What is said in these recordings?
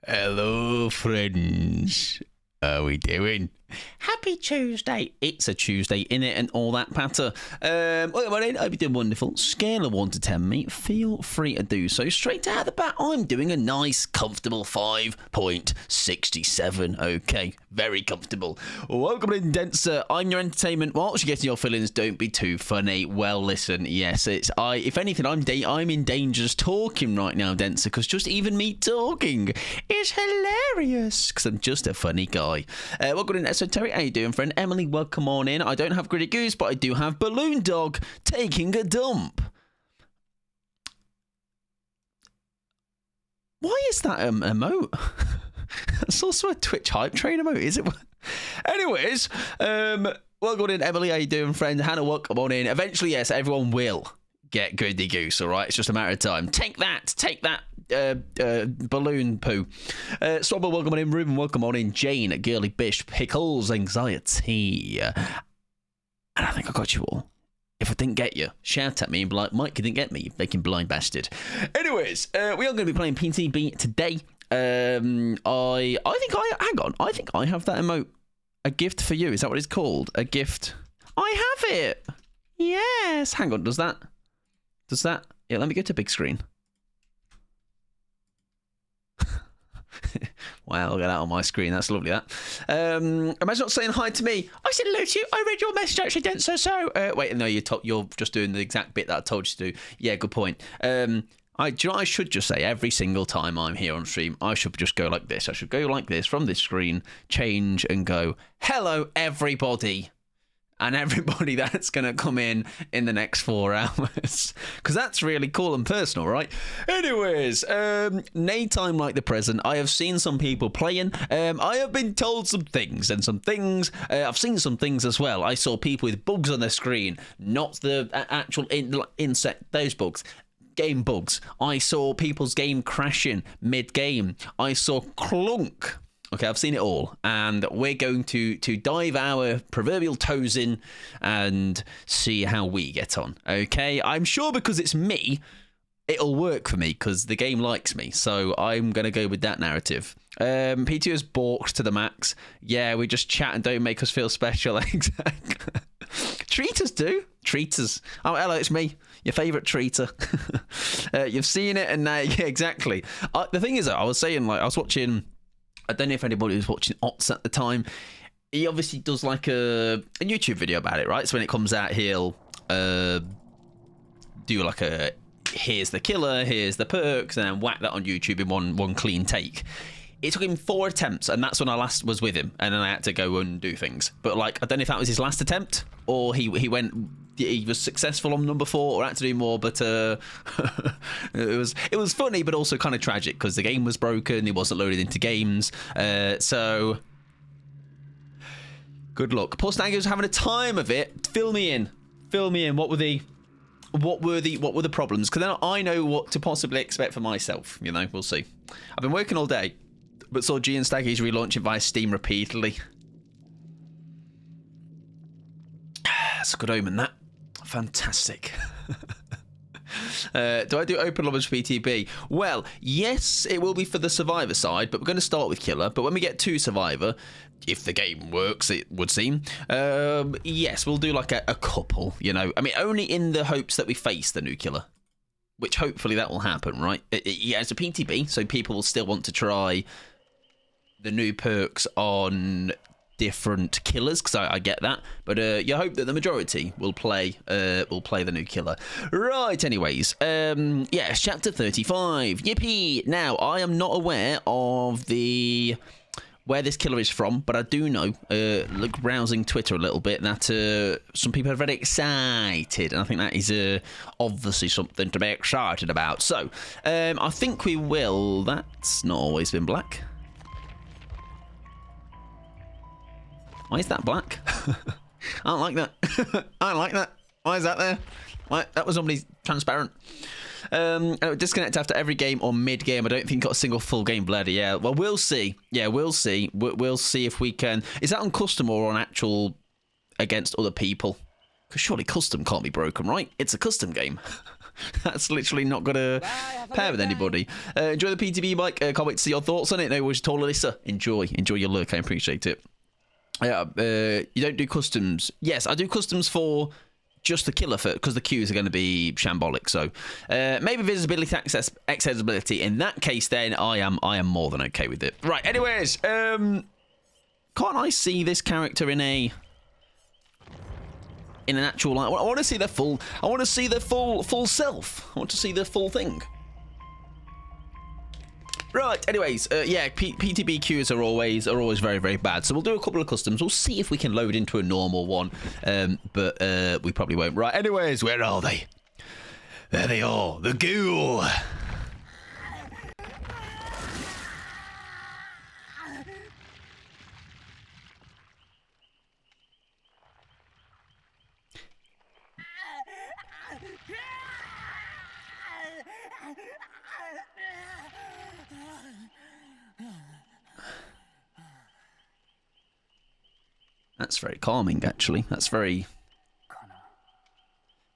Hello, friends. How we doing? Happy Tuesday. It's a Tuesday, innit, and all that patter. Welcome on in. I hope you're doing wonderful. Scale of 1 to 10, mate. Feel free to do so. Straight out of the bat, I'm doing a nice, comfortable 5.67. Okay, very comfortable. Welcome in, Denser. I'm your entertainment. Whilst you're getting your fillings, don't be too funny. Well, listen, yes, it's I. If anything, I'm in danger of talking right now, Denser, because just even me talking is hilarious, because I'm just a funny guy. Welcome in, Esoteric. How you doing, friend? Emily, welcome on in. I don't have Gritty Goose, but I do have Balloon Dog taking a dump. Why is that emote? That's also a Twitch hype train emote, is it? Anyways, welcome in, Emily. How you doing, friend? Hannah, welcome on in. Eventually, yes, everyone will get Gritty Goose, all right? It's just a matter of time. Take that. Balloon poo. Swabble, welcome on in. Ruben, welcome on in. Jane, Girly Bish, Pickles, Anxiety. And I think I got you all. If I didn't get you, shout at me and be like, Mike, you didn't get me, you fucking blind bastard. Anyways, we are going to be playing PETEY BEE today. I think I have that emote. A gift for you. Is that what it's called? A gift. I have it. Yes. Hang on. Does that? Yeah, let me go to big screen. Wow, look at that on my screen. That's lovely, that. Imagine not saying hi to me. I said hello to you. I read your message, actually, Denser. So, wait, no, you're just doing the exact bit that I told you to do. Yeah, good point. Do you know what I should just say every single time I'm here on stream? I should just go like this. I should go like this from this screen, change, and go, hello, everybody. And everybody that's going to come in the next 4 hours. Because that's really cool and personal, right? Anyways, nay time like the present, I have seen some people playing. I have been told some things, and some things, I've seen some things as well. I saw people with bugs on their screen, not the actual insect, those bugs. Game bugs. I saw people's game crashing mid-game. I saw clunk. Okay, I've seen it all, and we're going to dive our proverbial toes in and see how we get on, okay? I'm sure because it's me, it'll work for me, because the game likes me, so I'm going to go with that narrative. P2 is balked to the max. Yeah, we just chat and don't make us feel special, exactly. Treaters do. Treaters. Oh, hello, it's me, your favourite treater. You've seen it, and now, yeah, exactly. The thing is, I was saying, like, I was watching... I don't know if anybody was watching Ots at the time. He obviously does like a YouTube video about it, right? So when it comes out, he'll do like a here's the killer, here's the perks, and then whack that on YouTube in one clean take. It took him 4 attempts, and that's when I last was with him, and then I had to go and do things. But like, I don't know if that was his last attempt, or he was successful on number 4, or had to do more. But it was funny, but also kind of tragic because the game was broken. It wasn't loaded into games. So good luck. Poor Stango's having a time of it. Fill me in. What were the problems? Because then I know what to possibly expect for myself. You know, we'll see. I've been working all day, but saw G and Staggy's relaunch it via Steam repeatedly. That's a good omen, that. Fantastic. Do I do open lobbies for PETey BEE? Well, yes, it will be for the Survivor side, but we're going to start with Killer. But when we get to Survivor, if the game works, it would seem, yes, we'll do like a couple, you know. I mean, only in the hopes that we face the new Killer, which hopefully that will happen, right? Yeah, it's a PETey BEE, so people will still want to try the new perks on different killers, because I get that, but you hope that the majority will play the new Killer. Right, anyways, yes, chapter 35. Yippee! Now, I am not aware of where this killer is from, but I do know, look, browsing Twitter a little bit, that some people are very excited, and I think that is obviously something to be excited about. So, I think we will. That's not always been black. Why is that black? I don't like that. I don't like that. Why is that there? Why? That was normally transparent. Disconnect after every game or mid-game. I don't think got a single full game bloody. Yeah, well, we'll see. Yeah, we'll see. We'll see if we can. Is that on custom or on actual against other people? Because surely custom can't be broken, right? It's a custom game. That's literally not going to pair with anybody. Enjoy the PTB, Mike. Can't wait to see your thoughts on it. No worries at all, Alyssa. Enjoy your look. I appreciate it. You don't do customs. Yes, I do customs for just the killer because the queues are going to be shambolic. So maybe visibility, accessibility. In that case, then I am more than okay with it. Right. Anyways, can't I see this character in an actual light? I want to see their full. I want to see their full self. I want to see their full thing. Right, anyways, yeah, PTB queues are always very, very bad. So we'll do a couple of customs. We'll see if we can load into a normal one, but we probably won't. Right, anyways, where are they? There they are, the ghoul. That's very calming, actually. That's very... I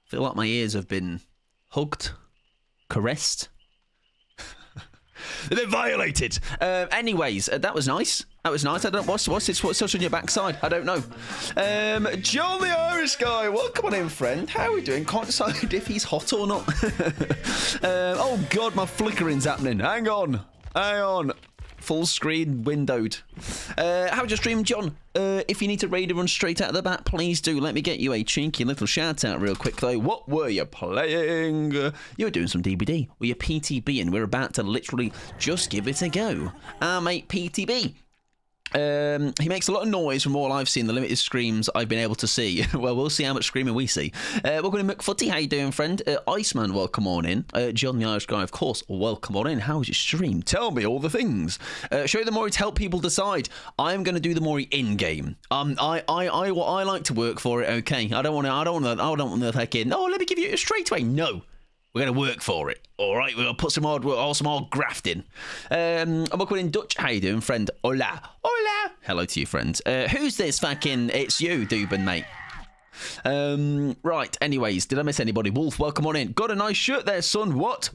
feel like my ears have been hugged, caressed. They're violated. Anyways, that was nice. That was nice. I don't know what's on your backside. I don't know. John the Irish guy, welcome on in, friend. How are we doing? Can't decide if he's hot or not. Oh God, my flickering's happening. Hang on. Full screen windowed. How's your stream, John? If you need to raid and run straight out of the bat, please do. Let me get you a cheeky little shout out real quick though. What were you playing? You were doing some DBD. Were you PTB? And we're about to literally just give it a go. Our mate PTB. He makes a lot of noise from all I've seen, the limited screams I've been able to see. Well, we'll see how much screaming we see. Welcome to McFooty. How you doing, friend? Iceman, welcome on in. John the Irish guy, of course, welcome on in. How was your stream? Tell me all the things. Show the Mori to help people decide. I'm going to do the Mori in-game. I like to work for it, okay? I don't want to fucking, oh, let me give you it straight away. No. We're going to work for it. All right, we're going to put some hard graft in. I'm calling in Dutch. How you doing, friend? Hola. Hola. Hello to you, friends. Who's this fucking... It's you, Dubin, mate. Right, anyways, did I miss anybody? Wolf, welcome on in. Got a nice shirt there, son. What?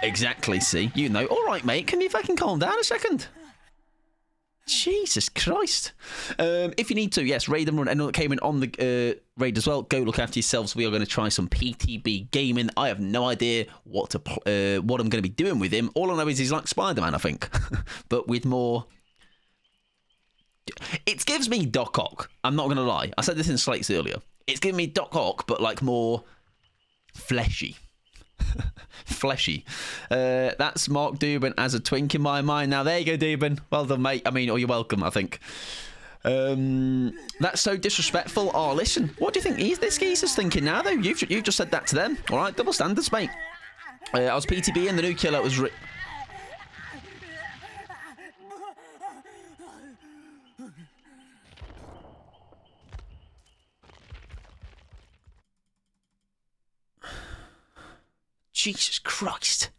Exactly, see? You know. All right, mate, can you fucking calm down a second? Jesus Christ. If you need to, yes, raid and run. Anyone that came in on the raid as well, go look after yourselves. We are going to try some PTB gaming. I have no idea what I'm going to be doing with him. All I know is he's like Spider-Man, I think. But with more... It gives me Doc Ock. I'm not going to lie. I said this in Slates earlier. It's giving me Doc Ock, but like more fleshy. Fleshy. That's Mark Dubin as a twink in my mind. Now there you go, Dubin. Well done, mate. I mean, or you're welcome, I think. That's so disrespectful. Oh, listen, what do you think this geezer's thinking now, though? You've just said that to them. All right, double standards, mate. I was PTB and the new killer was... Jesus Christ.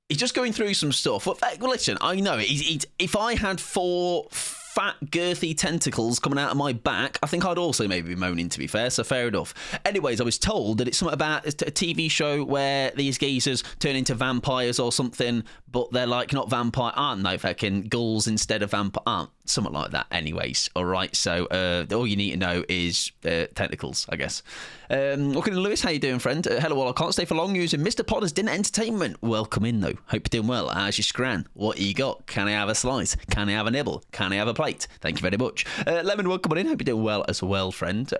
He's just going through some stuff. Well, listen, I know it. If I had 4 fat, girthy tentacles coming out of my back, I think I'd also maybe be moaning, to be fair, so fair enough. Anyways, I was told that it's something about a TV show where these geezers turn into vampires or something, but they're like not vampire, aren't they? Fucking ghouls instead of vampire, something like that. Anyways, all right, so all you need to know is tentacles, I guess. Looking at Lewis, how you doing, friend? Hello, all. I can't stay for long using Mr. Potter's Dinner Entertainment. Welcome in, though. Hope you're doing well. How's your scran? What you got? Can I have a slice? Can I have a nibble? Can I have a plate? Thank you very much. Lemon, welcome on in. Hope you're doing well as well, friend.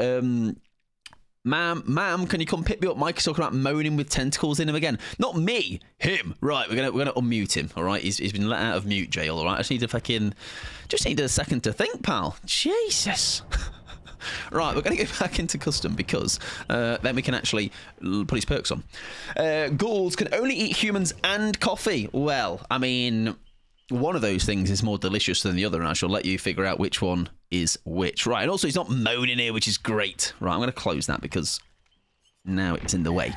Ma'am, can you come pick me up? Mike's talking about moaning with tentacles in him again. Not me, him. Right, we're gonna unmute him. All right, he's been let out of mute jail. All right, I just need a second to think, pal. Jesus. Right, we're going to go back into custom because then we can actually put his perks on. Ghouls can only eat humans and coffee. Well, I mean, one of those things is more delicious than the other, and I shall let you figure out which one is which. Right, and also he's not moaning here, which is great. Right, I'm going to close that because now it's in the way.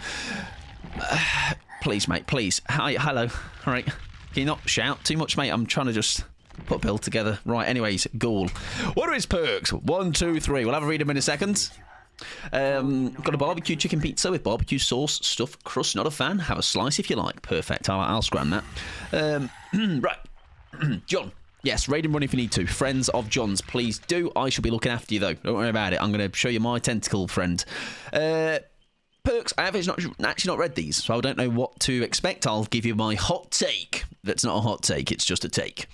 Please, mate, please. Hi, hello. All right, can you not shout too much, mate? I'm trying to just... put a bill together. Right, anyways, Ghoul. What are his perks? 1, 2, 3. We'll have a read him in a second. Got a barbecue chicken pizza with barbecue sauce, stuffed crust. Not a fan. Have a slice if you like. Perfect. I'll scram that. Right. John. Yes, raid and run if you need to. Friends of John's, please do. I shall be looking after you, though. Don't worry about it. I'm going to show you my tentacle friend. Perks, I have actually not read these, so I don't know what to expect. I'll give you my hot take. That's not a hot take, it's just a take.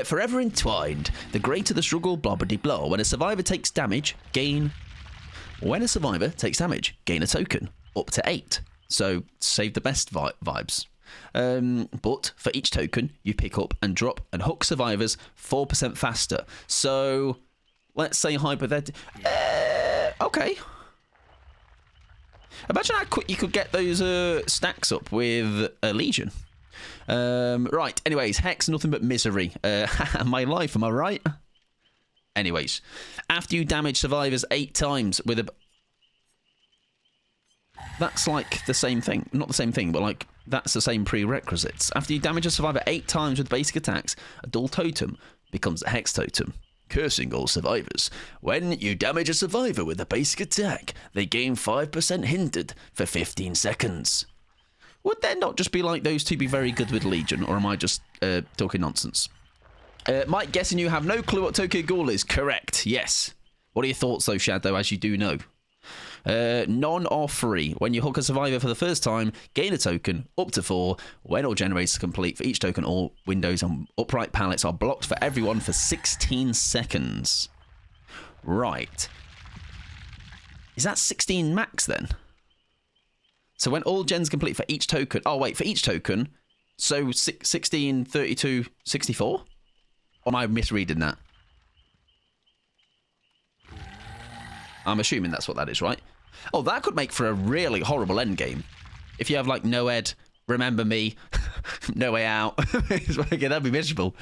Forever entwined. The greater the struggle, blah blah blah. When a survivor takes damage, gain a token. Up to 8. So, save the best vibes. But for each token, you pick up and drop and hook survivors 4% faster. So, let's say hypothetically... okay. Imagine how quick you could get those stacks up with a Legion. Right, anyways, Hex, nothing but misery. My life, am I right? Anyways, after you damage survivors 8 times with a... That's like the same thing. Not the same thing, but like, that's the same prerequisites. After you damage a survivor 8 times with basic attacks, a dual totem becomes a Hex totem. Cursing all survivors. When you damage a survivor with a basic attack, they gain 5% hindered for 15 seconds. Would there not just be like those two be very good with Legion, or am I just talking nonsense? Mike, guessing you have no clue what Tokyo Ghoul is. Correct, yes. What are your thoughts though, Shadow, as you do know? None or free. When you hook a survivor for the first time, gain a token, up to 4. When all generators are complete for each token, all windows and upright pallets are blocked for everyone for 16 seconds. Right. Is that 16 max then? So when all gens complete for each token... Oh, wait, for each token, so 16, 32, 64? Or am I misreading that? I'm assuming that's what that is, right? Oh, that could make for a really horrible endgame. If you have, like, Noed, Remember Me, No Way Out. That'd be miserable.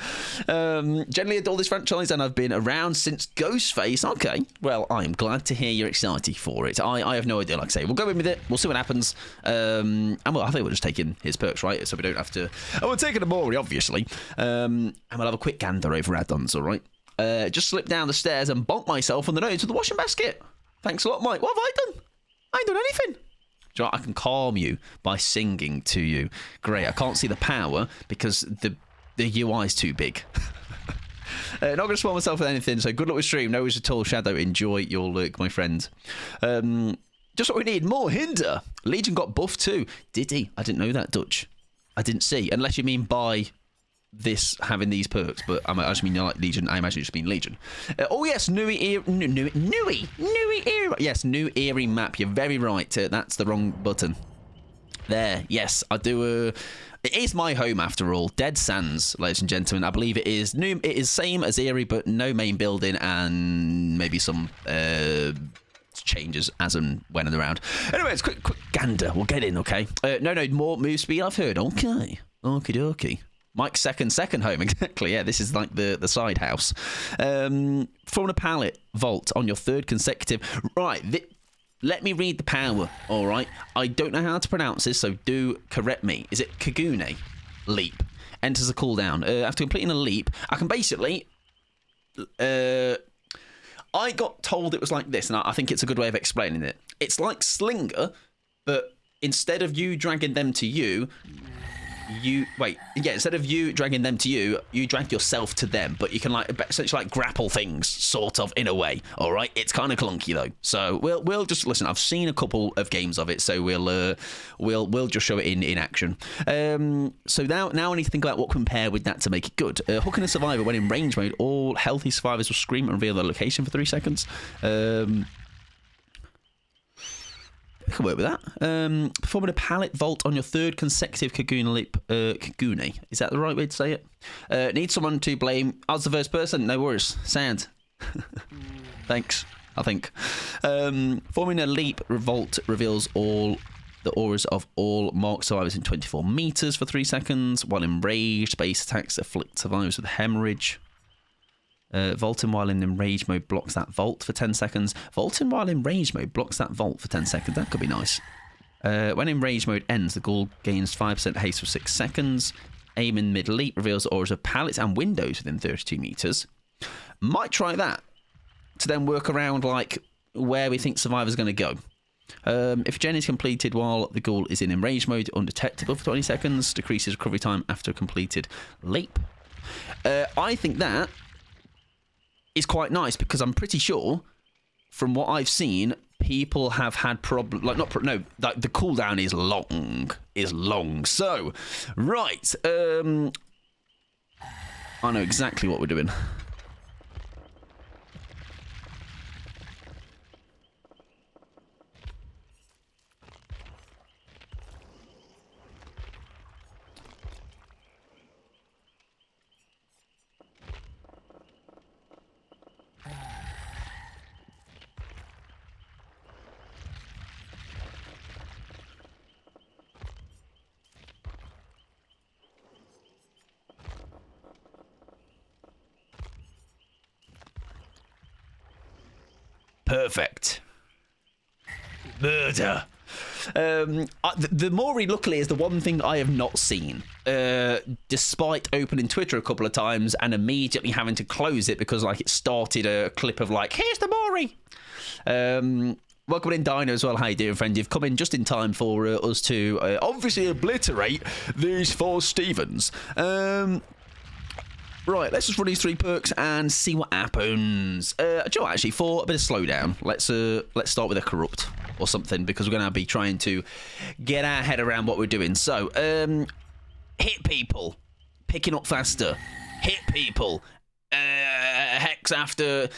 Generally adore this franchise, and I've been around since Ghostface. Okay, well, I'm glad to hear you're excited for it. I have no idea, like I say. We'll go in with it. We'll see what happens. And well, I think we're just taking his perks, right? So we don't have to... Oh, we're taking Amori, obviously. And we'll have a quick gander over add-ons, all right? Just slipped down the stairs and bonked myself on the nose with the washing basket. Thanks a lot, Mike. What have I done? I ain't done anything. Do you know what? I can calm you by singing to you. Great. I can't see the power because the UI's too big. Not going to spoil myself with anything, so good luck with stream. No worries at all, Shadow. Enjoy your look, my friend. Just what we need. More Hinder. Legion got buffed too. Did he? I didn't know that, Dutch. I didn't see. Unless you mean by... this having these perks, but I just mean like Legion. I imagine it just mean Legion. Oh yes, Newy Eerie. Yes, new Eerie map. You're very right. That's the wrong button. There. Yes, I do. It is my home after all. Dead Sands, ladies and gentlemen. I believe it is new. It is same as Eerie, but no main building and maybe some changes as and when and around. Anyways, quick gander. We'll get in. Okay. No, more move speed. I've heard. Okay. Okie dokie. Mike's second home, exactly. Yeah, this is like the side house. From a pallet vault on your 3rd consecutive. Right, let me read the power, all right? I don't know how to pronounce this, so do correct me. Is it Kagune? Leap. Enters a cooldown. After completing a leap, I can basically... I got told it was like this, and I think it's a good way of explaining it. It's like Slinger, but instead of you dragging them to you... instead of you dragging them to you, you drag yourself to them, but you can like essentially like grapple things, sort of, in a way. All right, it's kind of clunky though, so we'll just listen. I've seen a couple of games of it, so we'll just show it in action. So now I need to think about what compare with that to make it good. Hooking a survivor when in range mode, all healthy survivors will scream and reveal their location for 3 seconds. I can work with that. Performing a pallet vault on your 3rd consecutive Kagune leap. Kagune. Is that the right way to say it? Need someone to blame. I was the first person. No worries. Sand. Thanks, I think. Forming a leap vault reveals all the auras of all marked survivors in 24 meters for 3 seconds. While enraged, base attacks afflict survivors with hemorrhage. Vaulting while in enrage mode blocks that vault for 10 seconds. Vaulting while in rage mode blocks that vault for 10 seconds. That could be nice. When in rage mode ends, the ghoul gains 5% haste for 6 seconds. Aim in mid-leap reveals auras of pallets and windows within 32 meters. Might try that to then work around, like, where we think Survivor's going to go. If Gen is completed while the ghoul is in enraged mode, undetectable for 20 seconds, decreases recovery time after completed leap. I think that is quite nice because I'm pretty sure, from what I've seen, people have had problems. Like the cooldown is long. So, right, I know exactly what we're doing. Perfect. Murder. The Maury, luckily, is the one thing I have not seen. Despite opening Twitter a couple of times and immediately having to close it because, like, it started a clip of, like, here's the Maury. Welcome in, Dino, as well. How you doing, friend? You've come in just in time for us to obviously obliterate these 4 Stevens. Right, let's just run these 3 perks and see what happens. Do you know what, actually, for a bit of slowdown, let's start with a corrupt or something, because we're going to be trying to get our head around what we're doing. So, hit people, picking up faster, hit people, hex after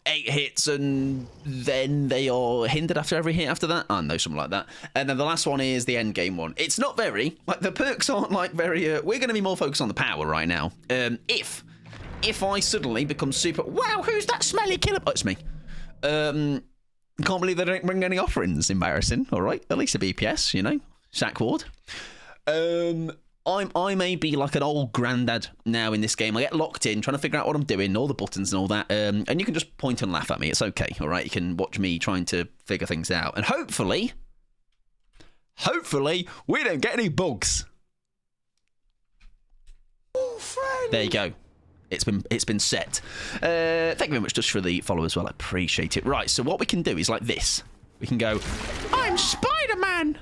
8 hits, and then they are hindered after every hit after that. I know, something like that. And then the last one is the end game one. It's not very, like, the perks aren't like very, we're going to be more focused on the power right now. If I suddenly become super, wow, who's that smelly killer? Oh, it's me. Can't believe they don't bring any offerings. Embarrassing. All right, at least a BPS, you know, sack ward. I may be like an old granddad now in this game. I get locked in, trying to figure out what I'm doing, all the buttons and all that. And you can just point and laugh at me. It's okay, all right? You can watch me trying to figure things out. And hopefully, we don't get any bugs. There you go. It's been set. Thank you very much just for the follow as well. I appreciate it. Right, so what we can do is like this. We can go, I'm Spider-Man.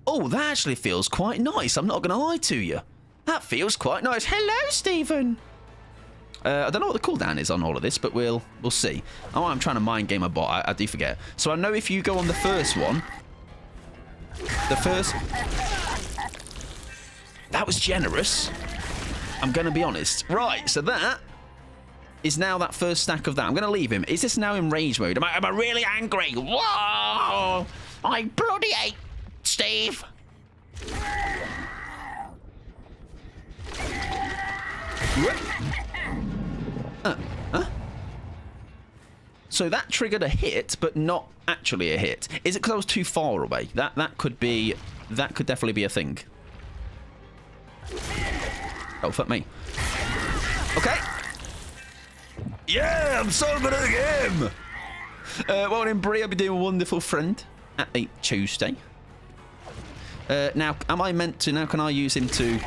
Oh, that actually feels quite nice. I'm not going to lie to you. That feels quite nice. Hello, Stephen. I don't know what the cooldown is on all of this, but we'll see. Oh, I'm trying to mind game a bot. I do forget. So I know if you go on the first one, that was generous. I'm going to be honest. Right, so that is now that first stack of that. I'm going to leave him. Is this now in rage mode? Am I really angry? Whoa! I bloody hate Steve. Huh? So that triggered a hit, but not actually a hit. Is it because I was too far away? That could definitely be a thing. Oh, fuck me. Okay. Yeah, I'm so good at the game. Well, in Brie, I'll be doing a wonderful friend at a Tuesday. Now, am I meant to? Now, can I use him to?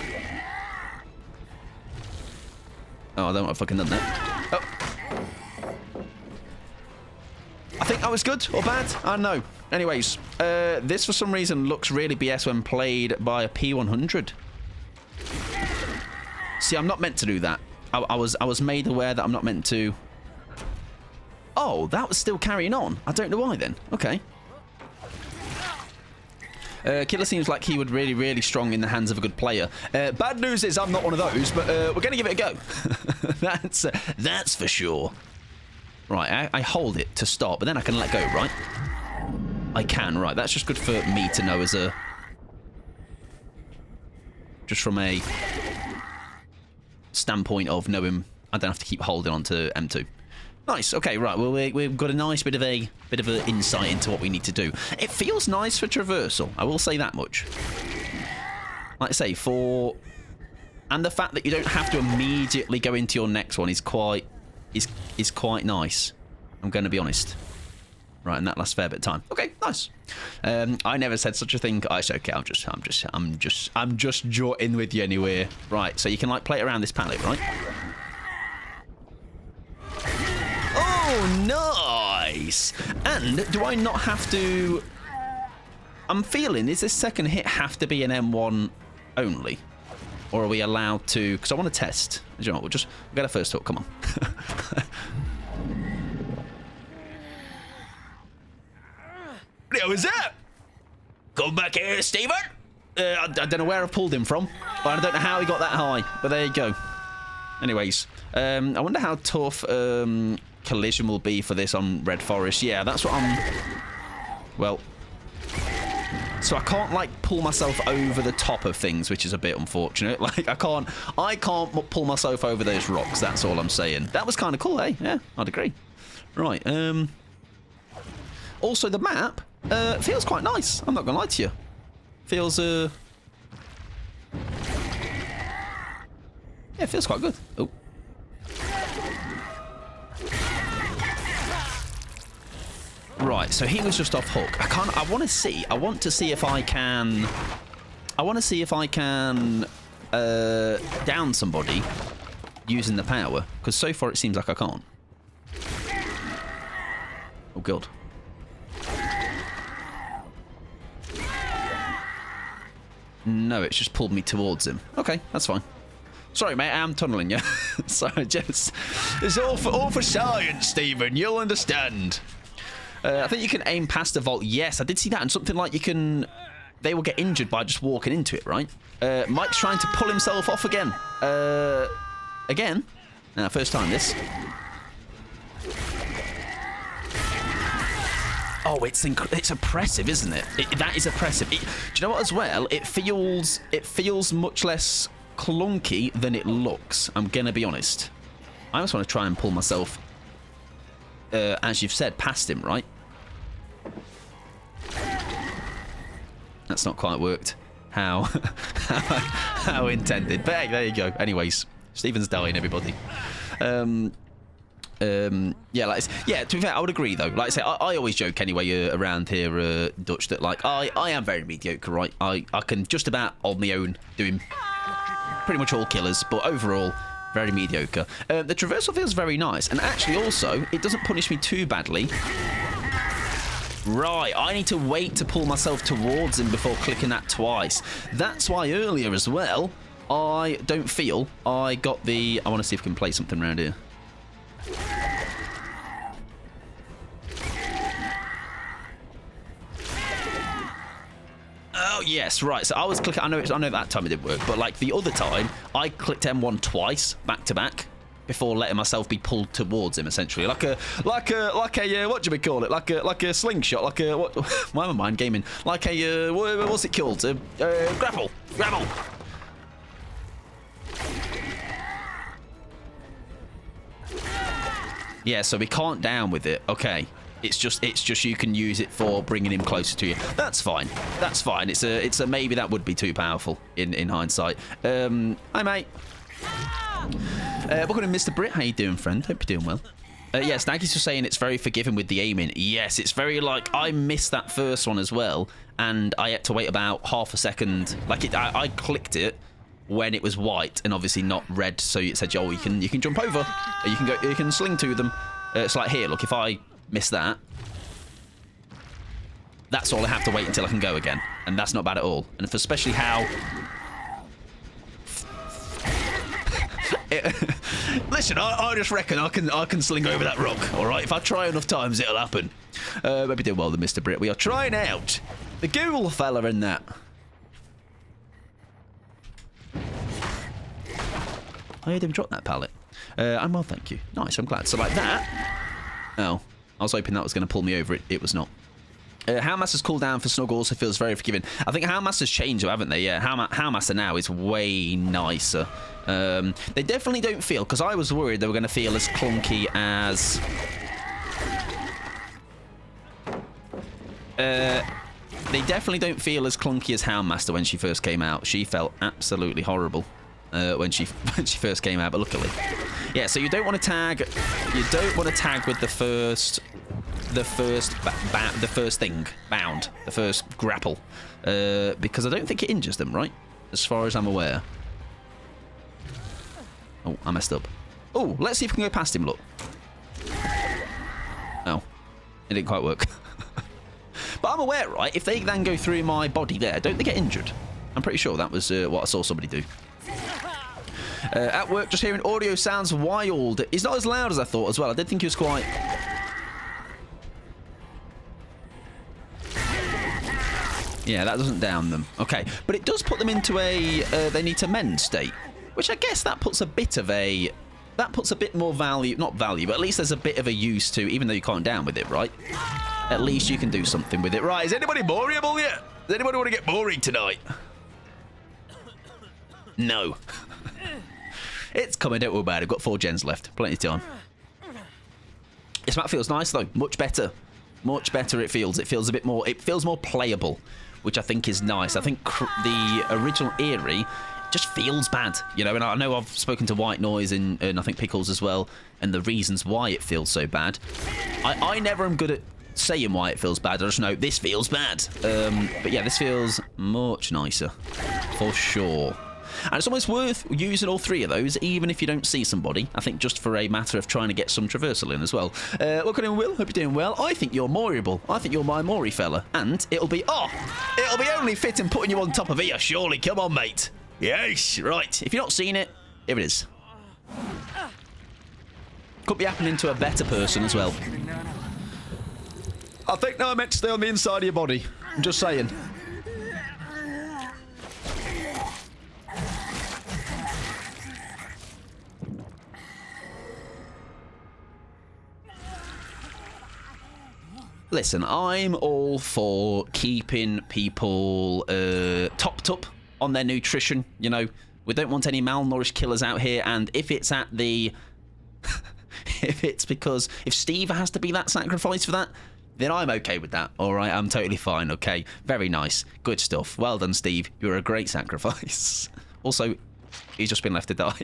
Oh, I don't know if I fucking done that. Oh. I think that was good or bad. I don't know. Anyways, this for some reason looks really BS when played by a P100. See, I'm not meant to do that. I was made aware that I'm not meant to. Oh, that was still carrying on. I don't know why then. Okay. Killer seems like he would really, really strong in the hands of a good player. Bad news is I'm not one of those, but we're going to give it a go. That's for sure. Right, I hold it to start, but then I can let go, right? I can, right. That's just good for me to know as a... Just from a standpoint of knowing I don't have to keep holding on to M2. Nice. Okay, right. Well, we've got a nice bit of an insight into what we need to do. It feels nice for traversal. I will say that much. Like I say, and the fact that you don't have to immediately go into your next one is quite nice. I'm going to be honest. Right, and that lasts a fair bit of time. Okay, nice. I never said such a thing. Oh, it's okay. I'm just jotting with you anyway. Right, so you can like play around this palette, right? nice. And do I not have to... I'm feeling, does this second hit have to be an M1 only? Or are we allowed to... Because I want to test. You know what, we'll get a first hook. Come on. What was that? Come back here, Stephen. I don't know where I pulled him from. I don't know how he got that high. But there you go. Anyways, I wonder how tough collision will be for this on Red Forest. Yeah, that's what I'm... Well... So I can't, like, pull myself over the top of things, which is a bit unfortunate. Like, I can't pull myself over those rocks. That's all I'm saying. That was kind of cool, eh? Yeah, I'd agree. Right, also, the map feels quite nice. I'm not going to lie to you. Feels, yeah, it feels quite good. Oh. Right, so he was just off hook. I want to see if I can down somebody using the power, because so far it seems like I can't. Oh god. No, it's just pulled me towards him. Okay, that's fine. Sorry, mate, I'm tunneling you. Sorry, just... It's all for science, Stephen. You'll understand. I think you can aim past the vault. Yes, I did see that. And something like you can... They will get injured by just walking into it, right? Mike's trying to pull himself off again. Again? First time this. Oh, it's oppressive, isn't it? That is oppressive. Do you know what, as well? It feels much less clunky than it looks. I'm going to be honest. I just want to try and pull myself... as you've said, past him, right? That's not quite worked. How intended. But hey, there you go. Anyways, Stephen's dying, everybody. Yeah, like, yeah, to be fair, I would agree, though. Like I say, I always joke anyway around here, Dutch, that, like, I am very mediocre, right? I can just about, on my own, doing pretty much all killers, but overall... Very mediocre. The traversal feels very nice. And actually, also, it doesn't punish me too badly. Right, I need to wait to pull myself towards him before clicking that twice. That's why earlier as well, I don't feel I got the... I want to see if I can play something around here. Oh, yes, right. So I was clicking... I know that time it didn't work, but, like, the other time, I clicked M1 twice, back to back, before letting myself be pulled towards him, essentially. Like a what do we call it? Like a slingshot, like a... What, why am I mind gaming? Like a... what's it called? Grapple. Grapple. Yeah, so we can't down with it. Okay. It's just you can use it for bringing him closer to you. That's fine. That's fine. It's a maybe that would be too powerful in hindsight. Hi, mate. Welcome to Mr. Brit. How you doing, friend? Hope you're doing well. Yes, Nagy's just saying it's very forgiving with the aiming. Yes, it's very, like, I missed that first one as well, and I had to wait about half a second. Like, I clicked it when it was white and obviously not red, so it said, "Oh, you can jump over, you can sling to them." It's like here, look, if I miss that, that's all I have to wait until I can go again, and that's not bad at all. And for especially how listen, I just reckon I can sling over that rock. All right, if I try enough times, it'll happen. Maybe doing well, then, Mr. Brit. We are trying out the Google fella in that. I heard him drop that pallet. I'm well, thank you. Nice, I'm glad. So like that. Oh, I was hoping that was going to pull me over. It was not. Houndmaster's cooldown for Snug also feels very forgiving. I think Houndmaster's changed, haven't they? Yeah, Houndmaster now is way nicer. They definitely don't feel, because I was worried they were going to feel as clunky as... they definitely don't feel as clunky as Houndmaster when she first came out. She felt absolutely horrible when she first came out, but luckily. Yeah, so you don't want to tag... You don't want to tag with the first grapple, because I don't think it injures them, right? As far as I'm aware. Oh, I messed up. Oh, let's see if we can go past him, look. It didn't quite work. But I'm aware, right, if they then go through my body there, don't they get injured? I'm pretty sure that was what I saw somebody do. At work, just hearing audio sounds wild. It's not as loud as I thought as well. I did think he was quite... Yeah, that doesn't down them. Okay, but it does put them into a they need to mend state, which I guess that puts a bit of a... That puts a bit more value, not value, but at least there's a bit of a use to, even though you can't down with it, right? At least you can do something with it. Right, is anybody boreable yet? Does anybody want to get boring tonight? No. It's coming, don't worry about it. I've got 4 gens left. Plenty of time. This map feels nice, though. Much better. Much better it feels. It feels a bit more... It feels more playable, which I think is nice. I think the original Eerie just feels bad, you know, and I know I've spoken to White Noise and I think Pickles as well, and the reasons why it feels so bad. I never am good at saying why it feels bad. I just know this feels bad. But yeah, this feels much nicer, for sure. And it's almost worth using all 3 of those, even if you don't see somebody. I think just for a matter of trying to get some traversal in as well. Welcome in, Will. Hope you're doing well. I think you're Moriable. I think you're my Mori fella. And it'll be... Oh! It'll be only fitting putting you on top of here, surely. Come on, mate. Yes, right. If you've not seen it, here it is. Could be happening to a better person as well. I think now I meant to stay on the inside of your body. I'm just saying. Listen, I'm all for keeping people topped up on their nutrition. You know, we don't want any malnourished killers out here. And if it's at the... if Steve has to be that sacrifice for that, then I'm okay with that. All right, I'm totally fine, okay? Very nice. Good stuff. Well done, Steve. You're a great sacrifice. Also, he's just been left to die.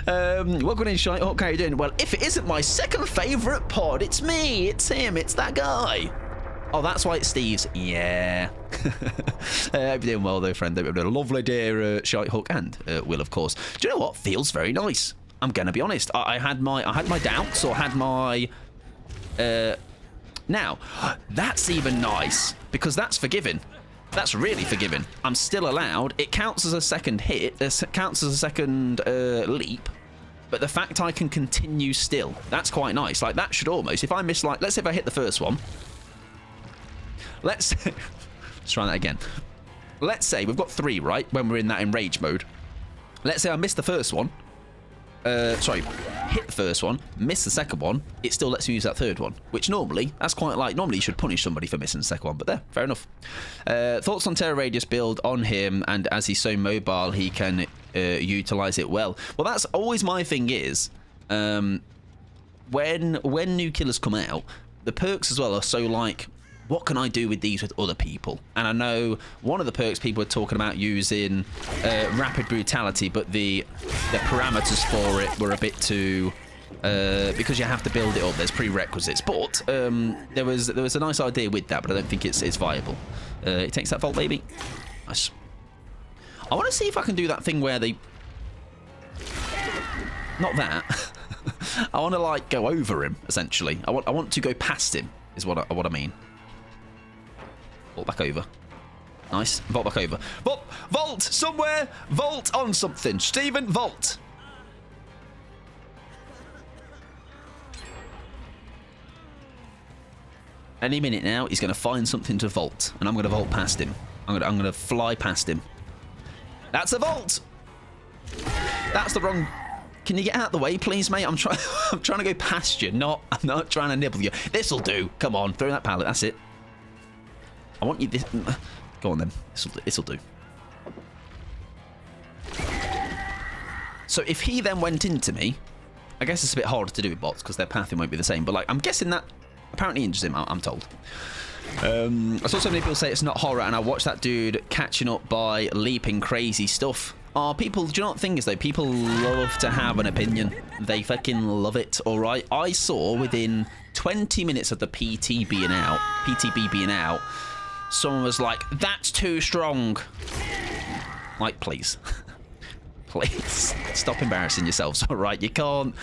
Welcome in, Shite Hawk. How you doing? Well, if it isn't my second favourite pod, it's me. It's him. It's that guy. Oh, that's why it's Steve's. Yeah. Hope you're doing well, though, friend. A lovely day, Shite Hawk, and Will, of course. Do you know what? Feels very nice. I'm gonna be honest. I had my doubts, or had my. Now, that's even nice because that's forgiving. That's really forgiving. I'm still allowed. It counts as a second hit. It counts as a second leap. But the fact I can continue still, that's quite nice. Like, that should almost... If I miss, like... Let's say if I hit the first one. Let's... Let's try that again. Let's say we've got 3, right? When we're in that enrage mode. Let's say I missed the first one. Sorry, hit the first one, miss the second one, it still lets you use that third one, which normally, that's quite like, normally you should punish somebody for missing the second one, but there, fair enough. Thoughts on Terror Radius build on him, and as he's so mobile, he can utilise it well. Well, that's always my thing is, when new killers come out, the perks as well are so like, what can I do with these with other people? And I know one of the perks people are talking about using rapid brutality, but the parameters for it were a bit too because you have to build it up. There's prerequisites, but there was a nice idea with that, but I don't think it's viable. It takes that vault, baby. Nice. I want to see if I can do that thing where they not that. I want to like go over him essentially. I want to go past him is what I mean. Vault back over. Nice. Vault back over. Vault somewhere. Vault on something. Stephen, vault. Any minute now, he's going to find something to vault, and I'm going to vault past him. I'm going to fly past him. That's a vault. That's the wrong. Can you get out of the way, please, mate? I'm trying to go past you. I'm not trying to nibble you. This'll do. Come on, throw that pallet. That's it. I want you this. Go on then. This'll do. So if he then went into me, I guess it's a bit harder to do with bots because their pathing won't be the same. But like, I'm guessing that apparently injures him. I'm told. I saw so many people say it's not horror, and I watched that dude catching up by leaping crazy stuff. People, do you know what the thing is though? People love to have an opinion. They fucking love it. All right. I saw within 20 minutes of the PETey being out. Someone was like, that's too strong. Like, please. Please stop embarrassing yourselves. All right, you can't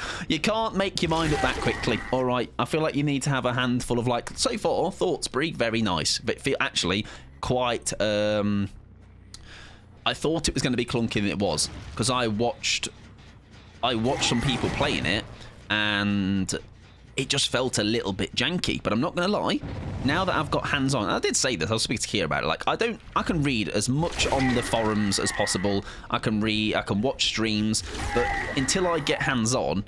make your mind up that quickly. All right, I feel like you need to have a handful of like. So far, thoughts, Brie, very nice, but feel actually quite. I thought it was going to be clunkier than it was because I watched some people playing it and it just felt a little bit janky. But I'm not going to lie. Now that I've got hands on, I did say this. I was speaking to Kia about it. Like I can read as much on the forums as possible. I can watch streams, but until I get hands on,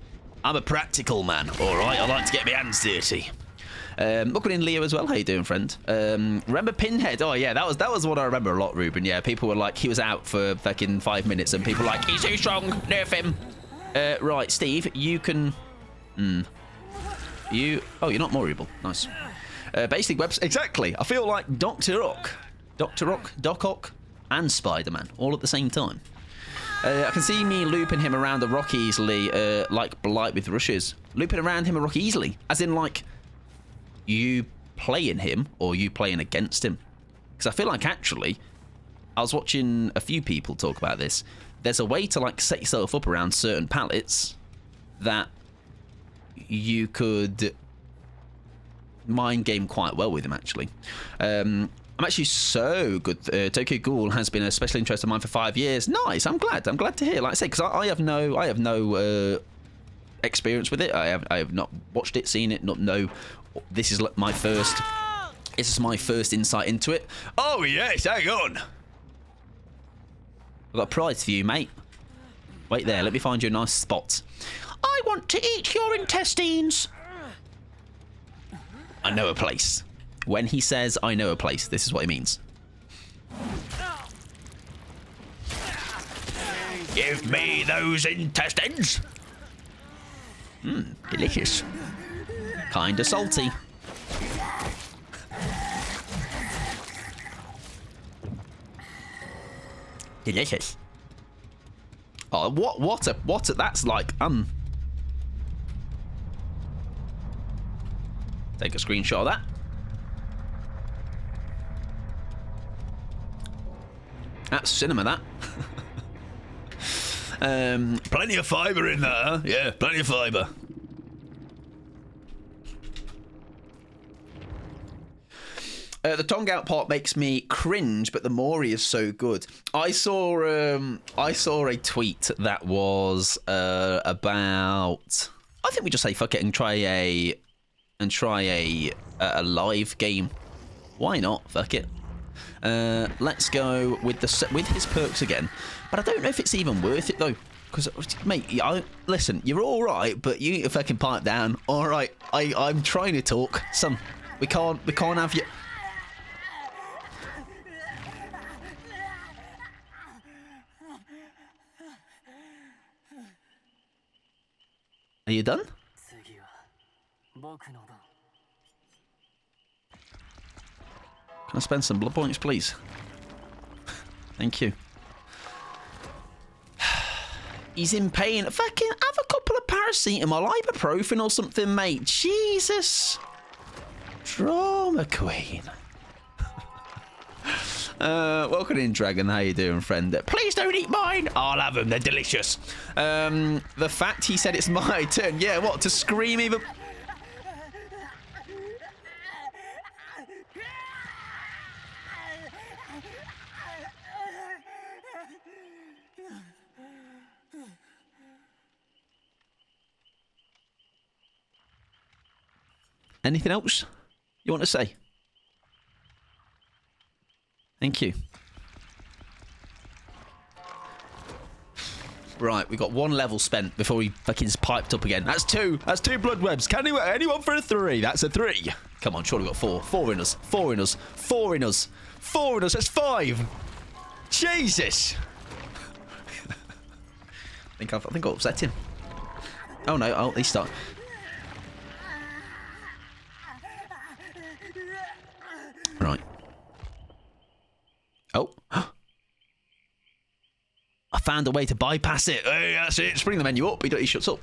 I'm a practical man. All right, I like to get my hands dirty. Looking in Leo as well. How you doing, friend? Remember Pinhead? Oh yeah, that was what I remember a lot, Ruben. Yeah, people were like, he was out for fucking 5 minutes, and people were like, he's too strong, nerf him. Right, Steve, you can. You're not Moriable. Nice. Basic webs. Exactly. I feel like Dr. Ock, Doc Ock, and Spider-Man all at the same time. I can see me looping him around the rock easily, like Blight with rushes. Looping around him a rock easily, as in like you playing him or you playing against him. Because I feel like actually, I was watching a few people talk about this. There's a way to like set yourself up around certain pallets that you could mind game quite well with him actually. I'm actually so good. Tokyo Ghoul has been a special interest of mine for 5 years. Nice. I'm glad to hear. Like I say, because I have no experience with it. I have not watched it, seen it, not know. This is my first. This is my first insight into it. Oh yes, hang on. I've got a prize for you, mate. Wait there. Let me find you a nice spot. I want to eat your intestines. I know a place. When he says, I know a place, this is what he means. Give me those intestines. Delicious. Kinda salty. Delicious. Oh, what a, that's like, take a screenshot of that. That's cinema, that. Plenty of fibre in there, huh? Yeah, plenty of fibre. The tongue out part makes me cringe, but the Mori is so good. I saw a tweet that was about. I think we just say fuck it and try a live game. Why not? Fuck it. Let's go with his perks again. But I don't know if it's even worth it though. Because, mate, listen, you're all right, but you need to fucking pipe down. All right, I'm trying to talk. Son, we can't have you. Are you done? Can I spend some blood points, please? Thank you. He's in pain. Fucking have a couple of paracetamol, ibuprofen or something, mate. Jesus. Drama queen. Welcome in, Dragon. How you doing, friend? Please don't eat mine. I'll have them. They're delicious. The fact he said it's my turn. Yeah, what? To scream even... Anything else you want to say? Thank you. Right, we got 1 level spent before we fucking piped up again. That's 2. That's 2 blood webs. Can anyone for a 3? That's a 3. Come on, surely we got 4. 4 in us. 4 in us. 4 in us. 4 in us. That's 5. Jesus. I think I upset him. Oh no! Oh, he started. Right. Oh. I found a way to bypass it. Hey, that's it. Just bring the menu up. He shuts up.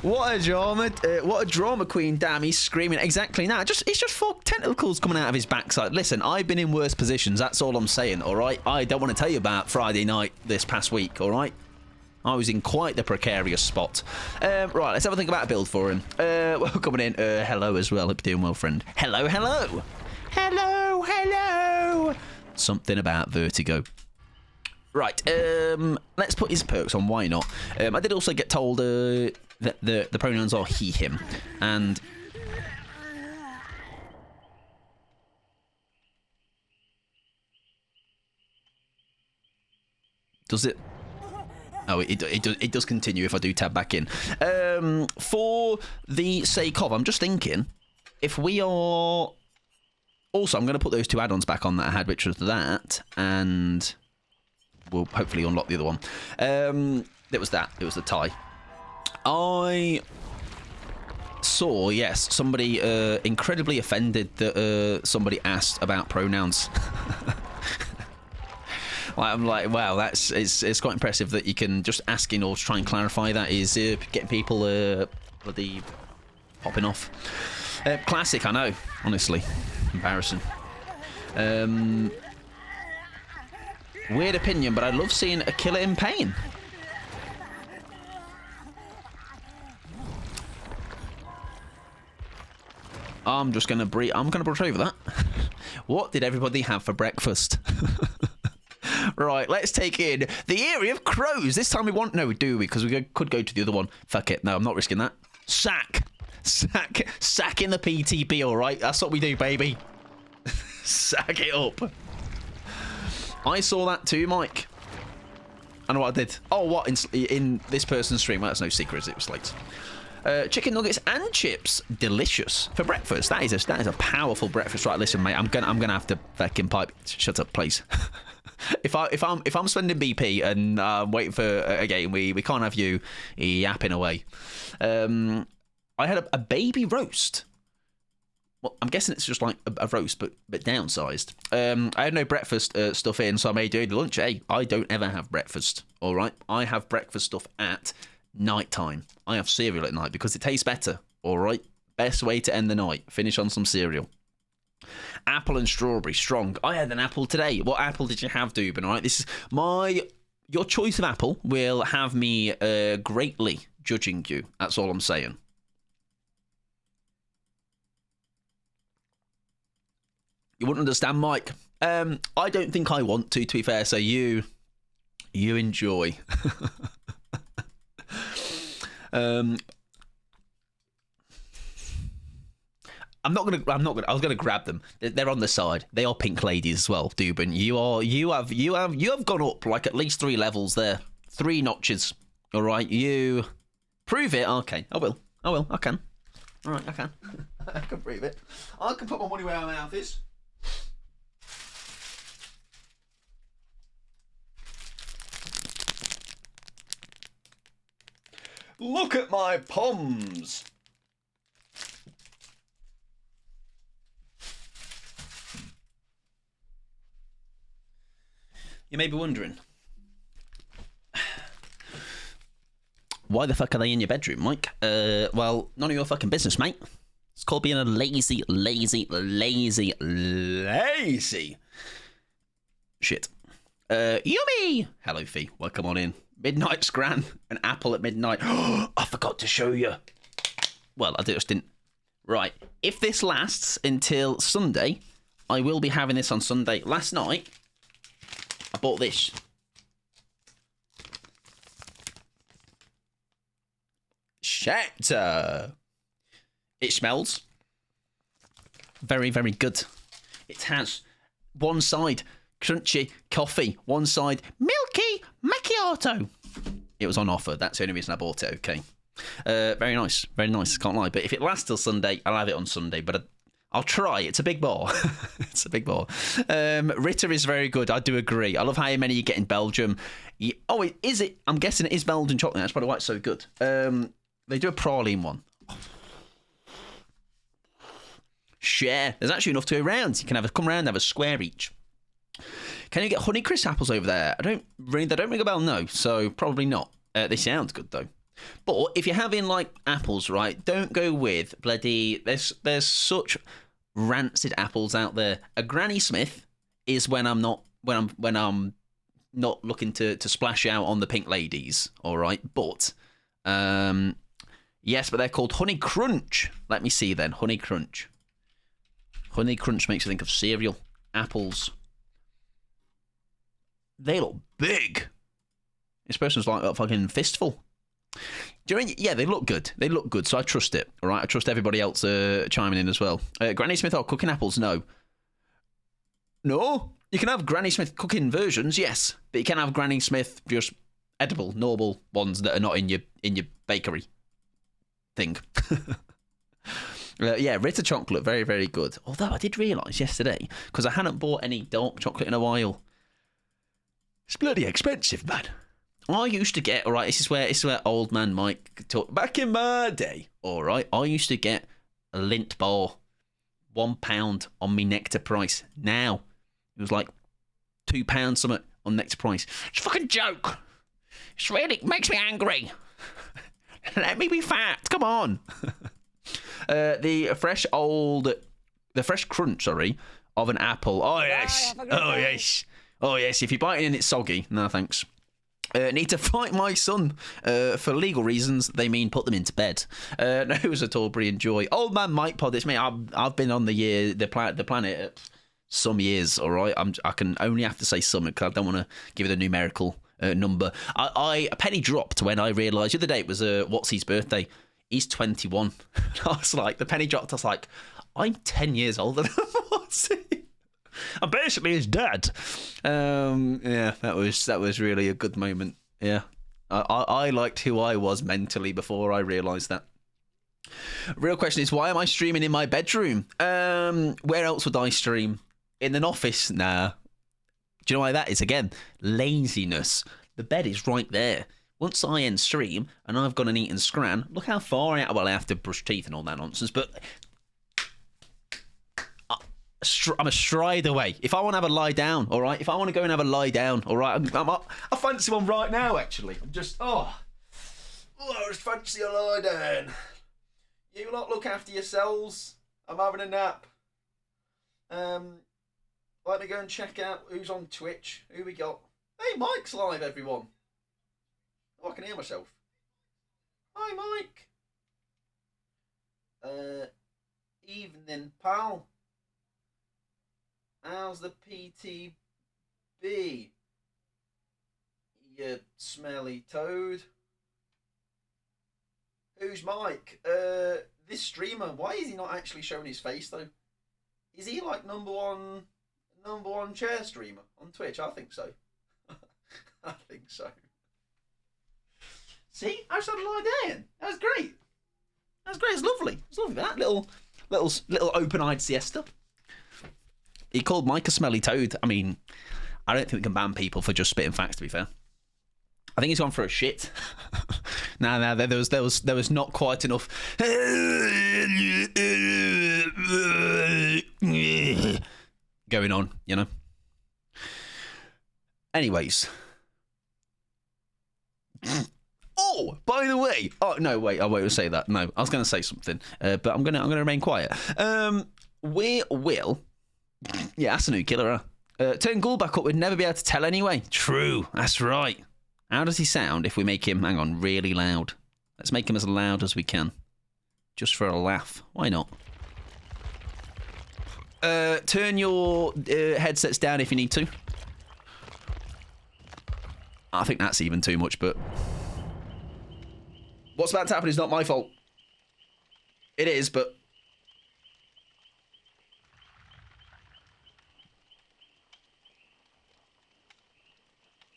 What a drama queen. Damn, he's screaming. Exactly now. It's just 4 tentacles coming out of his backside. Listen, I've been in worse positions. That's all I'm saying, all right? I don't want to tell you about Friday night this past week, all right? I was in quite the precarious spot. Right, let's have a think about a build for him. Well, coming in. Hello as well. Hope you're doing well, friend. Hello, hello. Hello, hello. Something about vertigo. Right, let's put his perks on. Why not? I did also get told that the pronouns are he, him. And... does it? Oh, it does continue if I do tab back in. For the sake of, I'm just thinking, if we are... Also, I'm going to put those 2 add-ons back on that I had, which was that, and we'll hopefully unlock the other one. It was that. It was the tie. I saw, yes, somebody incredibly offended that somebody asked about pronouns. I'm like, wow, it's quite impressive that you can just asking or try and clarify that is getting people bloody popping off. Classic, I know, honestly. Embarrassing. Weird opinion, but I love seeing a killer in pain. I'm just gonna brush over that. What did everybody have for breakfast? Right, let's take in the area of crows. This time we want... No, do we? Because we could go to the other one. Fuck it. No, I'm not risking that. Sack in the PTB, all right? That's what we do, baby. Sack it up. I saw that too, Mike. I know what I did. Oh, what? In this person's stream? Well, that's no secret, it was late. Chicken nuggets and chips, delicious for breakfast. That is a powerful breakfast. Right, listen, mate. I'm gonna have to fucking pipe. Shut up, please. If I'm spending BP and waiting for a game, we can't have you yapping away. I had a baby roast. Well, I'm guessing it's just like a roast, but downsized. I had no breakfast stuff in, so I made early lunch. Hey, I don't ever have breakfast. All right, I have breakfast stuff at night time. I have cereal at night because it tastes better. All right, best way to end the night. Finish on some cereal. Apple and strawberry, strong. I had an apple today. What apple did you have, Dubin? All right, this is your choice of apple will have me greatly judging you. That's all I'm saying. You wouldn't understand, Mike. I don't think I want to be fair. So you enjoy. I was gonna grab them. They're on the side. They are pink ladies as well, Dubin. You have gone up like at least 3 levels there. 3 notches. All right, you prove it. Okay, I will. I can. All right, I can. I can prove it. I can put my money where my mouth is. Look at my palms. You may be wondering, why the fuck are they in your bedroom, Mike? Well, none of your fucking business, mate. It's called being a lazy shit. Yummy! Hello, Fee. Welcome on in. Midnight's grand. An apple at midnight. I forgot to show you. Well, I just didn't. Right. If this lasts until Sunday, I will be having this on Sunday. Last night, I bought this. Shatter. It smells very, very good. It has one side crunchy coffee, one side milky macchiato. It was on offer. That's the only reason I bought it. Okay. Very nice. Very nice. Can't lie. But if it lasts till Sunday, I'll have it on Sunday. But I'll try. It's a big bar. It's a big bar. Ritter is very good. I do agree. I love how many you get in Belgium. Oh, is it? I'm guessing it is Belgian chocolate. That's probably why it's so good. They do a praline one. Share. There's actually enough to go around. You can come around and have a square each. Can you get Honeycrisp apples over there? They don't ring a bell, no. So probably not. They sound good though. But if you're having like apples, right, don't go with bloody. There's such rancid apples out there. A Granny Smith is when I'm not looking to splash out on the pink ladies, all right? But, yes, but they're called Honey Crunch. Let me see then. Honey Crunch. Honey Crunch makes you think of cereal. Apples. They look big. This person's like a fucking fistful. Do you know, yeah, they look good. They look good, so I trust it. All right, I trust everybody else chiming in as well. Granny Smith or cooking apples? No. No? You can have Granny Smith cooking versions, yes, but you can have Granny Smith just edible, normal ones that are not in your bakery thing. Yeah, Ritter chocolate, very, very good. Although I did realise yesterday, because I hadn't bought any dark chocolate in a while, it's bloody expensive, man. I used to get, all right, this is where old man Mike talk. Back in my day, all right, I used to get a Lindt bar, £1 on me Nectar price. Now, it was like £2 something on Nectar price. It's a fucking joke. It's really, it makes me angry. Let me be fat, come on. The fresh crunch, sorry, of an apple. Oh, yes. Oh, yes. Oh, yes. If you bite it and it's soggy, no thanks. Need to fight my son. For legal reasons, they mean put them into bed. No, it was a Torbury enjoy. Old man Mike Pod, it's me. I've been on the planet some years, all right? I can only have to say some because I don't want to give it a numerical number. A penny dropped when I realised the other day it was what's his birthday. He's 21. I was like, the penny dropped. I was like, I'm 10 years older than What's I'm basically his dad. Yeah, that was really a good moment. Yeah, I liked who I was mentally before I realised that. Real question is, why am I streaming in my bedroom? Where else would I stream? In an office? Nah. Do you know why that is? Again, laziness. The bed is right there. Once I end stream and I've gone and eaten scran, look how far out. Well, I have to brush teeth and all that nonsense, but I'm a stride away. If I want to have a lie down, all right? If I want to go and have a lie down, all right? I fancy one right now, actually. I'm just, I just fancy a lie down. You lot look after yourselves. I'm having a nap. Let me go and check out who's on Twitch. Who we got? Hey, Mike's live, everyone. Oh, I can hear myself. Hi, Mike. Evening, pal. How's the PETEY BEE? You smelly toad. Who's Mike? This streamer. Why is he not actually showing his face though? Is he like number one chair streamer on Twitch? I think so. I think so. See, I just had a lie down. That was great. That was great. It's lovely. It's lovely. That little open-eyed siesta. He called Mike a smelly toad. I mean, I don't think we can ban people for just spitting facts, to be fair. I think he's gone for a shit. No, there was not quite enough going on, you know. Anyways. Oh, by the way. Oh no, wait. I won't say that. No, I was going to say something, but I'm gonna remain quiet. We will. Yeah, that's a new killer, huh? Turn Ghoul back up, we'd never be able to tell anyway. True, that's right. How does he sound if we make him, hang on, really loud? Let's make him as loud as we can. Just for a laugh. Why not? Turn your headsets down if you need to. I think that's even too much, but... What's about to happen is not my fault. It is, but...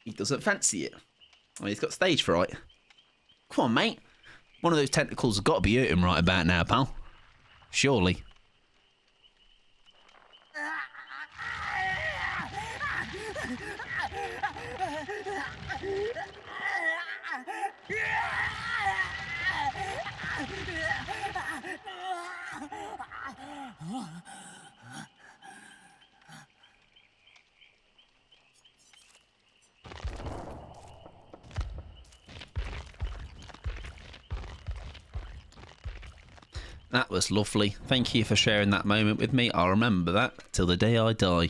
He doesn't fancy it. Well, he's got stage fright. Come on, mate. One of those tentacles has got to be hurting right about now, pal. Surely. That was lovely. Thank you for sharing that moment with me. I'll remember that till the day I die.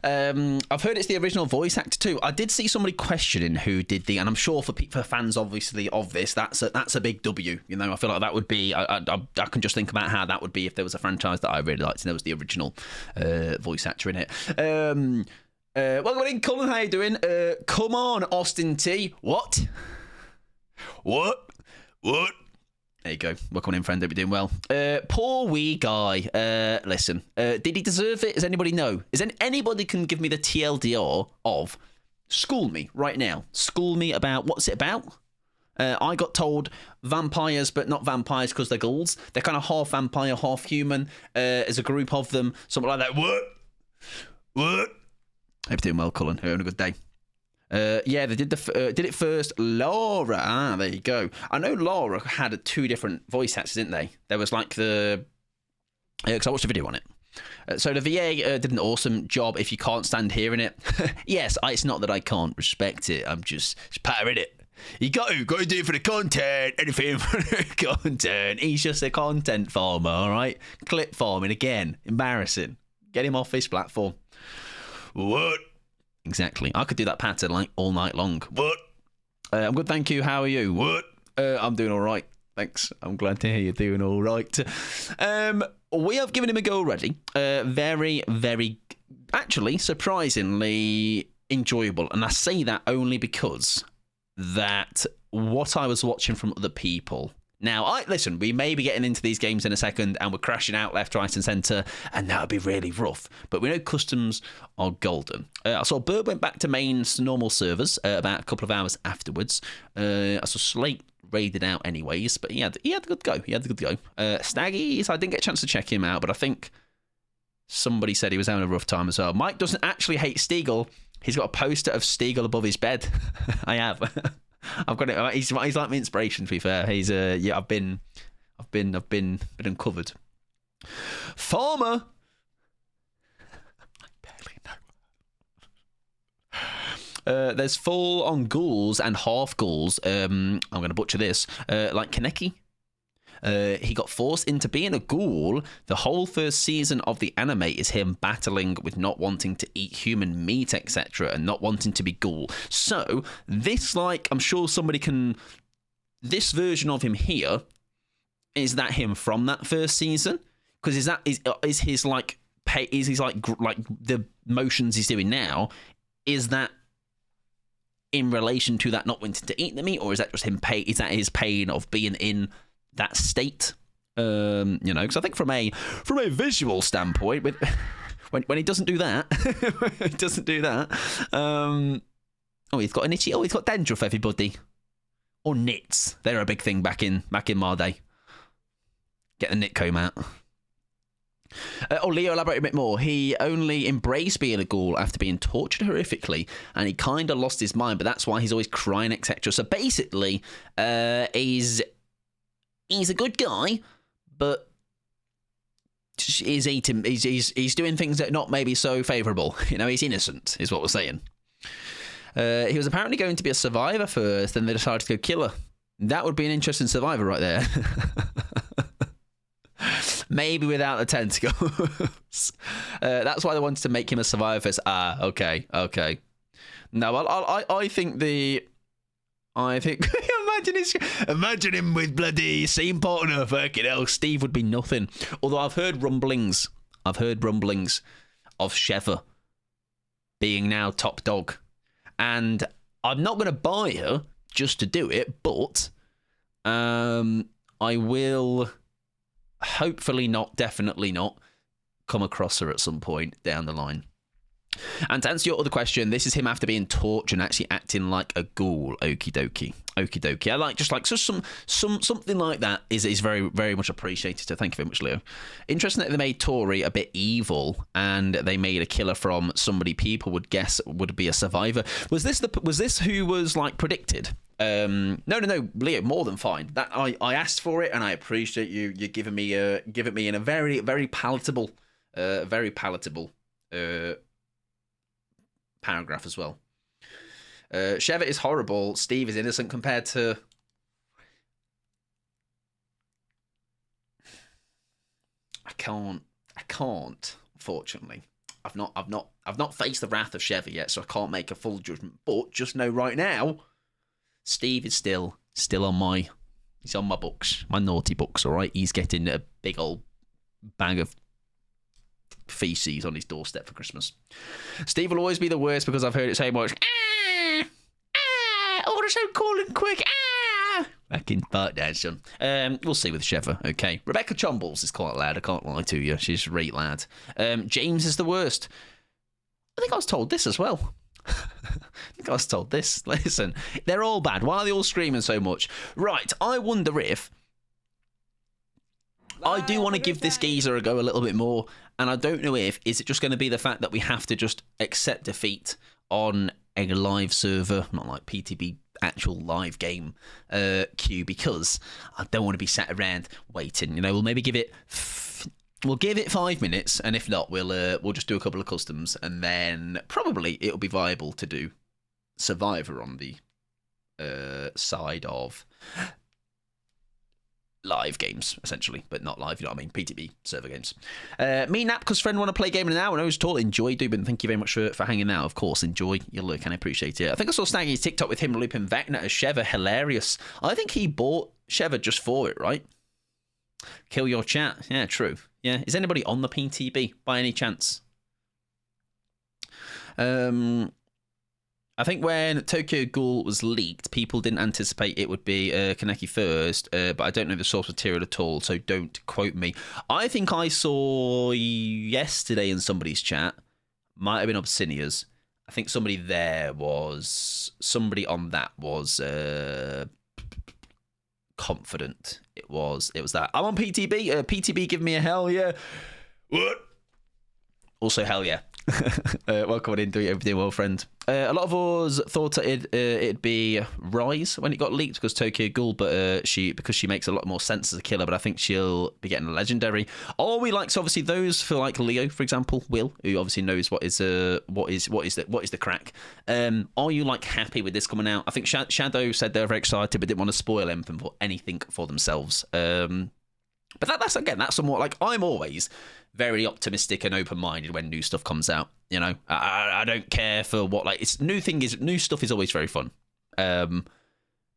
I've heard it's the original voice actor too. I did see somebody questioning who did and I'm sure for fans obviously of this, that's a big W. You know, I feel like that would be. I can just think about how that would be if there was a franchise that I really liked and there was the original voice actor in it. Welcome in, Colin. How you doing? Come on, Austin T. What? There you go. Welcome in, friend. Hope you're doing well. Poor wee guy. Listen, did he deserve it? Does anybody know? Anybody can give me the TLDR of school me right now? School me about what's it about? I got told vampires, but not vampires because they're ghouls. They're kind of half vampire, half human. As a group of them, something like that. What? Hope you're doing well, Colin. Hope you're having a good day. Yeah, they did it first. Laura, there you go. I know Laura had 2 different voice actors, didn't they? There was like because I watched a video on it. So the VA did an awesome job. If you can't stand hearing it, yes, it's not that I can't respect it. I'm just pattering it. You got to do it for the content. Anything for the content. He's just a content farmer, all right? Clip farming again. Embarrassing. Get him off this platform. What? Exactly. I could do that pattern like all night long. What? I'm good, thank you. How are you? What? I'm doing all right. Thanks. I'm glad to hear you're doing all right. We have given him a go already. Very, very, actually, surprisingly enjoyable. And I say that only because that what I was watching from other people. Now, listen, we may be getting into these games in a second and we're crashing out left, right and centre and that would be really rough. But we know customs are golden. I saw Bird went back to mains normal servers about a couple of hours afterwards. I saw Slate raided out anyways, but he had a good go. Staggies, I didn't get a chance to check him out, but I think somebody said he was having a rough time as well. Mike doesn't actually hate Stiegel. He's got a poster of Stiegel above his bed. I have. I've got it. He's like my inspiration. To be fair, he's yeah. I've been uncovered. Farmer. I barely know. There's full on ghouls and half ghouls. I'm going to butcher this. Like Kaneki. He got forced into being a ghoul. The whole first season of the anime is him battling with not wanting to eat human meat, etc., and not wanting to be ghoul. So this, like, I'm sure somebody can. This version of him here, is that him from that first season? Because is his like is his like the motions he's doing now? Is that in relation to that not wanting to eat the meat, or is that just him Is that his pain of being in that state? You know, because I think from a visual standpoint, when he doesn't do that, he's got an itchy. He's got dandruff, everybody, or nits. They're a big thing back in my day. Get the nit comb out. Leo, elaborate a bit more. He only embraced being a ghoul after being tortured horrifically, and he kind of lost his mind. But that's why he's always crying, etc. So basically, he's a good guy, but he's doing things that are not maybe so favourable. You know, he's innocent, is what we're saying. He was apparently going to be a survivor first, then they decided to go killer. That would be an interesting survivor right there. Maybe without the tentacles. That's why they wanted to make him a survivor first. Okay. No, I think imagine him with bloody scene partner. Fucking hell, Steve would be nothing. Although I've heard rumblings of Sheva being now top dog, and I'm not going to buy her just to do it, but I will hopefully not, definitely not, come across her at some point down the line. And to answer your other question, this is him after being tortured and actually acting like a ghoul. Okie dokie. I like something like that is very, very much appreciated. So thank you very much, Leo. Interesting that they made Tori a bit evil and they made a killer from somebody people would guess would be a survivor. Was this who was like predicted? No, Leo, more than fine. That I asked for it and I appreciate you giving me in a very, very palatable paragraph as well. Sheva is horrible. Steve is innocent compared to. I can't. Unfortunately, I've not faced the wrath of Sheva yet, so I can't make a full judgment. But just know right now, Steve is still on he's on my books, my naughty books. All right, he's getting a big old bag of feces on his doorstep for Christmas. Steve will always be the worst because I've heard it so much. Order so cool and quick. Back in part down, son. We'll see with Sheva. Okay. Rebecca Chombles is quite loud. I can't lie to you. She's a great lad. James is the worst. I think I was told this as well. Listen, they're all bad. Why are they all screaming so much? Right. I wonder if I do want to give this geezer a go a little bit more, and I don't know if is it just going to be the fact that we have to just accept defeat on a live server, not like PTB actual live game queue, because I don't want to be sat around waiting. You know, we'll maybe give it 5 minutes, and if not, we'll just do a couple of customs, and then probably it'll be viable to do Survivor on the side of live games, essentially, but not live, you know what I mean, PTB server games. Me, Napka's friend, want to play game in an hour, and I was told, enjoy, Dubin, thank you very much for hanging out, of course, enjoy your look, and I appreciate it. I think I saw Snaggy's TikTok with him looping Vecna as Sheva, hilarious. I think he bought Sheva just for it, right? Kill your chat, yeah, true. Yeah, is anybody on the PTB, by any chance? I think when Tokyo Ghoul was leaked, people didn't anticipate it would be Kaneki first, but I don't know the source material at all, so don't quote me. I think I saw yesterday in somebody's chat, might have been Obsinia's. I think somebody on that was confident. It was that. I'm on PTB. PTB, give me a hell yeah. What? Also, hell yeah. Welcome in, do everything well, friend. A lot of us thought it'd be Rise when it got leaked because Tokyo Ghoul, but because she makes a lot more sense as a killer. But I think she'll be getting a legendary. All we like, so obviously those for like Leo, for example, Will, who obviously knows what is the crack. Are you like happy with this coming out? I think Shadow said they were very excited, but didn't want to spoil anything for themselves. But that's somewhat like, I'm always very optimistic and open-minded when new stuff comes out. You know, I don't care for what, like, new stuff is always very fun. And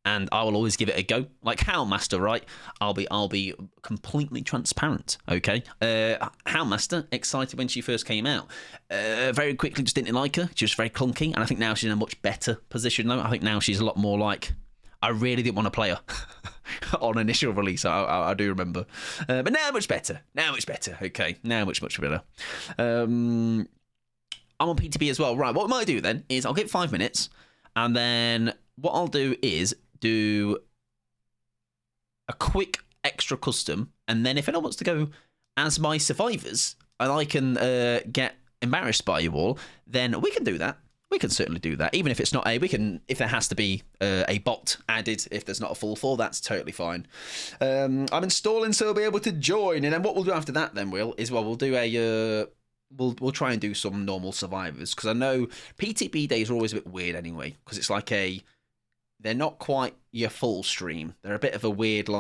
I will always give it a go. Like Howlmaster, right? I'll be completely transparent, okay? Howlmaster, excited when she first came out. Very quickly just didn't like her. She was very clunky, and I think now she's in a much better position, though. I think now she's a lot more like, I really didn't want to play her on initial release. I do remember. But now much better. Okay, now much better. I'm on PTB as well. Right, what we might do then is I'll give 5 minutes, and then what I'll do is do a quick extra custom, and then if anyone wants to go as my survivors, and I can get embarrassed by you all, then we can do that. We can certainly do that, even if it's not if there has to be a bot added, if there's not a full 4, that's totally fine. I'm installing so we'll be able to join, and then what we'll do after that then, we'll do we'll try and do some normal survivors, because I know PTB days are always a bit weird anyway, because it's like they're not quite your full stream. They're a bit of a weird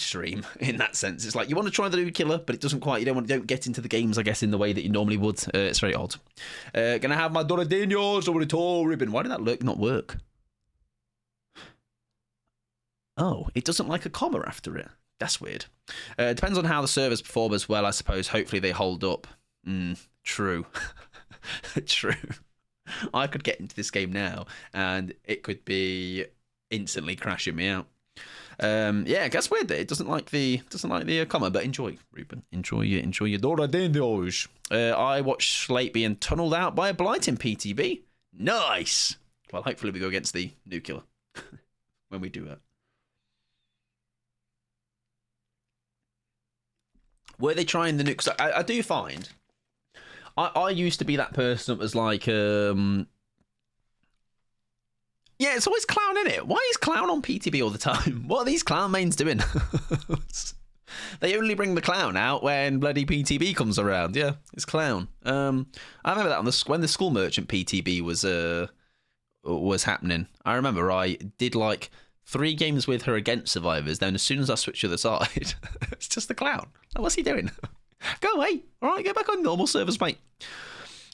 stream in that sense. It's like you want to try the new killer, but it doesn't quite. You don't get into the games, I guess, in the way that you normally would. It's very odd. Gonna have my Doradinhos over the tall ribbon. Why did that not work? Oh, it doesn't like a comma after it. That's weird. Depends on how the servers perform as well, I suppose. Hopefully they hold up. True. True. I could get into this game now, and it could be instantly crashing me out. Yeah, that's weird that it doesn't like the comma, but enjoy, Ruben. Enjoy your Doradinhos. I watched Slate being tunneled out by a blight in PTB. Nice. Well, hopefully we go against the new killer when we do that. Were they trying the new? Because I do find I used to be that person that was like, yeah, it's always Clown in it. Why is Clown on PTB all the time? What are these Clown mains doing? They only bring the Clown out when bloody PTB comes around. Yeah, it's Clown. I remember that when the School Merchant PTB was happening. I remember I did like 3 games with her against survivors. Then as soon as I switch to the side, it's just the clown. Like, what's he doing? Go away. All right, go back on normal servers, mate.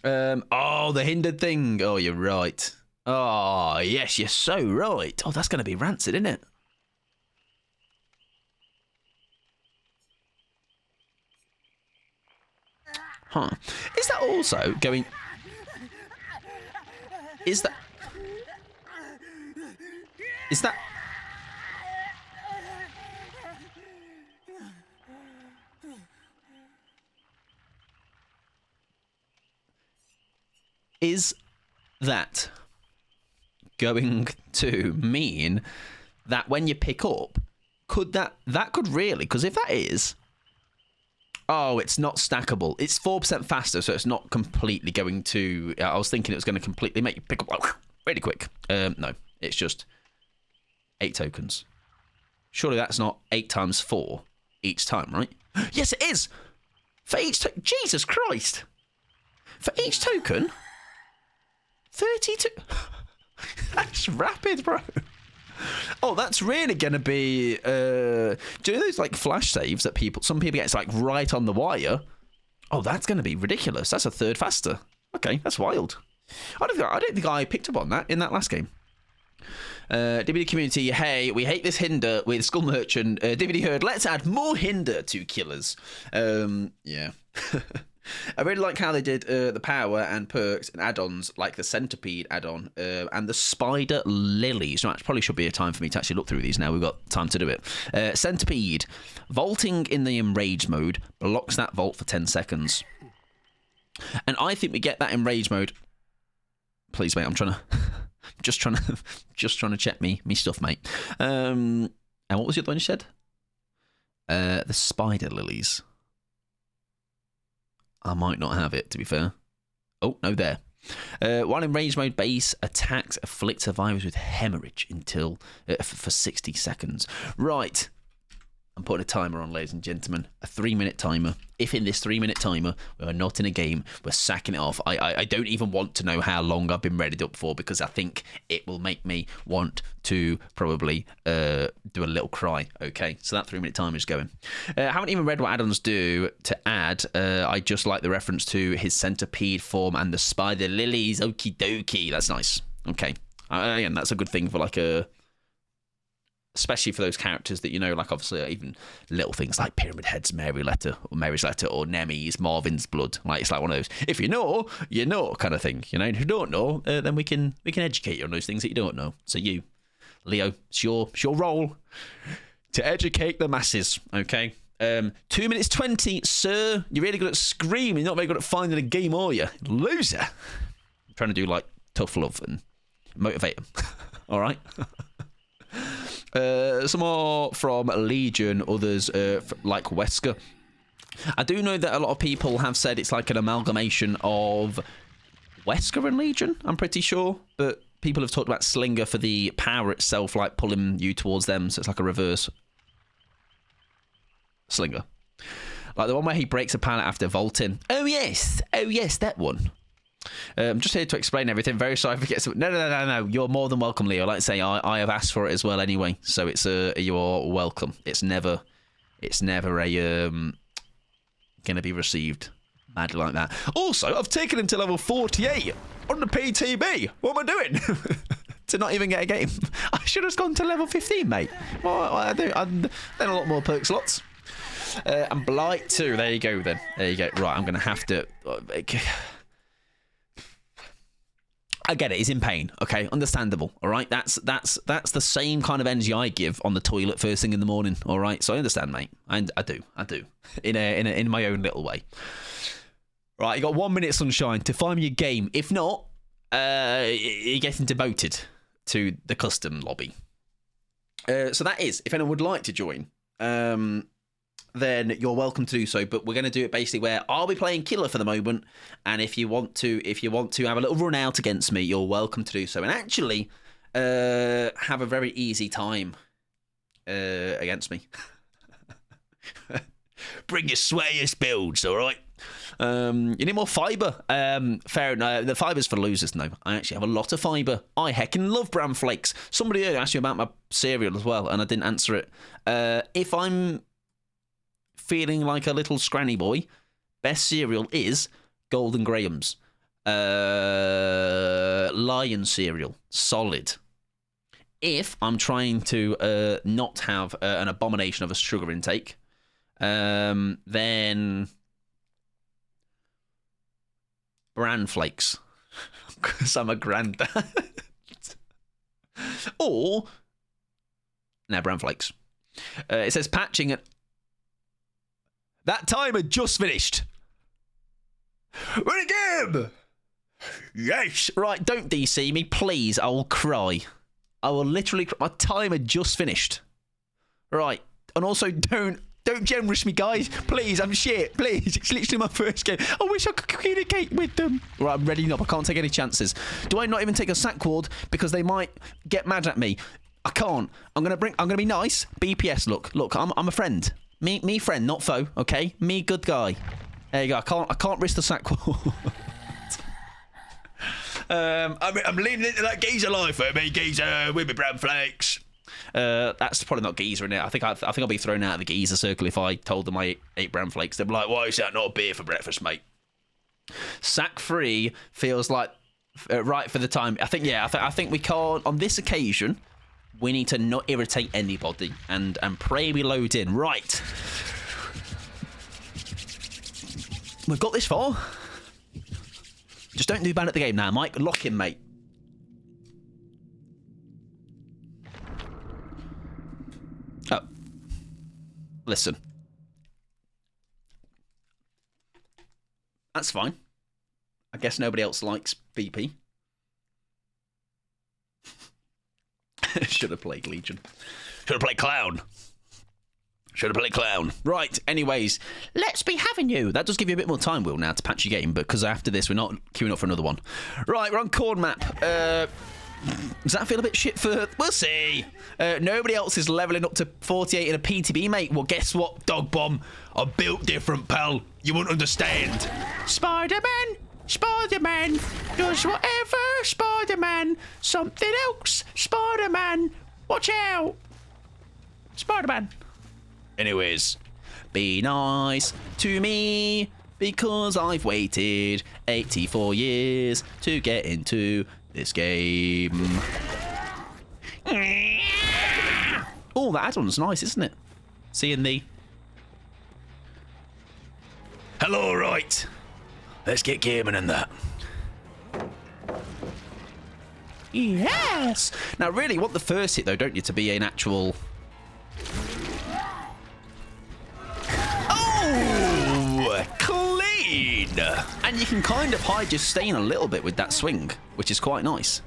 Oh, the hindered thing. Oh, you're right. Oh, yes, you're so right. Oh, that's going to be rancid, isn't it? Huh. Is that also going... Is that... Is that going to mean that when you pick up, could that could really, because if that is... Oh, it's not stackable. It's 4% faster, so it's not completely going to... I was thinking it was going to completely make you pick up really quick. No, it's just 8 tokens. Surely that's not 8 times 4 each time, right? Yes, it is! For each Jesus Christ! For each token... 32... That's rapid, bro. Oh, that's really going to be... do you know those, like, flash saves that some people get, it's, like, right on the wire? Oh, that's going to be ridiculous. That's a third faster. Okay, that's wild. I don't think I picked up on that in that last game. DVD community, hey, we hate this hinder with Skull Merchant. DVD heard, let's add more hinder to killers. Yeah. I really like how they did the power and perks and add-ons, like the centipede add-on and the spider lilies. So it probably should be a time for me to actually look through these now. We've got time to do it. Centipede. Vaulting in the enraged mode blocks that vault for 10 seconds. And I think we get that enraged mode. Please, mate, I'm trying to... just trying to check me stuff, mate. And what was the other one you said? The spider lilies. I might not have it, to be fair. Oh, no, there. While in range mode, base attacks afflict survivors with hemorrhage until for 60 seconds. Right. I'm putting a timer on, ladies and gentlemen. A 3-minute timer. If in this 3-minute timer we are not in a game, we're sacking it off. I don't even want to know how long I've been readied up for, because I think it will make me want to probably do a little cry. Okay, so that 3-minute timer is going. I haven't even read what add-ons do to add. I just like the reference to his centipede form and the spider lilies. Okie dokie. That's nice. Okay. Again, that's a good thing for like a... Especially for those characters that, you know, like obviously even little things like Pyramid Head's Mary's Letter or Nemi's Marvin's Blood. Like, it's like one of those, if you know kind of thing. You know, if you don't know, then we can educate you on those things that you don't know. So you, Leo, it's your role to educate the masses, okay? 2 minutes 20, sir. You're really good at screaming. You're not very good at finding a game, are you? Loser. I'm trying to do, like, tough love and motivate them. All right? Some more from Legion, others like Wesker. I do know that a lot of people have said it's like an amalgamation of Wesker and Legion, I'm pretty sure. But people have talked about Slinger for the power itself, like pulling you towards them, so it's like a reverse Slinger. Like the one where he breaks a pallet after vaulting. Oh yes, that one. I'm just here to explain everything. Very sorry if I get some... No. You're more than welcome, Leo. Like I say, I have asked for it as well anyway. So it's you're welcome. It's never a gonna be received badly like that. Also, I've taken him to level 48 on the PETey. What am I doing? To not even get a game. I should have gone to level 15, mate. Well, I do. Then a lot more perk slots. And Blight too. There you go. Then there you go. Right, I'm gonna have to. I get it. He's in pain. Okay, understandable. All right, that's the same kind of energy I give on the toilet first thing in the morning. All right, so I understand, mate. And I do. In my own little way. Right, you got 1 minute, sunshine, to find me a game. If not, you're getting demoted to the custom lobby. So that is, if anyone would like to join, then you're welcome to do so. But we're going to do it basically where I'll be playing killer for the moment, and if you want to have a little run out against me, you're welcome to do so, and actually have a very easy time against me. Bring your swayest builds, all right? You need more fibre. Fair enough. The fibre's for losers. No, I actually have a lot of fibre. I heckin' love bran flakes. Somebody earlier asked me about my cereal as well, and I didn't answer it. If I'm feeling like a little scranny boy, best cereal is Golden Grahams. Lion cereal. Solid. If I'm trying to not have an abomination of a sugar intake, then bran flakes, because I'm a granddad. Or bran flakes. It says patching it. That time had just finished. Run again. Yes. Right, don't DC me, please. I will cry. I will literally cry. My time had just finished. Right, and also don't generous me, guys. Please, I'm shit. Please, it's literally my first game. I wish I could communicate with them. Right, I'm ready up. I can't take any chances. Do I not even take a sack ward because they might get mad at me? I can't. I'm gonna be nice. BPS. Look. I'm a friend. Me friend, not foe. Okay. Me good guy. There you go. I can't risk the sack ward. I'm leaning into that geezer life for me, geezer with my bran flakes. That's probably not geezer in it. I think I'll be thrown out of the geezer circle if I told them I ate bran flakes. They'd be like, "Why is that not a beer for breakfast, mate?" Sack free feels like right for the time. I think we can't on this occasion. We need to not irritate anybody and pray we load in. Right. We've got this far. Just don't do bad at the game now, Mike. Lock in, mate. Oh. Listen. That's fine. I guess nobody else likes BP. Should have played Legion. Should have played Clown. Right, anyways, let's be having you. That does give you a bit more time, Will, now to patch your game, but because after this, we're not queuing up for another one. Right, we're on Corn Map. Does that feel a bit shit for... We'll see. Nobody else is levelling up to 48 in a PTB, mate. Well, guess what, Dog Bomb? I'm built different, pal. You won't understand. Spider-Man does whatever, Spider-Man. Something else, Spider-Man. Watch out. Spider-Man. Anyways, be nice to me because I've waited 84 years to get into this game. Oh, that add-on's nice, isn't it? Seeing the... Hello, right. Let's get gaming in that. Yes! Now, really, you want the first hit, though, don't you, to be an actual... Oh! Clean! And you can kind of hide your stain a little bit with that swing, which is quite nice.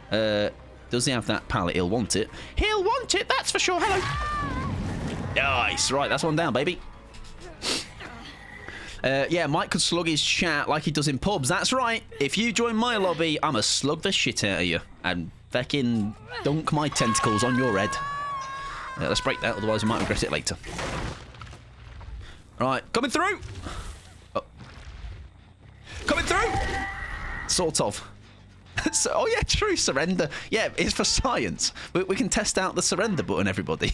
Does he have that pallet? He'll want it. He'll want it, that's for sure. Hello. Nice. Right, that's one down, baby. Yeah, Mike could slug his chat like he does in pubs. That's right. If you join my lobby, I'ma slug the shit out of you and feckin' dunk my tentacles on your head. Let's break that, otherwise we might regret it later. Right, coming through. Oh. Coming through. Sort of. So, oh yeah, true, surrender. Yeah, it's for science. We can test out the surrender button, everybody.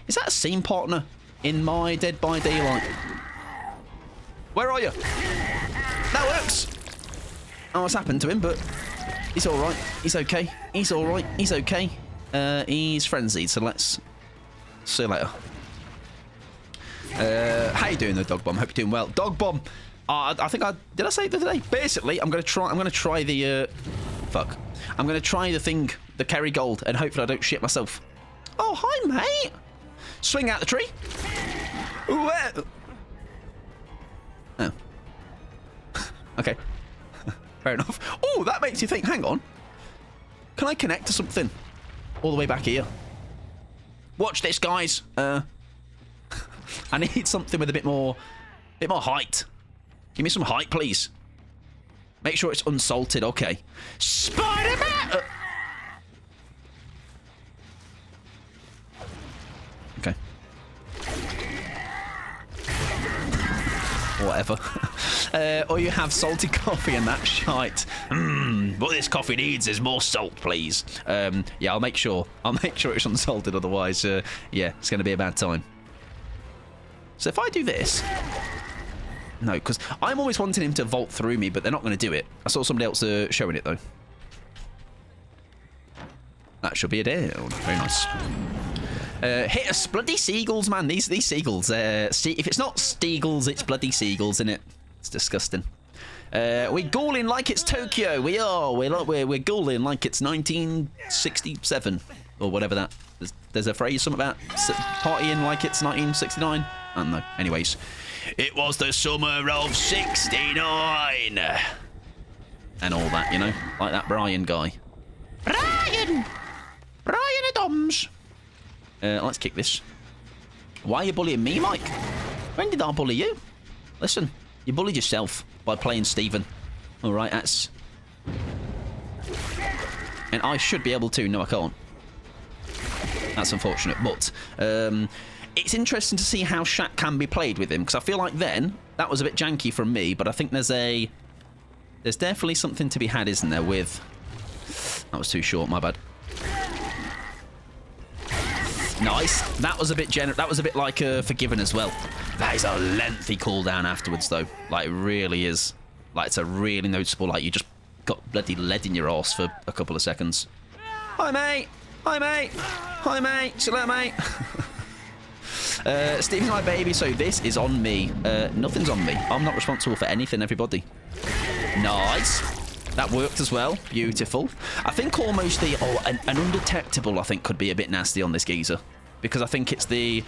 Is that a scene partner in my Dead by Daylight? Where are you? That works. Oh, what's happened to him, but he's all right. He's okay. He's all right. He's okay. He's frenzied, so let's see you later. How you doing, though, Dog Bomb? Hope you're doing well. Dog Bomb. I think did I say it the other day? Basically, I'm gonna try the fuck. I'm gonna try the thing, the Kerry Gold, and hopefully I don't shit myself. Oh, hi, mate. Swing out the tree. Where? Oh. Okay. Fair enough. Oh, that makes you think. Hang on. Can I connect to something all the way back here? Watch this, guys. I need something with a bit more height. Give me some height, please. Make sure it's unsalted. Okay. Spider-Man! Okay. whatever. Or you have salty coffee and that's shite. What this coffee needs is more salt, please. Yeah, I'll make sure it's unsalted, otherwise, yeah, it's going to be a bad time. So if I do this... No, because I'm always wanting him to vault through me, but they're not going to do it. I saw somebody else showing it, though. That should be a down. Very nice. Hit us, bloody seagulls, man. These seagulls. If it's not steagles, it's bloody seagulls, isn't it? It's disgusting. We're galling like it's Tokyo. We are. We're galling like it's 1967 or whatever that. There's a phrase, something about partying like it's 1969. I don't know. Anyways, it was the summer of '69, and all that, you know, like that Brian guy. Brian Adams. Let's kick this. Why are you bullying me, Mike? When did I bully you? Listen, you bullied yourself by playing Stephen. All right, that's... And I should be able to. No, I can't. That's unfortunate, but it's interesting to see how Shaq can be played with him, because I feel like then that was a bit janky from me, but I think there's definitely something to be had, isn't there? With that was too short, my bad. Nice. That was a bit that was a bit like Forgiven as well. That is a lengthy cooldown afterwards, though. Like, it really is. Like, it's a really noticeable. Like, you just got bloody lead in your arse for a couple of seconds. Hi, mate. Hi, mate. Hi, mate. See you later, mate. Steve's my baby, so this is on me. Nothing's on me. I'm not responsible for anything, everybody. Nice. That worked as well. Beautiful. I think almost the... Oh, an undetectable, I think, could be a bit nasty on this geezer. Because I think it's the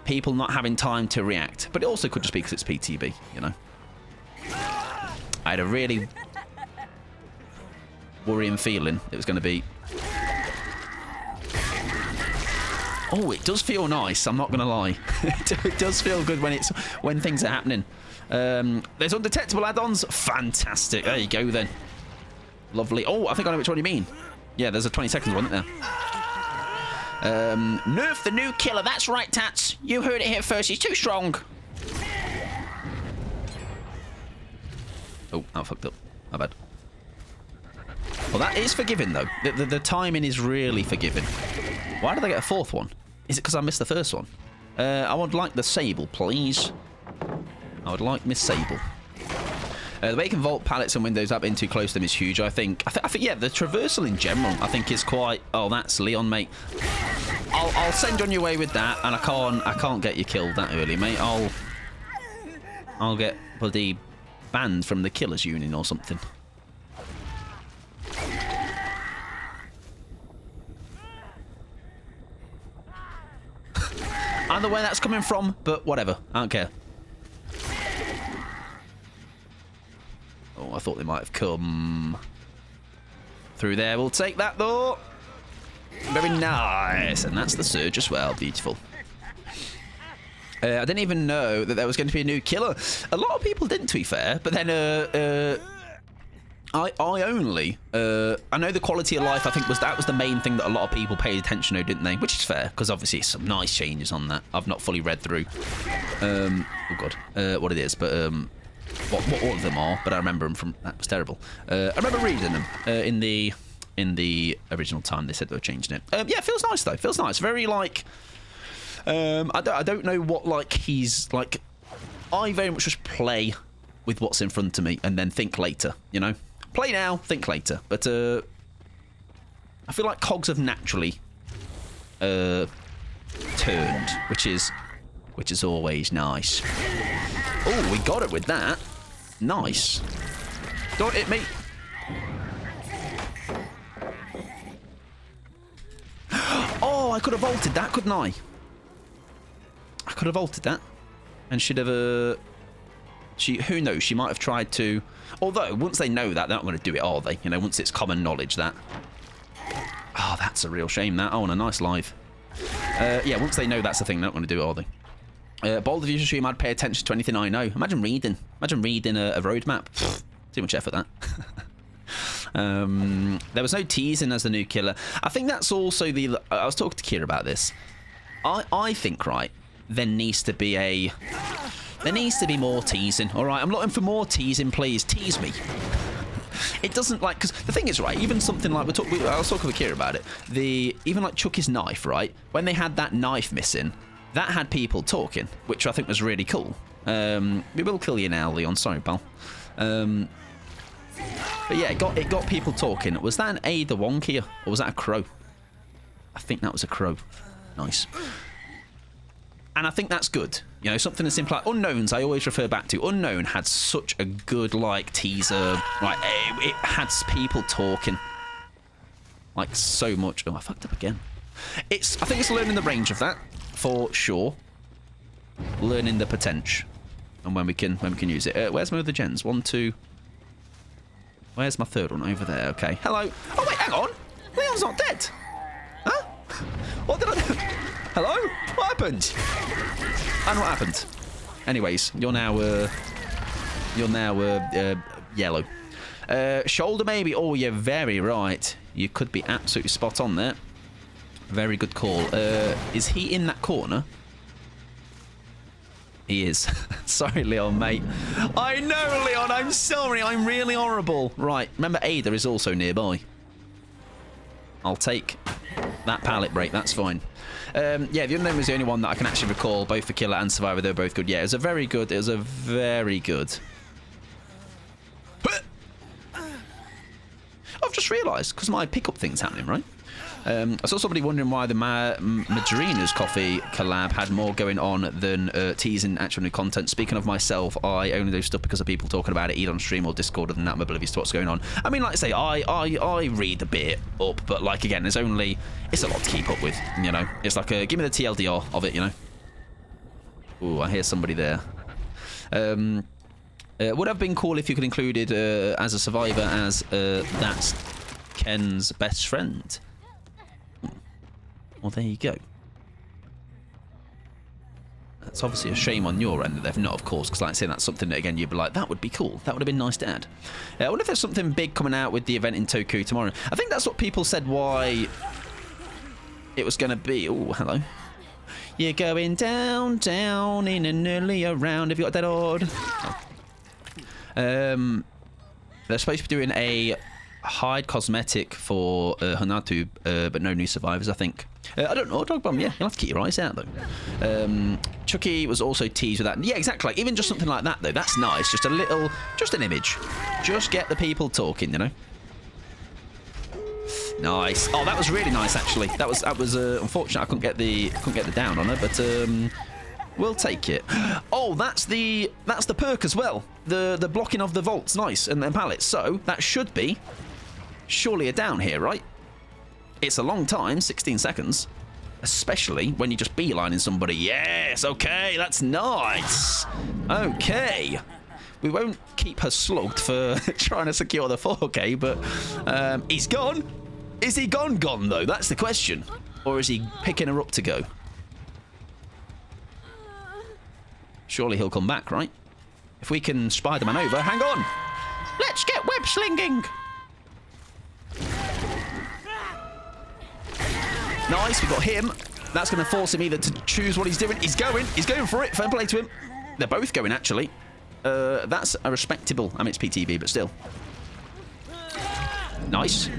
people not having time to react. But it also could just be because it's PTB, you know. I had a really worrying feeling it was going to be... Oh, it does feel nice, I'm not going to lie. It does feel good when things are happening. There's undetectable add-ons. Fantastic. There you go, then. Lovely. Oh, I think I know which one you mean. Yeah, there's a 20 seconds one, isn't there? Nerf the new killer. That's right, Tats. You heard it here first. He's too strong. Oh, I fucked up. My bad. Well, that is forgiving, though. The timing is really forgiving. Why did I get a fourth one? Is it because I missed the first one? I would like the Sable, please. I would like Miss Sable. The way you can vault pallets and windows up in too close to them is huge, I think. I think, yeah, the traversal in general, I think, is quite... Oh, that's Leon, mate. I'll send you on your way with that, and I can't get you killed that early, mate. I'll get bloody banned from the Killers Union or something. I don't know where that's coming from, but whatever. I don't care. Oh, I thought they might have come through there. We'll take that, though. Very nice. And that's the Surge as well. Beautiful. I didn't even know that there was going to be a new killer. A lot of people didn't, to be fair. But then I know the quality of life, I think, that was the main thing that a lot of people paid attention to, didn't they? Which is fair, because obviously some nice changes on that. I've not fully read through. Oh, God. What it is, but... What all of them are, but I remember them from... That was terrible. I remember reading them in the original time they said they were changing it. Yeah, it feels nice, though. It feels nice. Very, like... I don't know what, like, he's... Like, I very much just play with what's in front of me and then think later, you know? Play now, think later. But, I feel like cogs have naturally turned, which is always nice. Oh, we got it with that. Nice. Don't hit me. Oh, I could have vaulted that, couldn't I? I could have vaulted that. And she'd have... who knows? She might have tried to... Although, once they know that, they're not going to do it, are they? You know, once it's common knowledge that... Oh, that's a real shame, that. Oh, and a nice live. Yeah, once they know that's the thing, they're not going to do it, are they? Bold of user stream, I'd pay attention to anything I know. Imagine reading a roadmap. Too much effort, that. There was no teasing as the new killer. I think that's also the... I was talking to Kira about this. I think, right, there needs to be a... There needs to be more teasing, all right? I'm looking for more teasing, please. Tease me. It doesn't, like, because the thing is, right, even something like, I was talking with Kira about it, even like Chucky's knife, right? When they had that knife missing, that had people talking, which I think was really cool. We will kill you now, Leon. Sorry, pal. But yeah, it got people talking. Was that an Ada Wonk here, or was that a crow? I think that was a crow. Nice. And I think that's good. You know, something as simple like Unknowns, I always refer back to. Unknown had such a good, like, teaser. Like, it had people talking. Like, so much. Oh, I fucked up again. I think it's learning the range of that, for sure. Learning the potential. And when we can use it. Where's my other gens? 1, 2. Where's my third one? Over there. Okay. Hello. Oh, wait, hang on. Leon's not dead. Huh? What did I do? Hello? What happened? And what happened? Anyways, you're now yellow. Shoulder maybe. Oh, you're very right. You could be absolutely spot on there. Very good call. Is he in that corner? He is. Sorry, Leon, mate. I know, Leon. I'm sorry. I'm really horrible. Right. Remember, Ada is also nearby. I'll take that pallet break. That's fine. Yeah, the Unknown was the only one that I can actually recall. Both the Killer and Survivor, they're both good. Yeah, it was a very good. I've just realised, because my pickup thing's happening, right? I saw somebody wondering why the Madrina's coffee collab had more going on than teasing actual new content. Speaking of myself, I only do stuff because of people talking about it, either on stream or Discord. Other than that, I'm oblivious to what's going on. I mean, like I say, I read a bit up, but like again, it's a lot to keep up with. You know, it's like give me the TLDR of it. You know. Ooh, I hear somebody there. Would have been cool if you could include it as a survivor, as that's Ken's best friend. Well, there you go. That's obviously a shame on your end that they've not, of course, because like I say, that's something that, again, you'd be like, that would be cool. That would have been nice to add. I wonder if there's something big coming out with the event in Tokyo tomorrow. I think that's what people said why it was going to be. Oh, hello. You're going down, down in an earlier round. Have you got that odd? Oh. They're supposed to be doing a hide cosmetic for Hanatu, but no new survivors, I think. I don't know, Dog Bomb, yeah, you'll have to keep your eyes out, though. Chucky was also teased with that. Yeah, exactly. Like, even just something like that, though, that's nice. Just an image. Just get the people talking, you know? Nice. Oh, that was really nice, actually. That was unfortunate I couldn't get the down on her, but we'll take it. Oh, that's the perk as well. The blocking of the vaults, nice, and then pallets. So that should be surely a down here, right? It's a long time, 16 seconds, especially when you're just beelining somebody. Yes, okay, that's nice. Okay, we won't keep her slugged for trying to secure the 4K, but he's gone. Is he gone, though? That's the question. Or is he picking her up to go? Surely he'll come back, right? If we can Spider-Man over, hang on. Let's get web slinging. Nice, we got him. That's going to force him either to choose what he's doing. He's going for it. Fair play to him. They're both going, actually. That's a respectable. I mean, it's PTB, but still. Nice.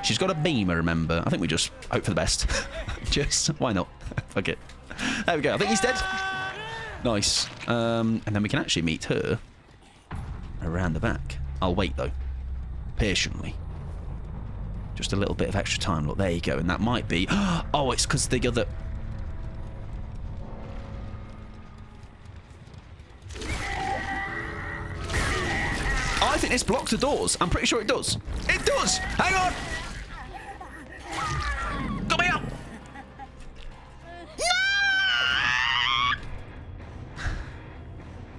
She's got a beamer, remember. I think we just hope for the best. Just, why not? Fuck it. There we go. I think he's dead. Nice. And then we can actually meet her around the back. I'll wait, though. Patiently. Just a little bit of extra time. Look, there you go. And that might be... Oh, it's because the other... I think this blocks the doors. I'm pretty sure it does. It does! Hang on! Got me up!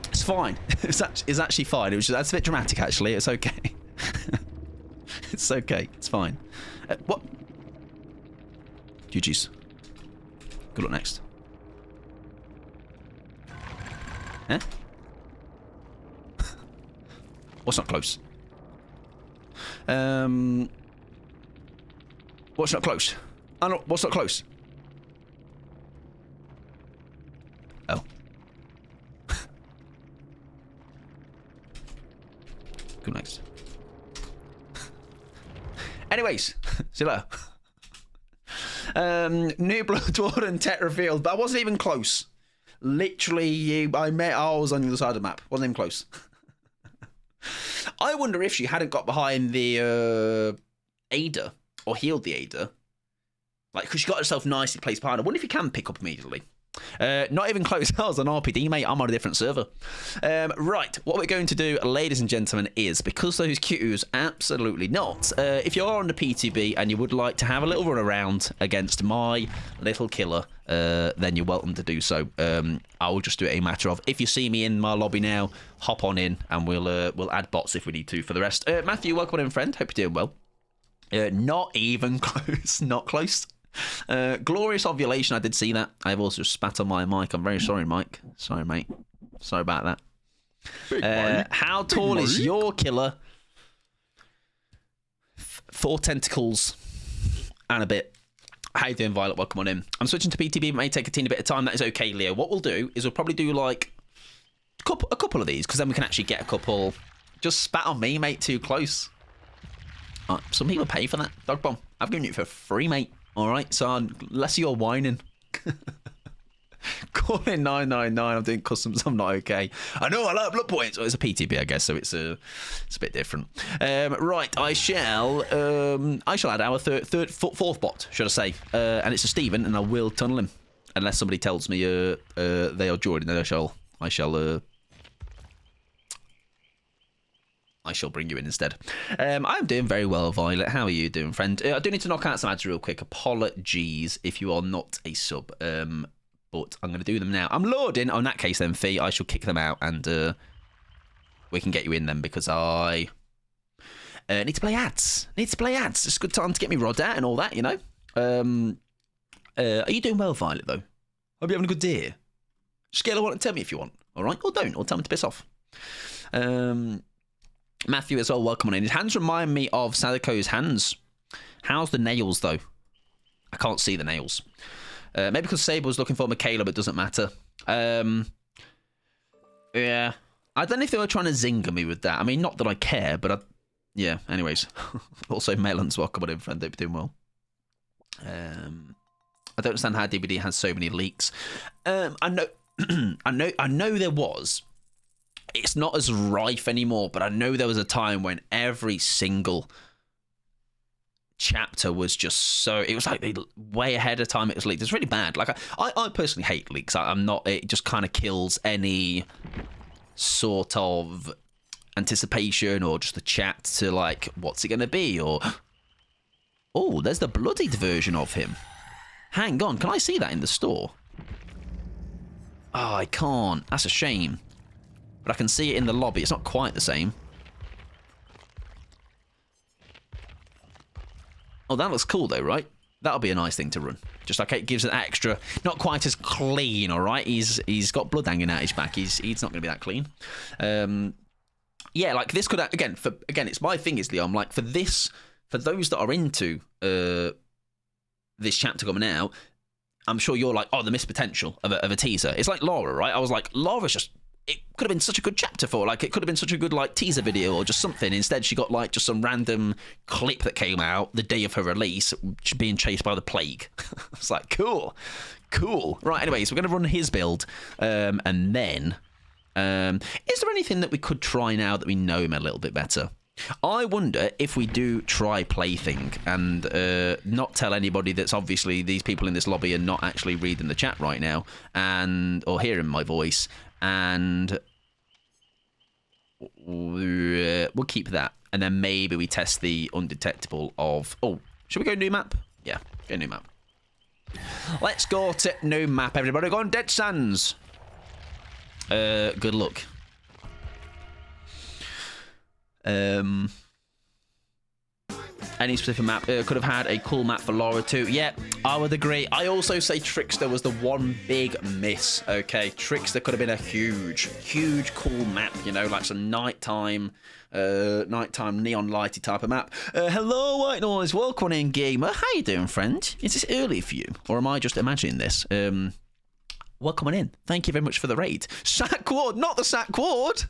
It's fine. It's actually fine. That's a bit dramatic, actually. It's okay. It's okay. It's fine. What? GG's. Good luck next. Eh? What's not close? What's not close? What's not close? Oh. Go next. Anyways, see you later. New Blood Warden Tetrafield, but I wasn't even close. Literally, I was on the other side of the map. Wasn't even close. I wonder if she hadn't got behind the Ada, or healed the Ada. Like, because she got herself nicely placed behind. I wonder if you can pick up immediately. Not even close. I was on RPD, mate. I'm on a different server. Right, what we're going to do, ladies and gentlemen, is, because those Qs, absolutely not. If you are on the PTB and you would like to have a little run around against my little killer, then you're welcome to do so. I will just do it a matter of, if you see me in my lobby now, hop on in and we'll add bots if we need to for the rest. Matthew, welcome in, friend. Hope you're doing well. Not even close. Not close. Glorious ovulation, I did see that. I've also spat on my mic. I'm very sorry, Mike. Sorry, mate. Sorry about that. How tall is your killer? 4 tentacles and a bit. How you doing, Violet? Welcome on in. I'm switching to PTB. It may take a teeny bit of time. That is okay, Leo. What we'll do is we'll probably do like a couple of these, because then we can actually get a couple. Just spat on me, mate. Too close. Some people pay for that. Dog bomb. I've given it for free, mate. All right, so unless you're whining. Call in 999. I'm doing customs. I'm not okay. I know I like blood points. Oh, it's a PTB, I guess, so it's a bit different. Right, I shall add our fourth bot, should I say? And it's a Steven, and I will tunnel him unless somebody tells me they are joining. Then I shall bring you in instead. I'm doing very well, Violet. How are you doing, friend? I do need to knock out some ads real quick. Apologies if you are not a sub, but I'm going to do them now. I'm loading. Oh, in that case, then, Fee, I shall kick them out, and we can get you in then, because I need to play ads. It's a good time to get me rod out and all that, you know. Are you doing well, Violet, though? Hope you're having a good day. Scale of 1 and tell me if you want, all right? Or don't, or tell me to piss off. Matthew as well, welcome on in. His hands remind me of Sadako's hands. How's the nails, though? I can't see the nails. Maybe because Sabre was looking for Michaela, but it doesn't matter. Yeah. I don't know if they were trying to zinger me with that. I mean, not that I care, but yeah, anyways. Also, Melon's welcome on in, friend. Hope you're doing well. I don't understand how DVD has so many leaks. I know I know there was. It's not as rife anymore, but I know there was a time when every single chapter was just so... It was like way ahead of time it was leaked. It's really bad. Like, I personally hate leaks. I'm not... It just kind of kills any sort of anticipation or just the chat to, like, what's it going to be? Or... Oh, there's the bloodied version of him. Hang on, can I see that in the store? Oh, I can't. That's a shame. But I can see it in the lobby. It's not quite the same. Oh, that looks cool, though, right? That'll be a nice thing to run. Just like it gives it extra... Not quite as clean, all right? He's got blood hanging out his back. He's not going to be that clean. Yeah, like this could... Again, it's my thing is, Leo. I'm like, for those that are into this chapter coming out, I'm sure you're like, oh, the missed potential of a teaser. It's like Laura, right? I was like, Laura's just... It could have been such a good chapter for her. Like, it could have been such a good, like, teaser video or just something. Instead, she got, like, just some random clip that came out the day of her release, being chased by the plague. It's like, cool. Right, anyways, we're going to run his build. And then, is there anything that we could try now that we know him a little bit better? I wonder if we do try Plaything and not tell anybody that's obviously these people in this lobby are not actually reading the chat right now or hearing my voice. And we'll keep that. And then maybe we test the undetectable of... Oh, should we go new map? Yeah, go new map. Let's go to new map, everybody. Go on Dead Sands. Good luck. Any specific map could have had a cool map for Laura too. Yeah, I would agree. I also say Trickster was the one big miss. Okay, Trickster could have been a huge cool map, you know, like some nighttime neon lighty type of map. Hello, White Noise. Welcome in, gamer. How you doing, friend? Is this early for you, or am I just imagining this? welcome on in. Thank you very much for the raid. Sack Ward, not the Sack Ward.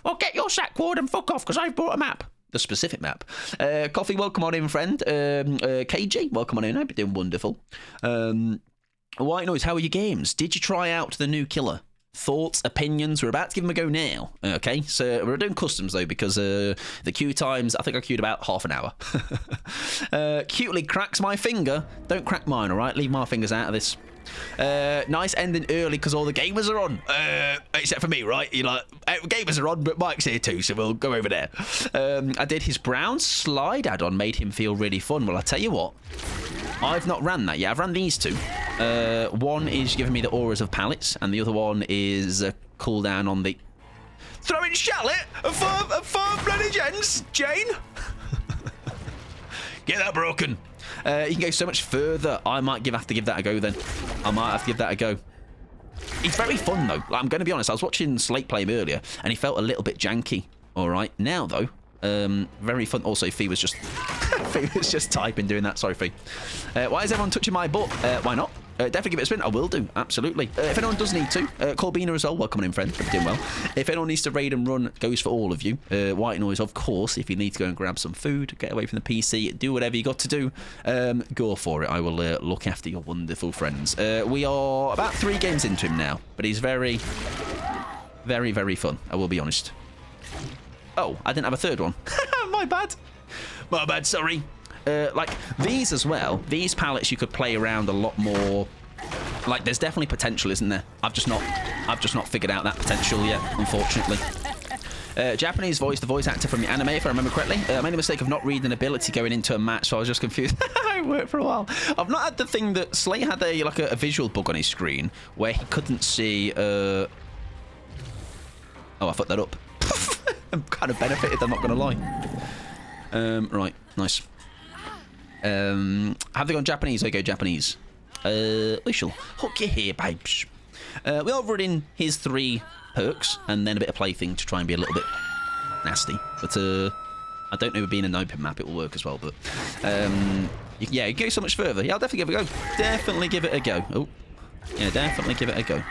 Well, get your Sack Ward and fuck off, because I've brought a map. The specific map. Coffee, welcome on in, friend. KG, welcome on in. I hope you're doing wonderful. White Noise, how are your games? Did you try out the new killer? Thoughts, opinions? We're about to give them a go now. Okay, so we're doing customs though, because the queue times, I think I queued about half an hour. Cutely cracks my finger. Don't crack mine, all right? Leave my fingers out of this. Nice ending early because all the gamers are on, except for me, right? You're like, gamers are on, but Mike's here too, so we'll go over there. I did his brown slide add-on, made him feel really fun. Well, I tell you what, I've not ran that yet. I've ran these two. One is giving me the auras of pallets, and the other one is a cooldown on the throwing shallot for bloody gens, Jane. Get that broken. You can go so much further. I might have to give that a go then. I might have to give that a go. He's very fun though. Like, I'm going to be honest. I was watching Slate play him earlier, and he felt a little bit janky. All right, now though, very fun. Also, Fee was just Fee was just typing doing that. Sorry, Fee. Why is everyone touching my butt? Why not? Definitely give it a spin. I will do. Absolutely. If anyone does need to, Corbina as well. Welcome on in, friend. Hope you're doing well. If anyone needs to raid and run, goes for all of you. White Noise, of course. If you need to go and grab some food, get away from the PC, do whatever you got to do, go for it. I will look after your wonderful friends. We are about 3 games into him now, but he's very, very, very fun. I will be honest. Oh, I didn't have a third one. My bad. My bad, sorry. Like these as well, these pallets you could play around a lot more. Like there's definitely potential, isn't there? I've just not figured out that potential yet, unfortunately. Japanese voice, the voice actor from the anime, if I remember correctly. I made the mistake of not reading ability going into a match, so I was just confused. It worked for a while. I've not had the thing that Slate had a visual bug on his screen where he couldn't see. Oh, I fucked that up. I'm kind of benefited, I'm not going to lie. Right, nice. Have they gone Japanese? I go Japanese. We shall hook you here, babes. We'll run in his 3 perks and then a bit of plaything to try and be a little bit nasty. But I don't know, being an open map, it will work as well. But yeah, you go so much further. Yeah, I'll definitely give it a go. Definitely give it a go. Oh, yeah, definitely give it a go.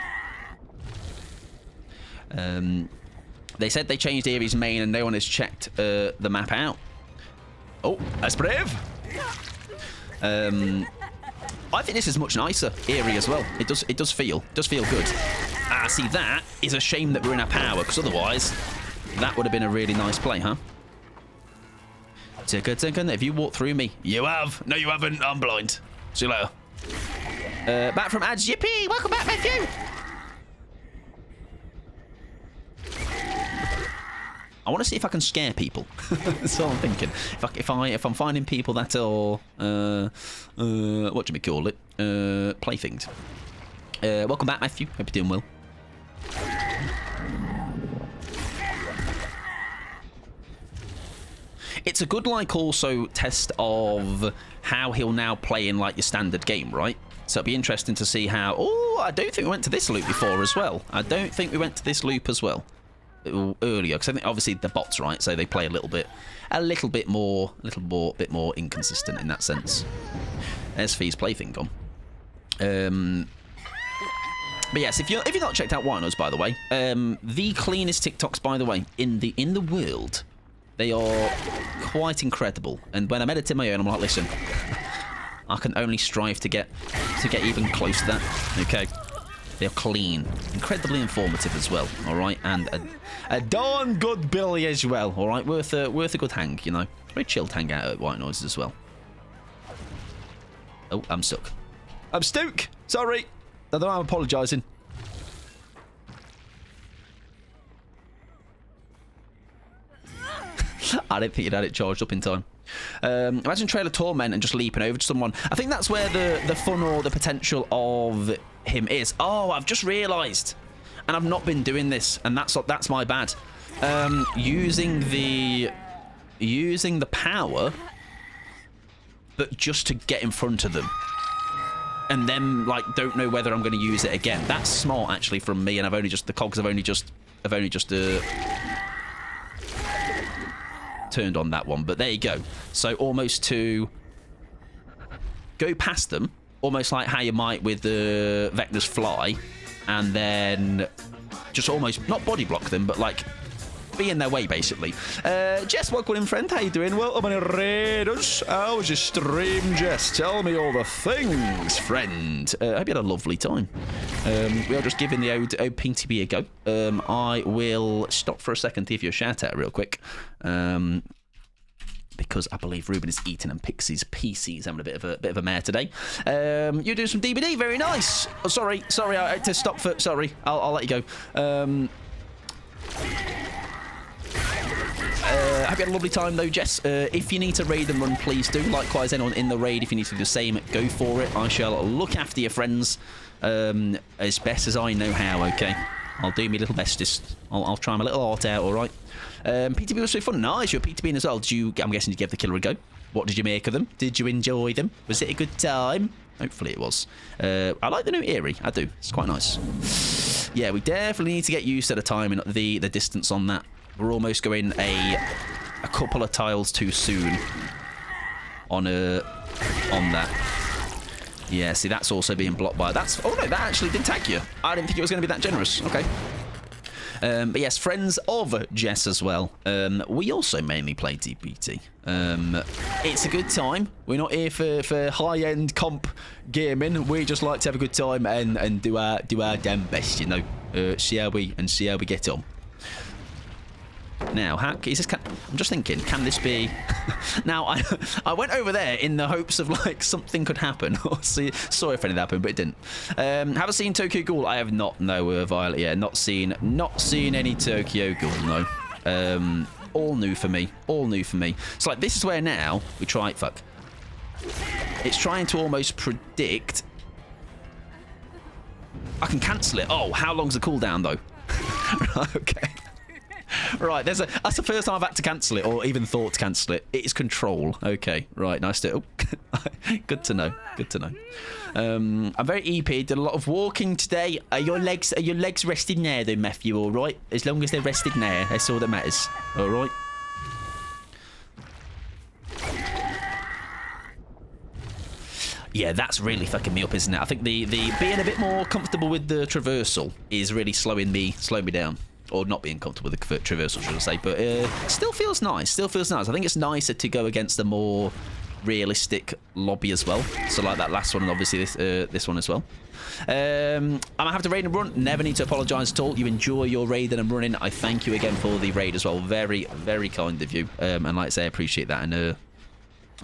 They said they changed Erie's main and no one has checked the map out. Oh, that's brave. I think this is much nicer, Eerie as well. It does feel good. Ah, see, that is a shame that we're in our power, because otherwise that would have been a really nice play, huh? Have you walked through me? You have. No, you haven't. I'm blind. See you later. Back from ads. Yippee! Welcome back, Matthew. I want to see if I can scare people. That's all I'm thinking. If I'm finding people that are what do we call it? Playthings. Welcome back, Matthew. Hope you're doing well. It's a good also test of how he'll now play in your standard game, right? So it'll be interesting to see how. Oh, I don't think we went to this loop before as well. Earlier, because I think obviously the bots, right? So they play a little bit more inconsistent in that sense. There's Fee's plaything gone. But yes, if you're not checked out Winos, by the way, the cleanest TikToks, by the way, in the world, they are quite incredible. And when I'm editing my own, I'm like, listen, I can only strive to get even close to that. Okay. They're clean, incredibly informative as well, all right, and a darn good Billy as well, all right, worth a good hang, you know, very chilled hang out at White Noises as well. Oh, I'm stuck. I'm stuck. Sorry, I don't know. I'm apologising. I didn't think you'd had it charged up in time. Imagine Trailer Torment and just leaping over to someone. I think that's where the fun or the potential of him is. Oh, I've just realised, and I've not been doing this, and that's my bad. Using the power, but just to get in front of them, and then don't know whether I'm going to use it again. That's smart actually from me, and the cogs have only just turned on that one. But there you go. So almost to go past them almost like how you might with the Vector's Fly, and then just almost not body block them, but like be in their way, basically. Jess, welcome in, friend. How you doing? Welcome in, Raiders. How was your stream, Jess? Tell me all the things, friend. I hope you had a lovely time. We are just giving the old PETEY BEE a go. I will stop for a second to give you a shout out real quick. Because I believe Ruben is eating and Pixie's PC's having a bit of a mare today. You're doing some DBD, very nice. Oh, sorry, I had to stop for. Sorry, I'll let you go. Hope you had a lovely time though, Jess. If you need to raid and run, please do. Likewise, anyone in the raid, if you need to do the same, go for it. I shall look after your friends as best as I know how. Okay, I'll do my little bestest. I'll try my little heart out. All right. PETEY BEE was so fun. Nice, you're PETEY BEE as well. I'm guessing you gave the killer a go. What did you make of them? Did you enjoy them? Was it a good time? Hopefully it was. I like the new Eerie. I do. It's quite nice. Yeah, we definitely need to get used to the time and the distance on that. We're almost going a couple of tiles too soon on that. Yeah, see, that's also being blocked by... Oh, no, that actually did tag you. I didn't think it was going to be that generous. Okay. But yes, friends of Jess as well. We also mainly play DBT. It's a good time. We're not here for high-end comp gaming. We just like to have a good time and do our damn best, you know. See how we get on. Now, I'm just thinking, can this be... Now, I went over there in the hopes of, like, something could happen. Sorry if anything happened, but it didn't. Have I seen Tokyo Ghoul? I have not, no, Violet, yeah. Not seen any Tokyo Ghoul, no. All new for me. It's like, this is where now we try... Fuck. It's trying to almost predict... I can cancel it. Oh, how long's the cooldown, though? Right, okay. Right, that's the first time I've had to cancel it, or even thought to cancel it. It is control. Okay, right, nice to... Oh. Good to know. I'm very EP. Did a lot of walking today. Are your legs rested now, though, Matthew? All right, as long as they're rested now, that's all that matters. All right. Yeah, that's really fucking me up, isn't it? I think the being a bit more comfortable with the traversal is really slowing me down. Or not being comfortable with the traversal, should I say. But still feels nice. I think it's nicer to go against the more realistic lobby as well. So like that last one, and obviously this one as well. I'm gonna have to raid and run. Never need to apologise at all. You enjoy your raiding and running. I thank you again for the raid as well. Very, very kind of you. And like I say, I appreciate that. And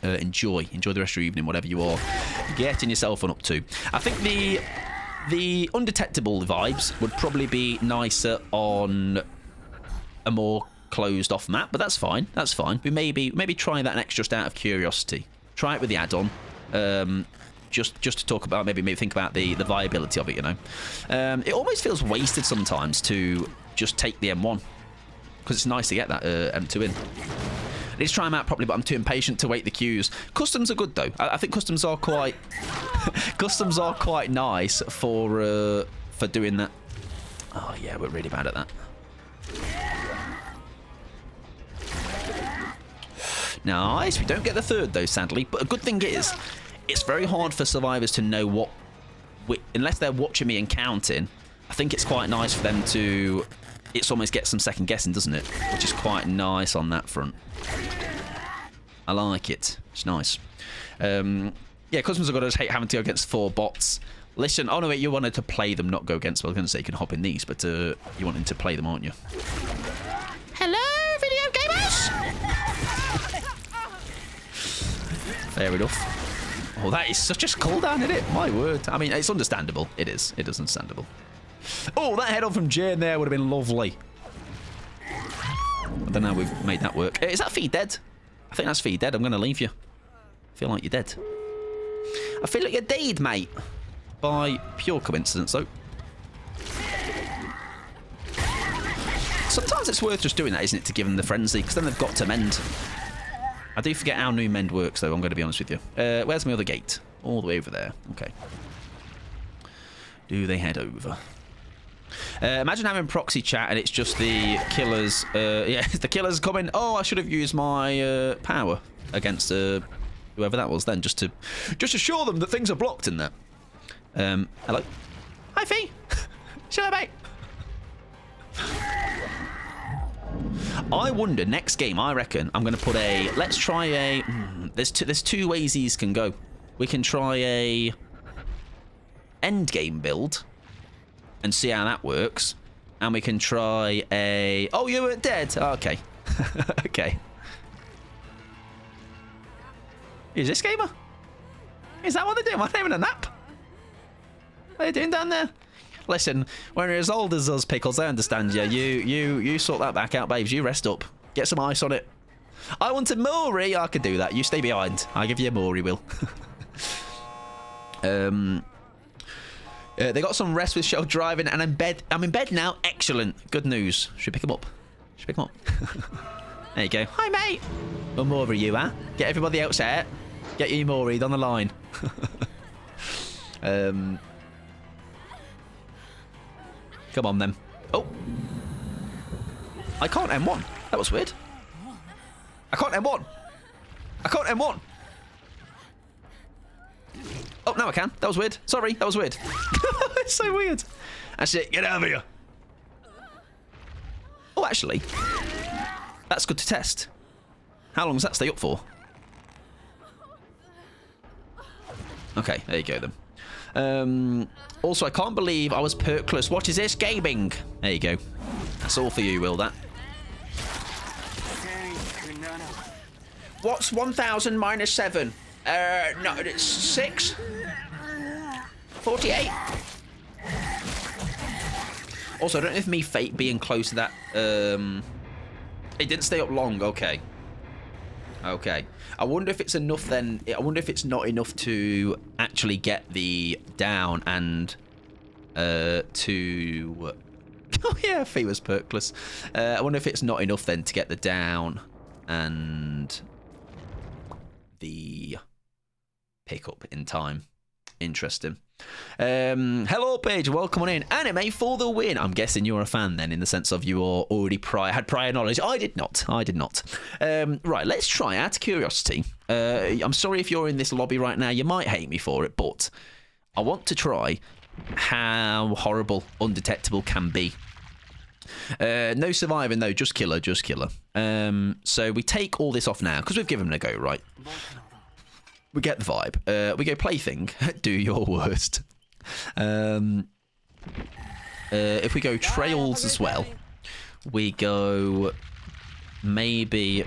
enjoy the rest of your evening, whatever you are getting yourself on up to. I think the undetectable vibes would probably be nicer on a more closed off map, but that's fine. We maybe try that next just out of curiosity. Try it with the add-on. Just to talk about, maybe think about the viability of it, you know. It almost feels wasted sometimes to just take the M1, because it's nice to get that M2 in. Let's try them out properly, but I'm too impatient to wait the queues. Customs are good though. I think customs are quite nice for doing that. Oh yeah, we're really bad at that. Nice. We don't get the third though, sadly. But a good thing is, it's very hard for survivors to know what, unless they're watching me and counting. I think it's quite nice for them to. It's almost get some second guessing, doesn't it? Which is quite nice on that front. I like it. It's nice. Yeah, customers are going to hate having to go against 4 bots. Listen, oh no, wait, you wanted to play them, not go against them. I was going to say you can hop in these, but you wanted to play them, aren't you? Hello, video gamers! Fair enough. Oh, that is such a cooldown, isn't it? My word. I mean, it's understandable. It is. It is understandable. Oh, that head on from Jane there would have been lovely. I don't know how we've made that work. Is that feed dead? I think that's feed dead. I'm going to leave you. I feel like you're dead. I feel like you're dead, mate. By pure coincidence, though. Sometimes it's worth just doing that, isn't it, to give them the frenzy, because then they've got to mend. I do forget how new mend works, though, I'm going to be honest with you. Where's my other gate? All the way over there. Okay. Do they head over? Imagine having proxy chat and it's just the killers. Yeah, the killers coming. Oh, I should have used my power against whoever that was then, just to show them that things are blocked in there. Hello. Hi, Fee. Shut up, mate. I wonder, next game, I reckon, I'm going to put a... Let's try a... There's two ways these can go. We can try a end game build and see how that works. And we can try a... Oh, you weren't dead. Oh, okay. Okay. Is this gamer? Is that what they're doing? What, they're having a nap? What are they doing down there? Listen, when you're as old as us, Pickles, I understand you. You sort that back out, babes. You rest up. Get some ice on it. I want a Mori. I could do that. You stay behind. I'll give you a Mori, Will. They got some rest with show driving, and I'm in bed now. Excellent. Good news. Should we pick him up? Should we pick him up? There you go. Hi, mate. One more of you, huh? Get everybody else out. Get you Mori on the line. Come on, then. Oh. I can't M1. That was weird. I can't M1. I can't M1. Oh, now I can. That was weird. Sorry, that was weird. It's so weird. That's it. Get out of here. Oh, actually, that's good to test. How long does that stay up for? Okay, there you go then. Also, I can't believe I was perkless. What is this? Gaming. There you go. That's all for you, Will, that. What's 1,000 minus 7? No, it's 6. 48. Also, I don't know if me fate being close to that... It didn't stay up long. Okay. Okay. I wonder if it's enough then... I wonder if it's not enough to actually get the down and... to... Oh, yeah, fate was perkless. I wonder if it's not enough then to get the down and... the... pickup in time. Interesting. Hello, Paige. Welcome on in. Anime for the win. I'm guessing you're a fan then, in the sense of you are already had prior knowledge. I did not. I did not. Right, let's try. Out of curiosity, I'm sorry if you're in this lobby right now. You might hate me for it, but I want to try how horrible undetectable can be. No surviving though. Just killer. Just killer. So we take all this off now because we've given it a go, right? We get the vibe. We go plaything. Do your worst. If we go trails as well, we go maybe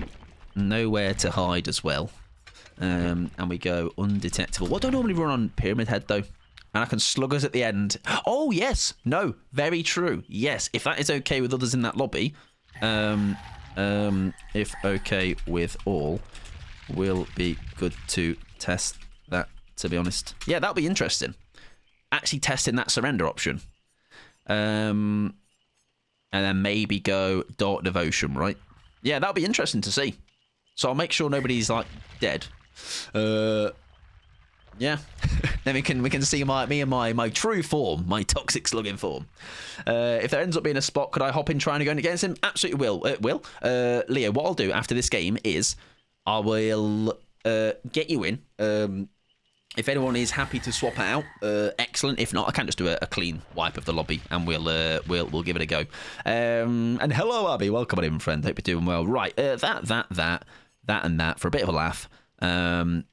nowhere to hide as well. And we go undetectable. What do I normally run on Pyramid Head though? And I can slug us at the end. Oh yes, no, very true. Yes, if that is okay with others in that lobby, if okay with all, will be good to test that, to be honest. Yeah, that'll be interesting. Actually testing that surrender option. And then maybe go Dark Devotion, right? Yeah, that'll be interesting to see. So I'll make sure nobody's, like, dead. Yeah. Then we can see me and my true form, my toxic slugging form. If there ends up being a spot, could I hop in trying to go against him? Absolutely will. Leo, what I'll do after this game is I will get you in. If anyone is happy to swap out, excellent. If not, I can just do a clean wipe of the lobby, and we'll give it a go. And hello, Abby. Welcome on in, friend. Hope you're doing well. Right, that, and that for a bit of a laugh. I'm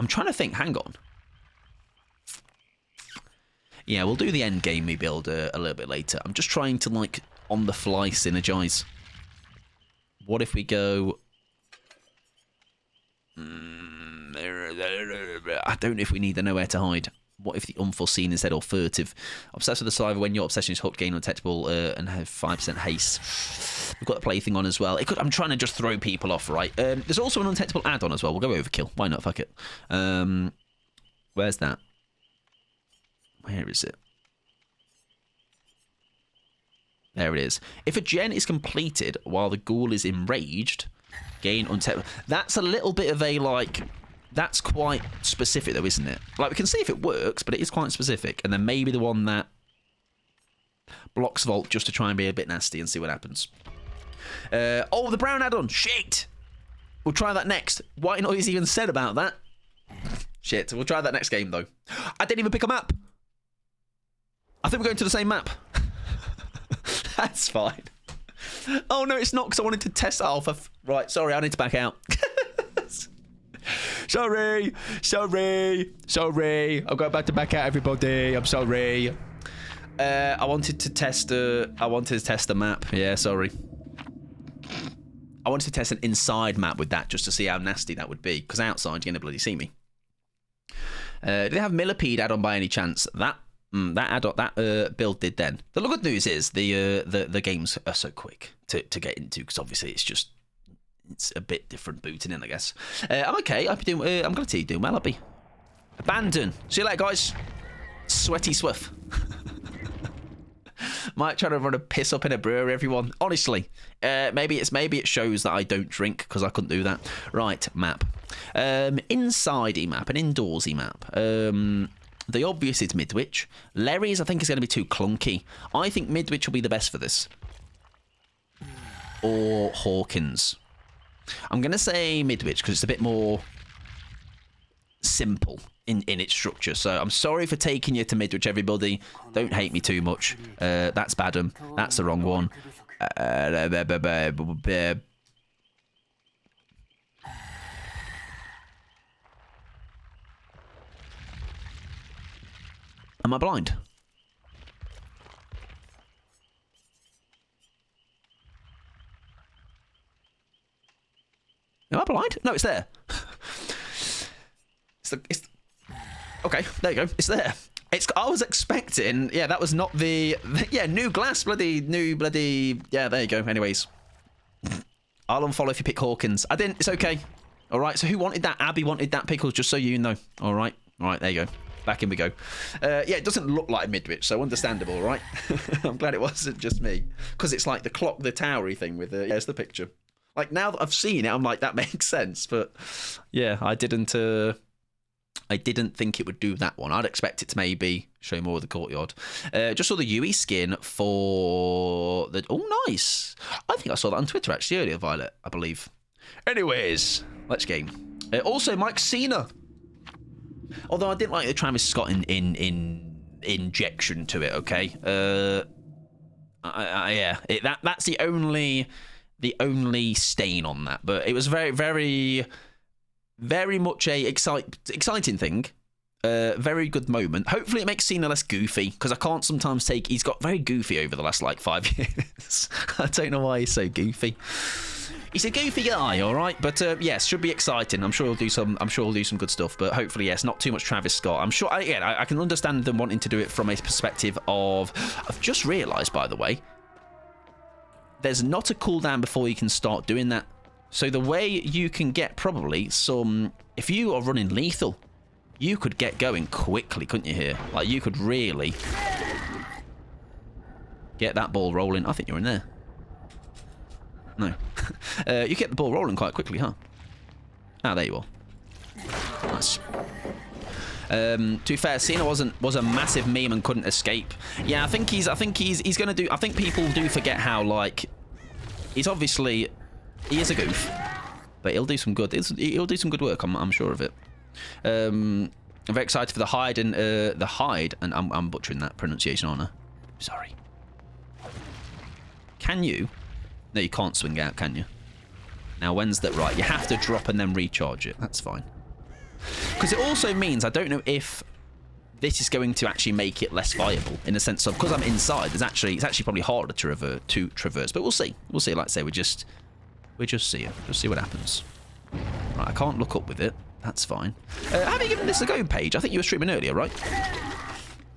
trying to think. Hang on. Yeah, we'll do the end game we build a little bit later. I'm just trying to, like, on the fly synergize. What if we go... I don't know if we need the nowhere to hide. What if the unforeseen instead, or furtive? Obsessed with the survivor when your obsession is hooked, gain undetectable, and have 5% haste. We've got the plaything on as well. I'm trying to just throw people off, right? There's also an undetectable add-on as well. We'll go overkill. Why not? Fuck it. Where's that? Where is it? There it is. If a gen is completed while the ghoul is enraged, gain undetectable. That's a little bit of a, like... That's quite specific, though, isn't it? Like, we can see if it works, but it is quite specific. And then maybe the one that blocks Vault just to try and be a bit nasty and see what happens. Oh, the brown add-on. Shit! We'll try that next. White Noise even said about that. Shit, we'll try that next game, though. I didn't even pick a map. I think we're going to the same map. That's fine. Oh, no, it's not, because I wanted to test Alpha. Right, sorry, I need to back out. Sorry. I've got about to back out, everybody. I'm sorry. I wanted to test the map. Yeah, sorry. I wanted to test an inside map with that just to see how nasty that would be. Because outside, you're going to bloody see me. Do they have Millipede add-on by any chance? That build did then. The good news is the games are so quick to get into because obviously it's a bit different booting in, I guess. I'm okay. I'm glad to see you doing well. I'll be abandon. See you later, guys. Sweaty Swift. Might try to run a piss up in a brewery, everyone. Honestly, maybe it shows that I don't drink because I couldn't do that. Right, map. Insidey map, an indoorsy map. The obvious is Midwich. Larry's, I think, is going to be too clunky. I think Midwich will be the best for this. Or Hawkins. I'm going to say Midwich because it's a bit more simple in its structure. So I'm sorry for taking you to Midwich, everybody. Don't hate me too much. That's Badham. That's the wrong one. Am I blind? Am I blind? No, it's there. Okay, there you go. It's there. I was expecting. Yeah, that was not the new glass. Yeah, there you go. Anyways, I'll unfollow if you pick Hawkins. I didn't. It's okay. All right. So who wanted that? Abby wanted that, Pickles. Just so you know. All right. There you go. Back in we go. Yeah, it doesn't look like Midwich, so understandable, right? I'm glad it wasn't just me, because it's like the clock, the towery thing with the. There's the picture. Like now that I've seen it, I'm like that makes sense. But yeah, I didn't think it would do that one. I'd expect it to maybe show more of the courtyard. Just saw the Yui skin for the. Oh, nice. I think I saw that on Twitter actually earlier, Violet, I believe. Anyways, let's game. Also, Mike Cena. Although I didn't like the Travis Scott in injection to it. Okay. Yeah. That's the only stain on that. But it was very, very, very much a exciting thing. Very good moment. Hopefully it makes Cena less goofy, because I can't sometimes take. He's got very goofy over the last 5 years. I don't know why he's so goofy. He's a goofy guy, all right, but yes, should be exciting. I'm sure he'll do some good stuff, but hopefully, yes, not too much Travis Scott. I'm sure. Again, I can understand them wanting to do it from a perspective of. I've just realised, by the way, there's not a cooldown before you can start doing that. So the way you can get probably some, if you are running lethal, you could get going quickly, couldn't you? Here, like you could really get that ball rolling. I think you're in there. No. You get the ball rolling quite quickly, huh? Ah, there you are. Nice. To be fair, Cena was a massive meme and couldn't escape. Yeah, I think he's gonna do. I think people do forget how he's obviously he is a goof, but he'll do some good. He'll do some good work. I'm sure of it. I'm very excited for the hide and I'm butchering that pronunciation, aren't I? Sorry. Can you? No, you can't swing out, can you? Now, when's that right? You have to drop and then recharge it. That's fine. Because it also means, I don't know if this is going to actually make it less viable, in a sense of, because I'm inside, it's actually probably harder to traverse, but we'll see. We'll see. Like I say, we just see it. Just see what happens. Right, I can't look up with it. That's fine. Have you given this a go, Paige? I think you were streaming earlier, right?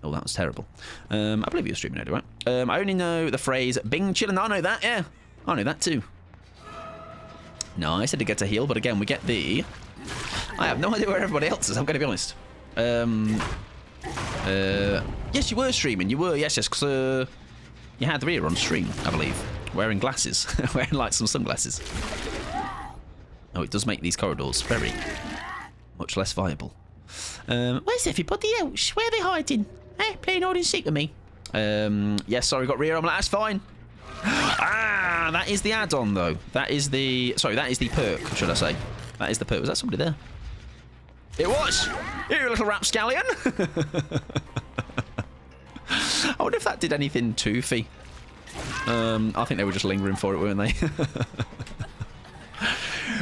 Oh, that was terrible. I believe you were streaming earlier, right? I only know the phrase Bing chillin'. I know that, yeah. I know that too. Nice, I did get to heal, but again, we get the. I have no idea where everybody else is, I'm going to be honest. Yes, you were streaming. You were, yes, because you had Rhea on stream, I believe. Wearing glasses. Wearing, like, some sunglasses. Oh, it does make these corridors very much less viable. Where's everybody else? Where are they hiding? Playing hide and seek with me. Yes, sorry, got Rhea. I'm like, that's fine. Ah, that is the add-on, though. That is the... Sorry, that is the perk, should I say. That is the perk. Was that somebody there? It was! You little rapscallion! I wonder if that did anything to Fee. I think they were just lingering for it, weren't they?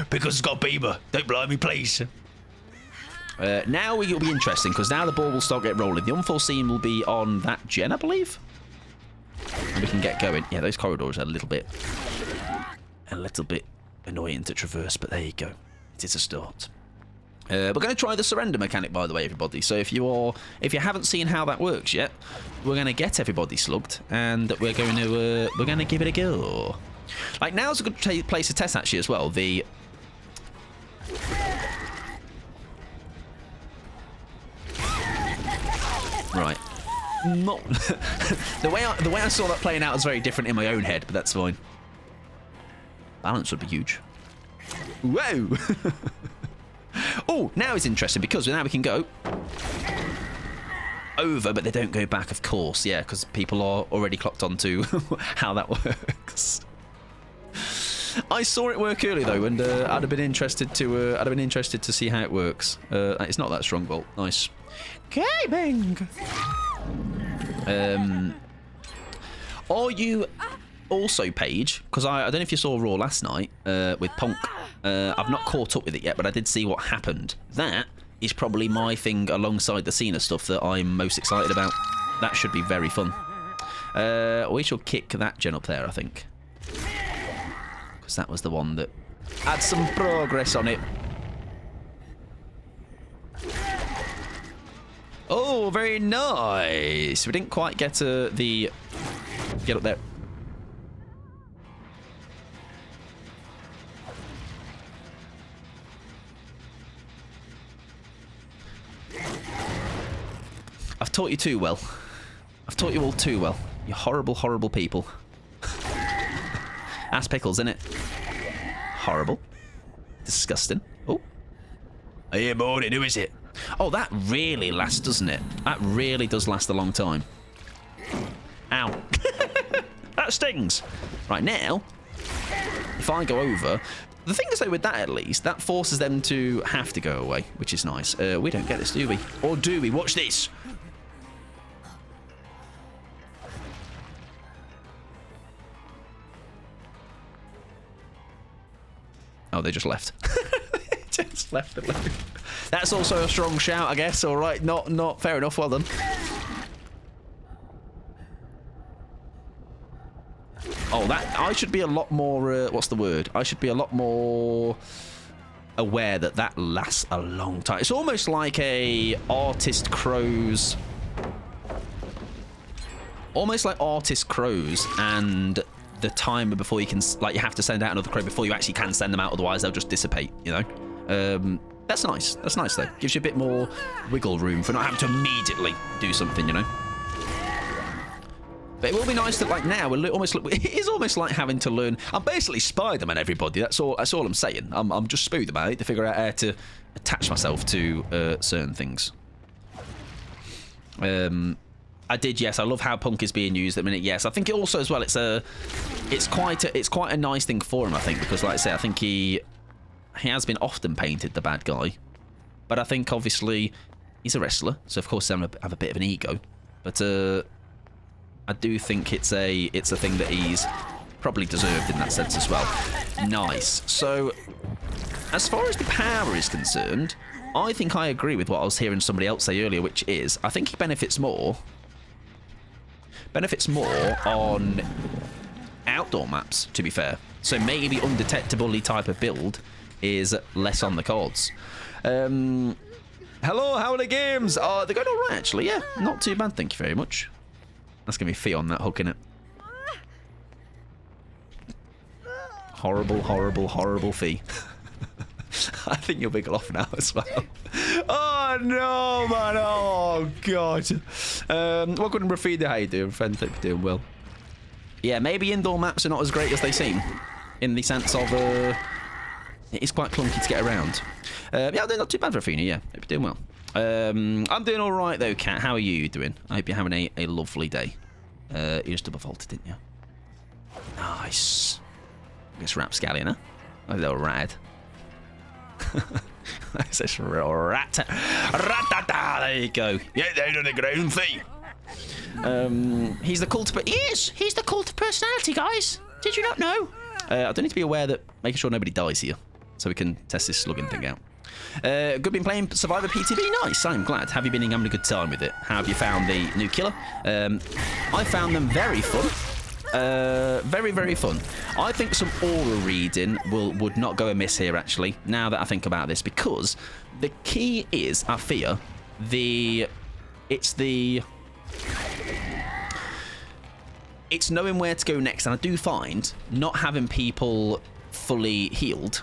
Because it's got Beamer. Don't blind me, please. Now it'll be interesting, because now the ball will start getting rolling. The unforeseen will be on that gen, I believe. And we can get going. Yeah, those corridors are a little bit annoying to traverse, but there you go. It is a start. We're going to try the surrender mechanic, by the way, everybody. So if you haven't seen how that works yet, we're going to get everybody slugged, and we're going to give it a go. Like, now's a good place to test actually as well. The right, not the way I saw that playing out was very different in my own head, but that's fine. Balance would be huge. Whoa. Oh, now it's interesting because now we can go over, but they don't go back, of course. Yeah, because people are already clocked onto how that works. I saw it work earlier though, and I'd have been interested to see how it works. It's not that strong bolt. Nice. Gaming. Are you also, Paige? Because I don't know if you saw Raw last night with Punk. I've not caught up with it yet, but I did see what happened. That is probably my thing alongside the Cena stuff that I'm most excited about. That should be very fun. We shall kick that gen up there, I think. Because that was the one that had some progress on it. Oh, very nice. We didn't quite get get up there. I've taught you too well. I've taught you all too well. You horrible, horrible people. Ass pickles, innit? Horrible. Disgusting. Oh. Hey, morning. Who is it? Oh, that really lasts, doesn't it? That really does last a long time. Ow. That stings. Right, now, if I go over... The thing is, though, with that at least, that forces them to have to go away, which is nice. We don't get this, do we? Or do we? Watch this. Oh, they just left. They just left the loop. That's also a strong shout, I guess. All right, not fair enough. Well done. Oh, that I should be a lot more. What's the word? I should be a lot more aware that lasts a long time. It's almost like a artist crows. Almost like artist crows and the timer before you can, like, you have to send out another crow before you actually can send them out, otherwise they'll just dissipate, you know. That's nice. That's nice though. Gives you a bit more wiggle room for not having to immediately do something, you know. But it will be nice that, like, now we're it is almost like having to learn. I'm basically Spider-Man, everybody. That's all I'm saying. I'm just spooked about it to figure out how to attach myself to certain things. I did, yes. I love how Punk is being used at the minute. Yes, I think it also as well. It's quite a nice thing for him, I think, because, like I say, I think he has been often painted the bad guy, but I think obviously he's a wrestler, so of course he's going to have a bit of an ego. But I do think it's a thing that he's probably deserved in that sense as well. Nice. So as far as the power is concerned, I think I agree with what I was hearing somebody else say earlier, which is I think he benefits more on outdoor maps, to be fair. So maybe undetectable type of build is less on the cards. Hello, how are the games? Oh, they're going all right, actually. Yeah, not too bad, thank you very much. That's going to be Fee on that hook, innit? Horrible, horrible, horrible Fee. I think you'll wiggle off now as well. Oh, no, man. Oh, God. Welcome to Rafida. How you doing, friend? Hope you're doing well. Yeah, maybe indoor maps are not as great as they seem, in the sense of it is quite clunky to get around. Yeah, they're not too bad, Rafina. Yeah, hope you're doing well. I'm doing all right, though, Kat. How are you doing? I hope you're having a lovely day. You just double vaulted, didn't you? Nice. This rapscallion, huh? A little rat. That's this rat. Rat-ta-ta. There you go. Get down on the ground, feet. He's the cult of... He is! He's the cult of personality, guys. Did you not know? I do need to be aware that making sure nobody dies here, so we can test this slugging thing out. Good been playing Survivor PTB. Nice, I'm glad. Have you been having a good time with it? How have you found the new killer? I found them very fun. Very, very fun. I think some aura reading would not go amiss here, actually, now that I think about this, because the key is, I fear, it's knowing where to go next, and I do find not having people fully healed.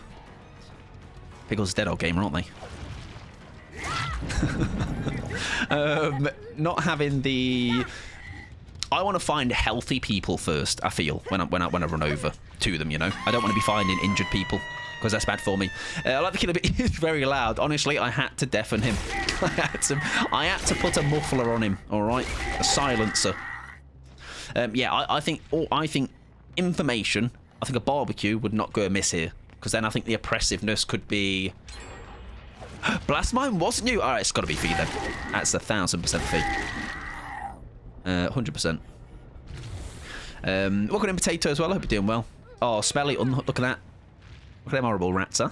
Pickle's a dead old gamer, aren't they? Not having the... I want to find healthy people first, I feel, when I run over to them, you know? I don't want to be finding injured people, because that's bad for me. I like the killer, but he's very loud. Honestly, I had to deafen him. I had to put a muffler on him, all right? A silencer. Yeah, I think information, I think a barbecue would not go amiss here, because then I think the oppressiveness could be... Blast mine wasn't you? All right, it's got to be fee then. That's 1,000% fee. 100%. Welcome in Potato as well. I hope you're doing well. Oh, Smelly, look at that. Look at them horrible rats, huh?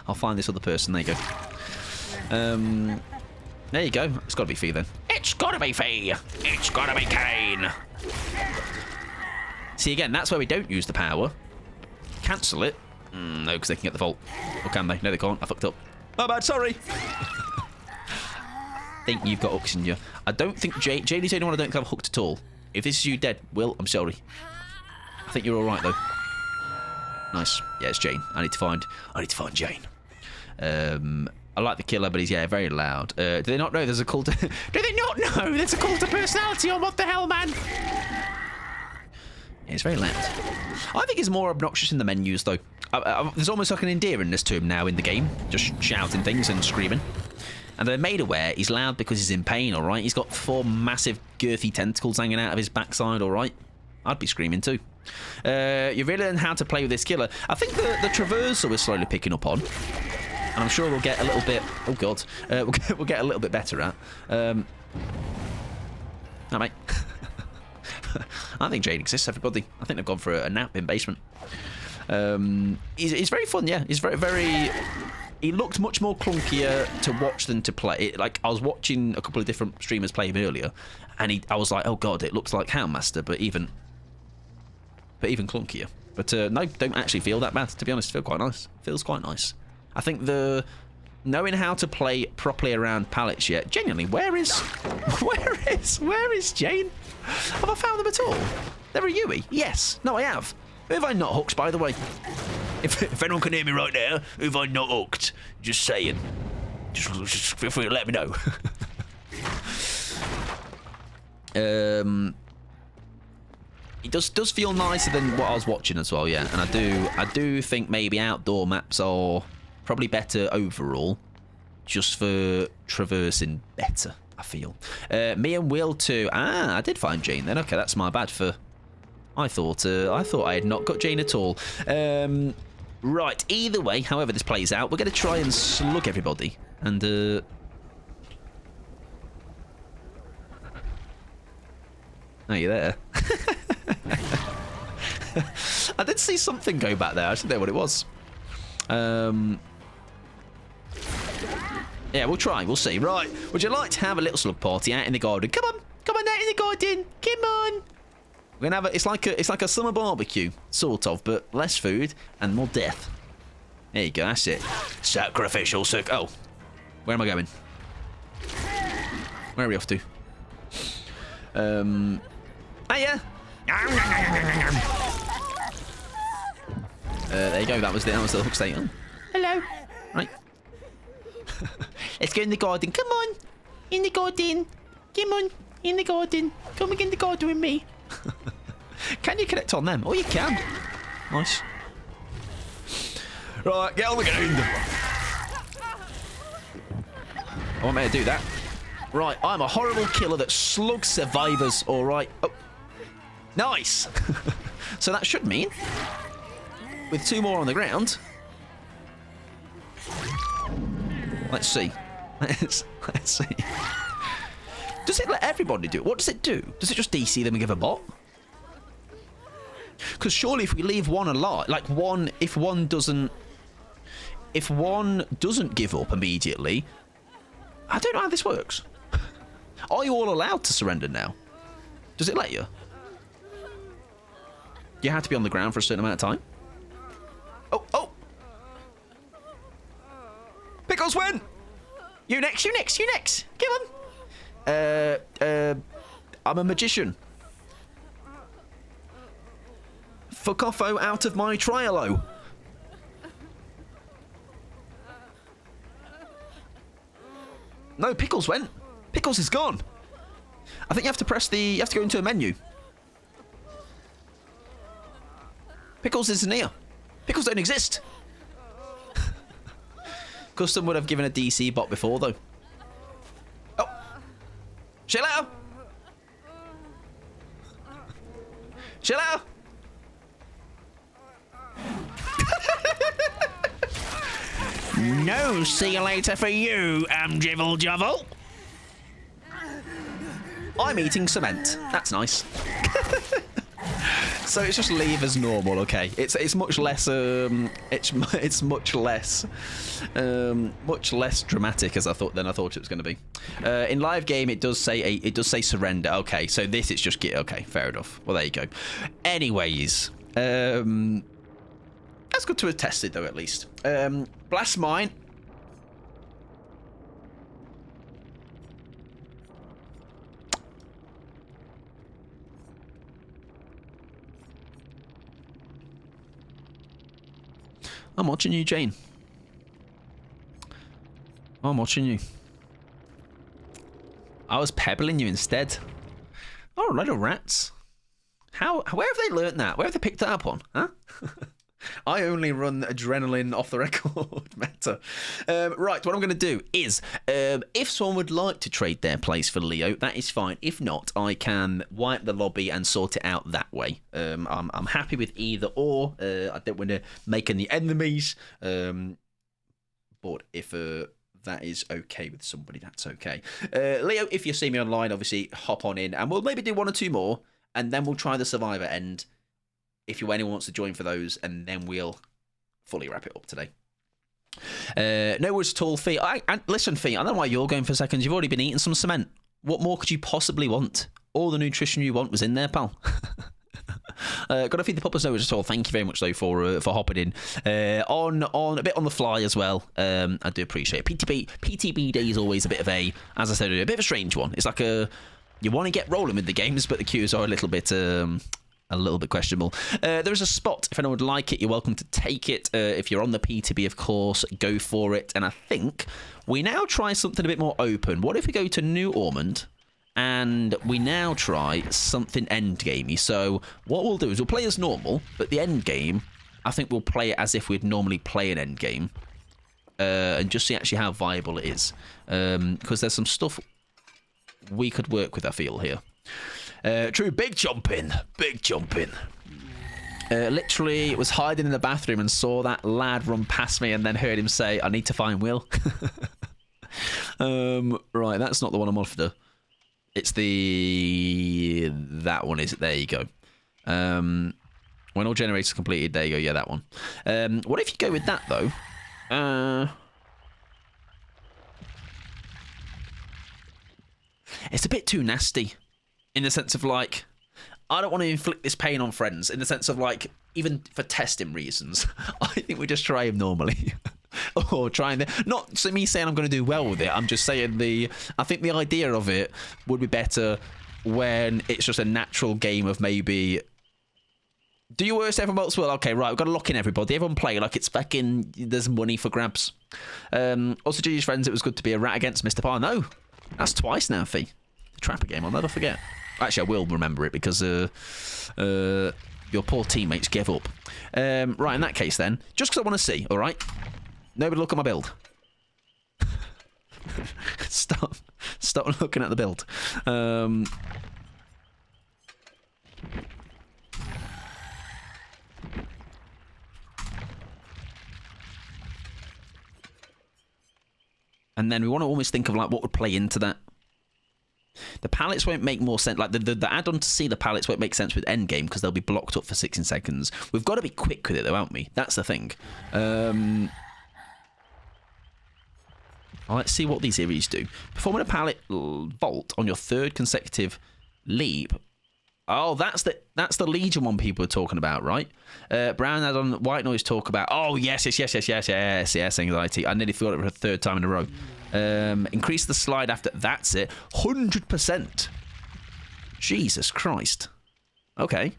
I'll find this other person. There you go. There you go. It's got to be fee then. It's got to be fee. It's got to be Kane. See, again, that's where we don't use the power. Cancel it. No, because they can get the vault. Or can they? No, they can't. I fucked up. My bad, sorry. I think you've got hooks in you. I don't think Jade is the only one I don't have hooked at all. If this is you dead, Will, I'm sorry. I think you're all right though. Nice. Yeah, it's Jane. I need to find Jane. I like the killer, but he's very loud. Do they not know there's a cult? Do they not know there's a cult of personality on? What the hell, man? Yeah, it's very loud. I think he's more obnoxious in the menus though. There's almost like an endearingness to him now in the game, just shouting things and screaming. And they're made aware he's loud because he's in pain, all right? He's got 4 massive girthy tentacles hanging out of his backside, all right? I'd be screaming too. You really learn how to play with this killer. I think the traversal is slowly picking up on. And I'm sure we'll get a little bit... Oh, God. We'll get a little bit better at. Oh, mate. I think Jade exists, everybody. I think they've gone for a nap in basement. He's very fun, yeah. He's very, very... He looked much more clunkier to watch than to play. Like, I was watching a couple of different streamers play him earlier, and I was like, oh god, it looks like Houndmaster, but even clunkier. But no, don't actually feel that bad, to be honest. Feels quite nice. I think knowing how to play properly around pallets yet. Genuinely, where is Jane? Have I found them at all? They're a Yui. Yes. No, I have. Who have I not hooked, by the way? If anyone can hear me right now, who have I not hooked? Just saying. Just feel free to let me know. It does feel nicer than what I was watching as well, yeah. And I do think maybe outdoor maps are probably better overall, just for traversing better, I feel. Me and Will too. I did find Jane then. Okay, that's my bad for... I thought I had not got Jane at all. Right, either way, however this plays out, we're going to try and slug everybody. And, are you there? I did see something go back there. I didn't know what it was. Yeah, we'll try. We'll see. Right, would you like to have a little slug party out in the garden? Come on out in the garden. Come on. We're gonna have it's like a summer barbecue, sort of, but less food and more death. There you go, that's it. Sacrificial Oh, where am I going? Where are we off to? Yeah. There you go. That was the hook state. Oh, hello. Right. Let's go in the garden. Come on, in the garden. Come on, in the garden. Come in the garden with me. Can you connect on them? Oh, you can. Nice. Right, get on the ground. I want me to do that. Right, I'm a horrible killer that slugs survivors, alright. Oh. Nice. So that should mean, with 2 more on the ground. Let's see. Let's see. Does it let everybody do it? What does it do? Does it just DC them and give a bot? Because surely if we leave one alive, like one, if one doesn't give up immediately, I don't know how this works. Are you all allowed to surrender now? Does it let you? You have to be on the ground for a certain amount of time. Oh, oh! Pickles win! You next, you next, you next! Come on! I'm a magician. Fuck offo out of my trialo. No, Pickles went. Pickles is gone. I think you have to press the... You have to go into a menu. Pickles isn't here. Pickles don't exist. Custom would have given a DC bot before, though. Oh. Chill out. Chill out. No see you later for you, Jibble Jubble. I'm eating cement. That's nice. So it's just leave as normal, okay? It's much less it's much less dramatic than I thought it was going to be. In live game, it does say surrender. Okay, so this is just okay, fair enough. Well, there you go. Anyways, that's good to have tested though, at least. Blast mine. I'm watching you, Jane. I'm watching you. I was pebbling you instead. Oh, little rats. Where have they learnt that? Where have they picked that up on? Huh? I only run adrenaline off the record meta. Right, what I'm going to do is, if someone would like to trade their place for Leo, that is fine. If not, I can wipe the lobby and sort it out that way. I'm happy with either or. I don't want to make any enemies. But if that is okay with somebody, that's okay. Leo, if you see me online, obviously hop on in, and we'll maybe do 1 or 2 more, and then we'll try the Survivor end. If anyone wants to join for those, and then we'll fully wrap it up today. No worries at all, Fee. Listen, Fee, I don't know why you're going for seconds. You've already been eating some cement. What more could you possibly want? All the nutrition you want was in there, pal. Got to feed the puppers, no worries at all. Thank you very much, though, for hopping in. On a bit on the fly as well. I do appreciate it. PTB Day is always a bit of a, as I said earlier, a bit of a strange one. It's like you want to get rolling with the games, but the queues are a little bit questionable. There is a spot. If anyone would like it, you're welcome to take it. If you're on the PTB, of course, go for it. And I think we now try something a bit more open. What if we go to New Ormond and we now try something endgamey? So what we'll do is we'll play as normal, but the end game, I think we'll play it as if we'd normally play an end game, and just see actually how viable it is. Because there's some stuff we could work with, I feel, here. True, big jumping. Literally was hiding in the bathroom and saw that lad run past me and then heard him say, I need to find Will. Right, that's not the one I'm after. It's that one, is it? There you go. When all generators completed, there you go. Yeah, that one. What if you go with that, though? It's a bit too nasty. In the sense of, like, I don't want to inflict this pain on friends. In the sense of, like, even for testing reasons, I think we just try him normally. Or trying not me saying I'm going to do well with it. I'm just saying I think the idea of it would be better when it's just a natural game of maybe, do your worst, everyone else will. Okay, right, we've got to lock in everybody. Everyone play like it's fucking, there's money for grabs. Also, Gigi's friends, it was good to be a rat against Mr. Parr. No, that's twice now, Fee. The Trapper game, I'll never forget. Actually, I will remember it because your poor teammates gave up. Right, in that case then, just because I want to see, all right? Nobody look at my build. Stop looking at the build. And then we want to almost think of like what would play into that. The pallets won't make more sense. Like the add-on to see the pallets won't make sense with endgame because they'll be blocked up for 16 seconds. We've got to be quick with it though, haven't we? That's the thing. Let's see what these areas do. Performing a pallet vault on your 3rd consecutive leap. Oh, that's the Legion one people are talking about, right? Brown add-on, white noise talk about. Oh, yes, anxiety. I nearly thought it for a 3rd time in a row. Increase the slide after. That's it. 100%. Jesus Christ. Okay.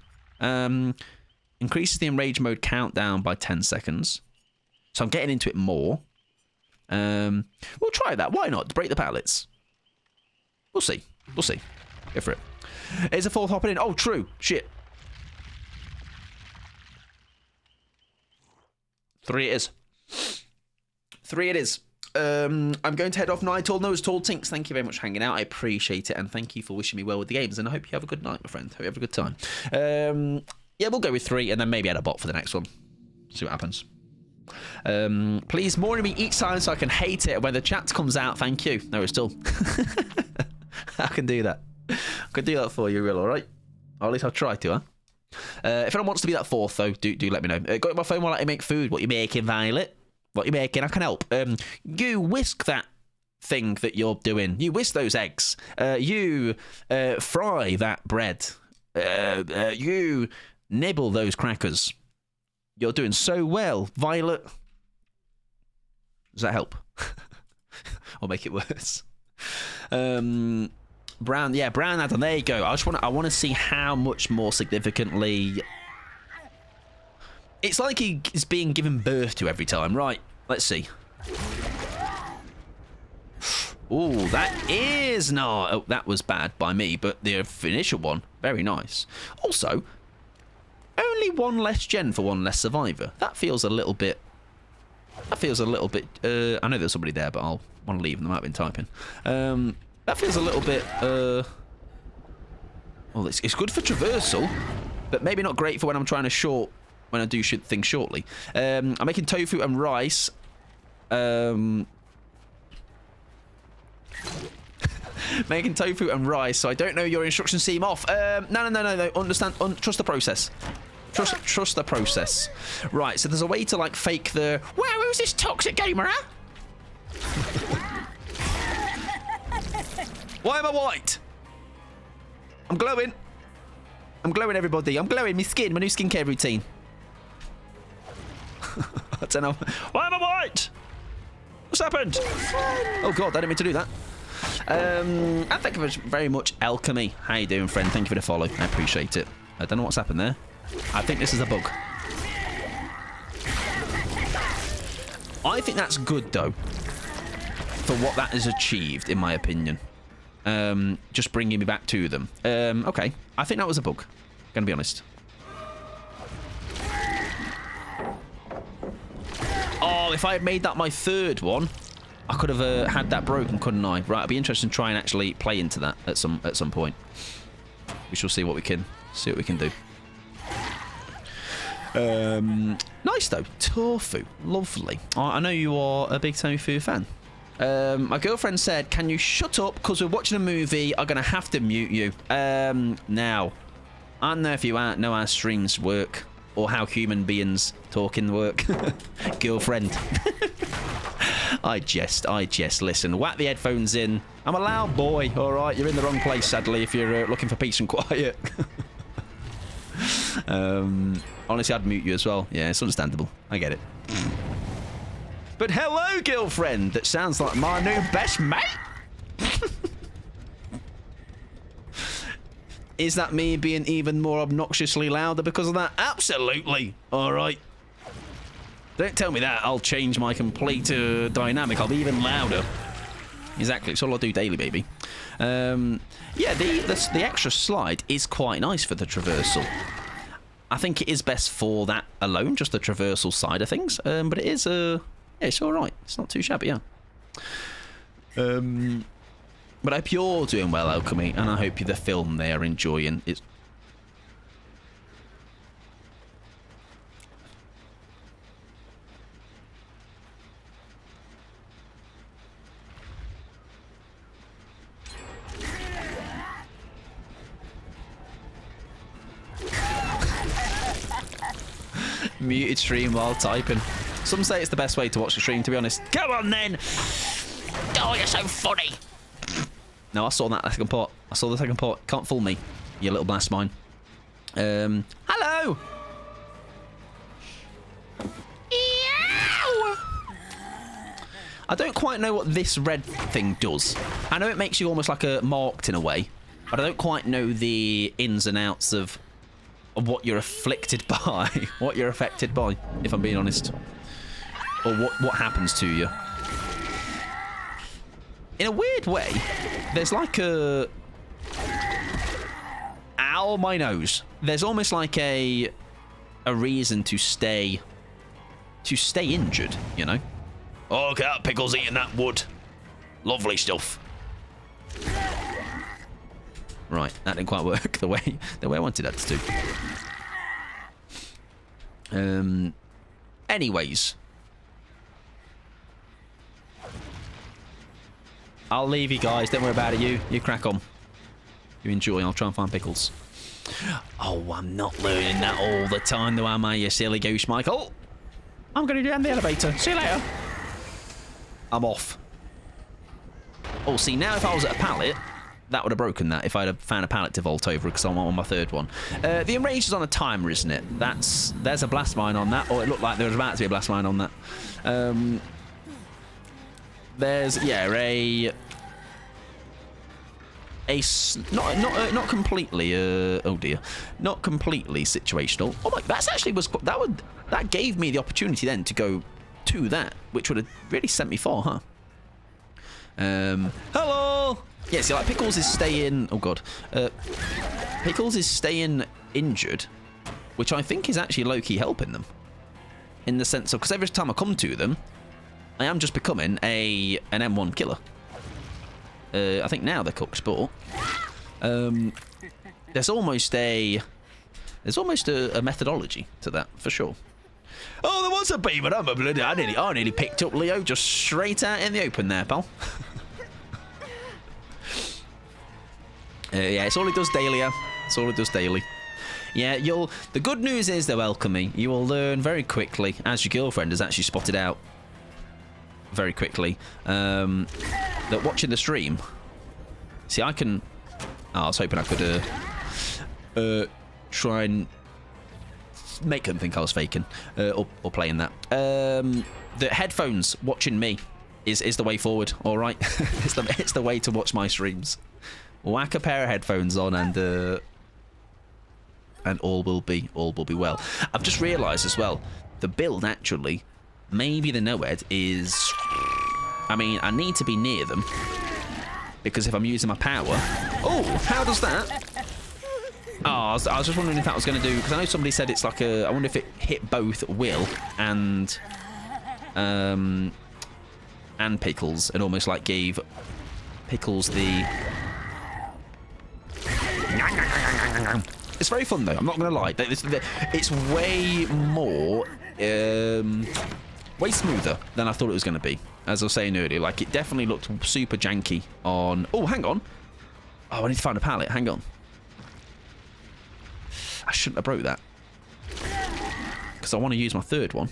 Increases the enrage mode countdown by 10 seconds. So I'm getting into it more. We'll try that. Why not? Break the pallets. We'll see. Go for it. Is a 4th hopping in? Oh, true. Shit. 3 it is. 3 it is. I'm going to head off. Night all nose tall tinks. Thank you very much for hanging out. I appreciate it, and thank you for wishing me well with the games. And I hope you have a good night, my friend. Hope you have a good time. Yeah, we'll go with 3, and then maybe add a bot for the next one. See what happens. Please mourn me each time so I can hate it when the chat comes out. Thank you. No, it's still. I can do that. I can do that for you, real, alright? Or at least I'll try to, huh? If anyone wants to be that 4th, though, do let me know. Got my phone while I make food. What you making, Violet? What you making? I can help. You whisk that thing that you're doing. You whisk those eggs. You fry that bread. You nibble those crackers. You're doing so well, Violet. Does that help? Or make it worse? Brown, yeah, Brown add-on. There you go. I want to see how much more significantly. It's like he is being given birth to every time, right? Let's see. Oh, that is not. Oh, that was bad by me, but the initial one, very nice. Also, only 1 less gen for 1 less survivor. That feels a little bit. I know there's somebody there, but I'll want to leave them. I've been typing. That feels a little bit. Well, it's good for traversal, but maybe not great for when I'm trying to when I do things shortly. I'm making tofu and rice. Making tofu and rice, so I don't know your instructions seem off. No. Understand. Trust the process. Trust the process. Right, so there's a way to, like, fake the... Wow, who's this toxic gamer, huh? Why am I white? I'm glowing. I'm glowing, everybody. I'm glowing. My skin, my new skincare routine. I don't know. Why am I white? What's happened? Oh, God, I didn't mean to do that. And thank you very much, Alchemy. How you doing, friend? Thank you for the follow. I appreciate it. I don't know what's happened there. I think this is a bug. I think that's good, though, for what that has achieved, in my opinion. Just bringing me back to them. Okay. I think that was a bug. Gonna be honest. Oh, if I had made that my 3rd one, I could have had that broken, couldn't I? Right, I'd be interested in trying actually play into that at some point. We shall see what we can do. Nice though, tofu, lovely. I know you are a big tofu fan. My girlfriend said, "Can you shut up? Because we're watching a movie. I'm gonna have to mute you." Now, I don't know if you know how streams work or how human beings talking work. Girlfriend. I jest. Listen, whack the headphones in. I'm a loud boy, all right? You're in the wrong place, sadly, if you're looking for peace and quiet. Honestly, I'd mute you as well. Yeah, it's understandable. I get it. But hello, girlfriend. That sounds like my new best mate. Is that me being even more obnoxiously louder because of that? Absolutely. All right. Don't tell me that. I'll change my complete dynamic. I'll be even louder. Exactly. It's all I do daily, baby. Yeah, the extra slide is quite nice for the traversal. I think it is best for that alone, just the traversal side of things. But it is, yeah, it's all right. It's not too shabby, yeah. But I hope you're doing well, Alchemy, and I hope the film they are enjoying is. Muted stream while typing. Some say it's the best way to watch the stream, to be honest. Come on, then! Oh, you're so funny! No, I saw that second part. I saw the second part. Can't fool me, you little blast mine. Hello! I don't quite know what this red thing does. I know it makes you almost like a marked in a way, but I don't quite know the ins and outs of what you're afflicted by, what you're affected by, if I'm being honest. Or what happens to you. In a weird way, there's like a... Ow, my nose. There's almost like a reason to stay injured, you know? Oh, look at that, Pickle's eating that wood. Lovely stuff. Right, that didn't quite work the way I wanted that to do. Anyways. I'll leave you guys, don't worry about it, you crack on. You enjoy, I'll try and find Pickles. Oh, I'm not learning that all the time though, am I, you silly goose, Michael? I'm going to do it in the elevator. See you later. I'm off. Oh, see, now if I was at a pallet, that would have broken that if I'd have found a pallet to vault over because I'm on my third one. The enraged is on a timer, isn't it? There's a blast mine on that, or it looked like there was about to be a blast mine on that. There's, yeah, not completely, oh dear, not completely situational. Oh my, that's actually that gave me the opportunity then to go to that, which would have really sent me far, huh? Hello! Yeah, see, like, Pickles is staying... Oh, God. Pickles is staying injured, which I think is actually low-key helping them. In the sense of... Because every time I come to them, I am just becoming an M1 killer. I think now they're cook sport. There's almost a methodology to that, for sure. Oh, there was a bee, but I nearly picked up Leo just straight out in the open there, pal. Yeah, it's all it does daily. It's all it does daily. Yeah, the good news is they're welcoming. You will learn very quickly, as your girlfriend has actually spotted out very quickly, that watching the stream. See, I can. Oh, I was hoping I could try and make them think I was faking or playing that. The headphones watching me is the way forward. All right, it's the way to watch my streams. Whack a pair of headphones on and all will be well. I've just realised as well the build actually. Maybe the newyt is... I mean, I need to be near them because if I'm using my power... Oh, how does that? Oh, I was just wondering if that was going to do... Because I know somebody said it's like a... I wonder if it hit both Will and Pickles and almost like gave Pickles the... It's very fun though, I'm not going to lie. It's way more... way smoother than I thought it was going to be. As I was saying earlier, like, it definitely looked super janky on... Oh, hang on. Oh, I need to find a pallet. Hang on. I shouldn't have broke that. Because I want to use my third one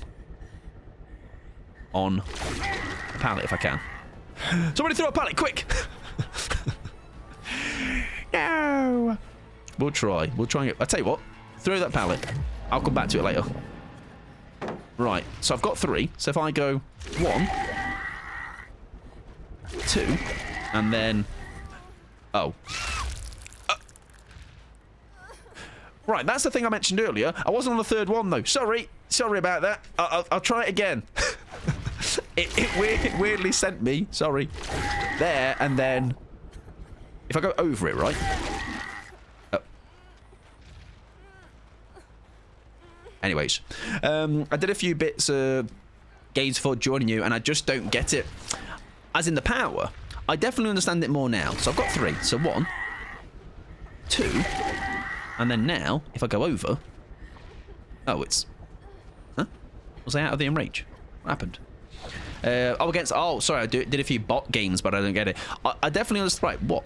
on a pallet if I can. Somebody throw a pallet, quick! No! We'll try. We'll try and get... I'll tell you what. Throw that pallet. I'll come back to it later. Right, so I've got 3. So if I go 1, 2, and then... Oh. Right, that's the thing I mentioned earlier. I wasn't on the third one, though. Sorry about that. I'll try it again. it weirdly sent me, sorry, there, and then... If I go over it, right? Anyways, I did a few bits games before joining you, and I just don't get it. As in the power, I definitely understand it more now. So I've got 3. So 1, 2, and then now, if I go over... Oh, it's... Huh? Was I out of the enrage? What happened? Oh, sorry, I did a few bot games, but I don't get it. I definitely understand... Right, what?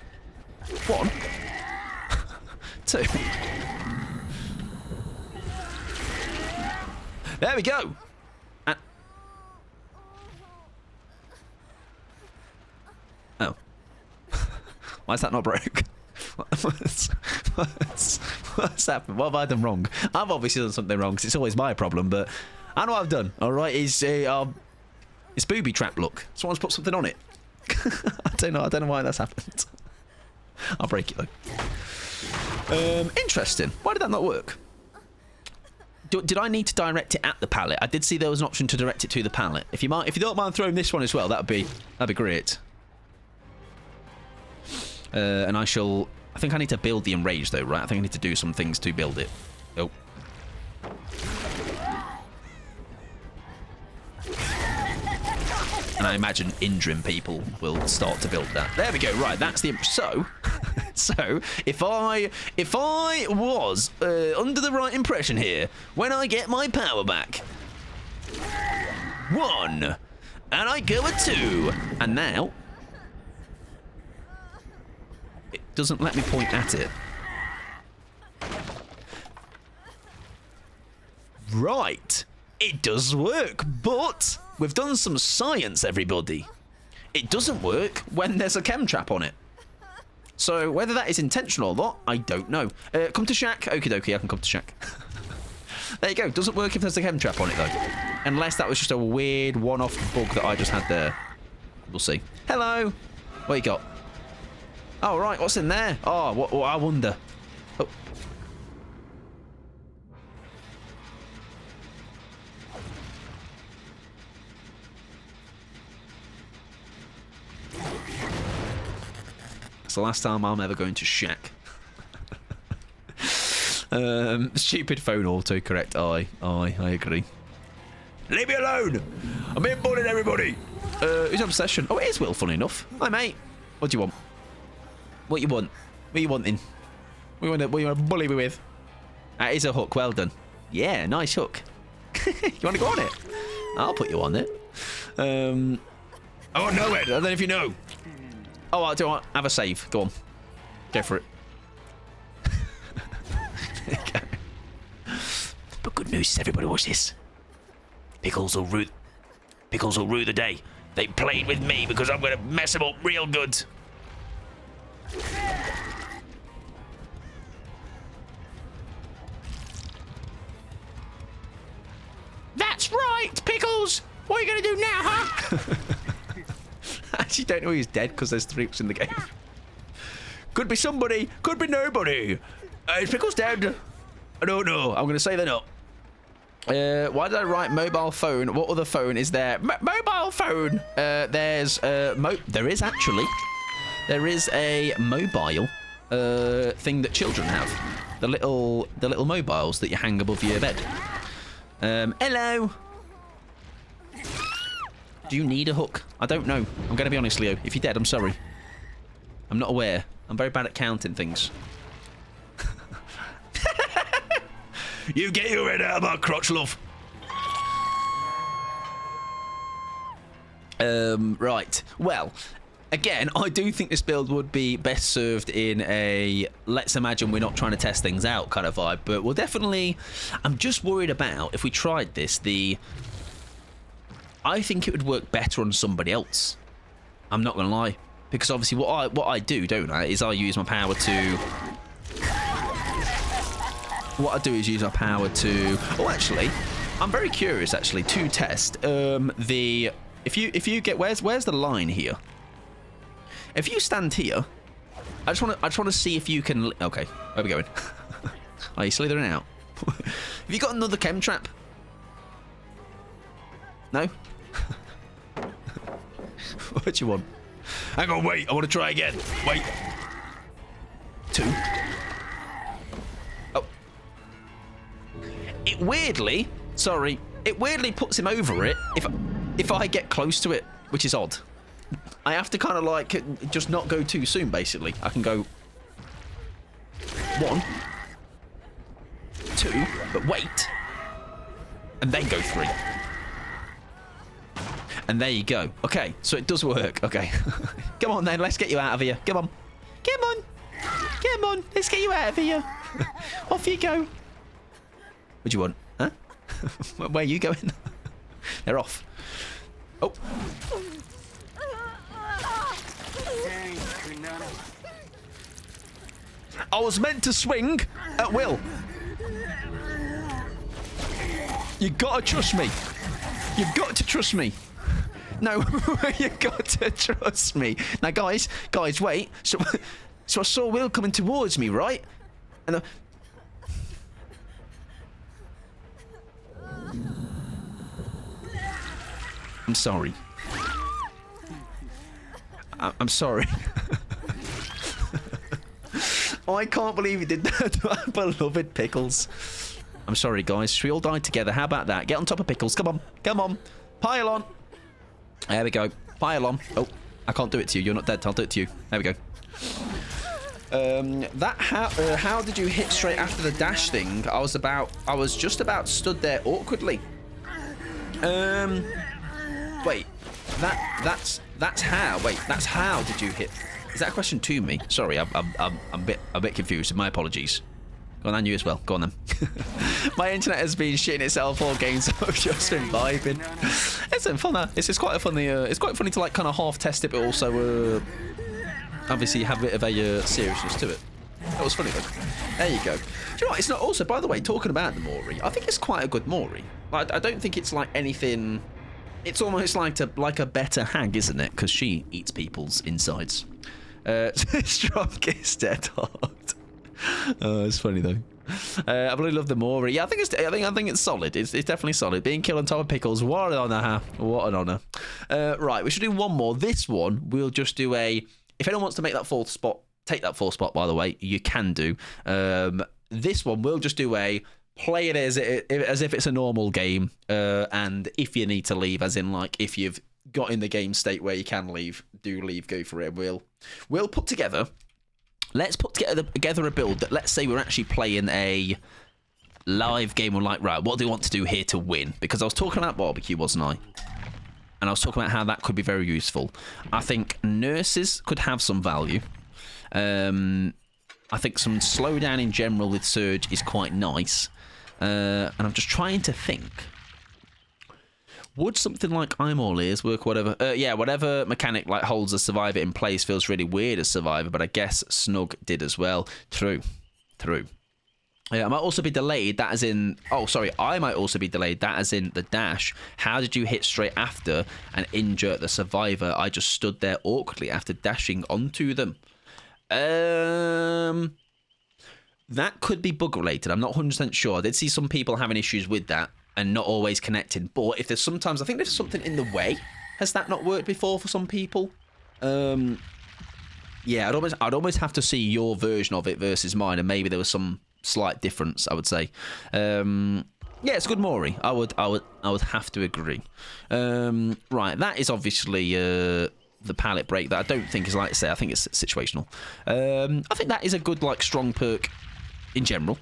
1, 2... There we go. And... Oh. Why is that not broke? What's happened? What have I done wrong? I've obviously done something wrong because it's always my problem, but I know what I've done. All right, it's booby trap look. Someone's put something on it. I don't know why that's happened. I'll break it though. Interesting. Why did that not work? Did I need to direct it at the pallet? I did see there was an option to direct it to the pallet. If you don't mind throwing this one as well, that'd be great. And I think I need to build the enrage though, right? I think I need to do some things to build it. Oh. And I imagine Indrim people will start to build that. There we go. Right, that's the... So, if I was under the right impression here, when I get my power back... 1. And I go a 2. And now... It doesn't let me point at it. Right. It does work, but... We've done some science, everybody. It doesn't work when there's a chem trap on it. So whether that is intentional or not, I don't know. Come to Shack. Okie dokie, I can come to Shack. There you go. Doesn't work if there's a chem trap on it, though. Unless that was just a weird one-off bug that I just had there. We'll see. Hello. What you got? Oh, right. What's in there? Oh, what I wonder. Oh. It's the last time I'm ever going to Shack. Stupid phone autocorrect. I agree. Leave me alone! I'm inboarding everybody! Who's obsession? Oh, it is Will, funny enough. Hi, mate. What do you want? What you want? What are you wanting? What you want to bully me with? That is a hook. Well done. Yeah, nice hook. You want to go on it? I'll put you on it. Oh, no, Ed. I don't know if you know. Oh, I don't want have a save. Go on. Go for it. There you go. But good news, everybody, watch this. Pickles will rue the day they played with me because I'm going to mess them up real good. That's right, Pickles. What are you going to do now, huh? I actually don't know he's dead because there's 3 in the game. Could be somebody, could be nobody. Is Pickles dead? I don't know. I'm going to say they're not. Why did I write mobile phone? What other phone is there? Mobile phone. There is actually. There is a mobile thing that children have. The little mobiles that you hang above your bed. Hello. Do you need a hook? I don't know. I'm going to be honest, Leo. If you're dead, I'm sorry. I'm not aware. I'm very bad at counting things. You get your head out of my crotch, love. Right. Well, again, I do think this build would be best served in a let's imagine we're not trying to test things out kind of vibe, but we'll definitely... I'm just worried about if we tried this, I think it would work better on somebody else. I'm not going to lie. Because obviously what I do, don't I, is I use my power to... What I do is use our power to... Oh, actually, I'm very curious, actually, to test If you get... Where's the line here? If you stand here, I just want to see if you can... Okay, where are we going? Are you slithering out? Have you got another chem trap? No? What do you want? Hang on, wait. I want to try again. Wait. 2. Oh. It weirdly puts him over it if I get close to it, which is odd. I have to kind of like just not go too soon, basically. I can go 1, 2, but wait, and then go 3. And there you go. Okay, so it does work. Okay. Come on then, let's get you out of here. Come on. Come on. Come on, let's get you out of here. Off you go. What do you want? Huh? Where are you going? They're off. Oh. I was meant to swing at will. You gotta trust me. You've got to trust me. No, you got to trust me. Now, guys, wait. So I saw Will coming towards me, right? And I'm sorry. I'm sorry. Oh, I can't believe you did that to our beloved Pickles. I'm sorry, guys. Should we all die together? How about that? Get on top of Pickles. Come on. Come on. Pile on. There we go. Pile on. Oh, I can't do it to you. You're not dead. I'll do it to you. There we go. How did you hit straight after the dash thing? I was just about stood there awkwardly. Wait. That's how. Wait, that's how did you hit? Is that a question to me? Sorry, I'm a bit confused. My apologies. Go on, and you as well. Go on then. My internet has been shitting itself all game, so I've just been vibing. It's been fun. It's quite a funny. It's quite funny to like kind of half test it, but also obviously have a bit of a seriousness to it. That was funny though. There you go. Do you know what? It's not. Also, by the way, talking about the Mori, I think it's quite a good Mori. Like, I don't think it's like anything. It's almost like a better hag, isn't it? Because she eats people's insides. Strongest dead heart. Oh, it's funny though. I really love the Mori. Yeah, I think it's solid. It's definitely solid. Being killed on top of Pickles. What an honour. What an honour. Right, we should do one more. This one we'll just do a. If anyone wants to make that fourth spot, take that fourth spot. By the way, you can do. This one we'll just do a. Play it as if it's a normal game, and if you need to leave, as in like if you've got in the game state where you can leave, do leave, go for it. We'll put together. Let's put together a build that, let's say we're actually playing a live game. We're like, right, what do we want to do here to win? Because I was talking about barbecue, wasn't I? And I was talking about how that could be very useful. I think nurses could have some value. I think some slowdown in general with Surge is quite nice. And I'm just trying to think. Would something like I'm all ears work? Whatever. Yeah, whatever mechanic like holds a survivor in place feels really weird as survivor, but I guess Snug did as well. True. I might also be delayed. That as in. Oh, sorry. I might also be delayed. That as in the dash. How did you hit straight after and injure the survivor? I just stood there awkwardly after dashing onto them. That could be bug related. I'm not 100% sure. I did see some people having issues with that and not always connecting. But if there's sometimes, I think there's something in the way. Has that not worked before for some people? Yeah, I'd almost have to see your version of it versus mine, and maybe there was some slight difference, I would say. Yeah, it's a good Mori. I would have to agree. Right, that is obviously the pallet break that I don't think is, like I say, I think it's situational. I think that is a good like strong perk in general.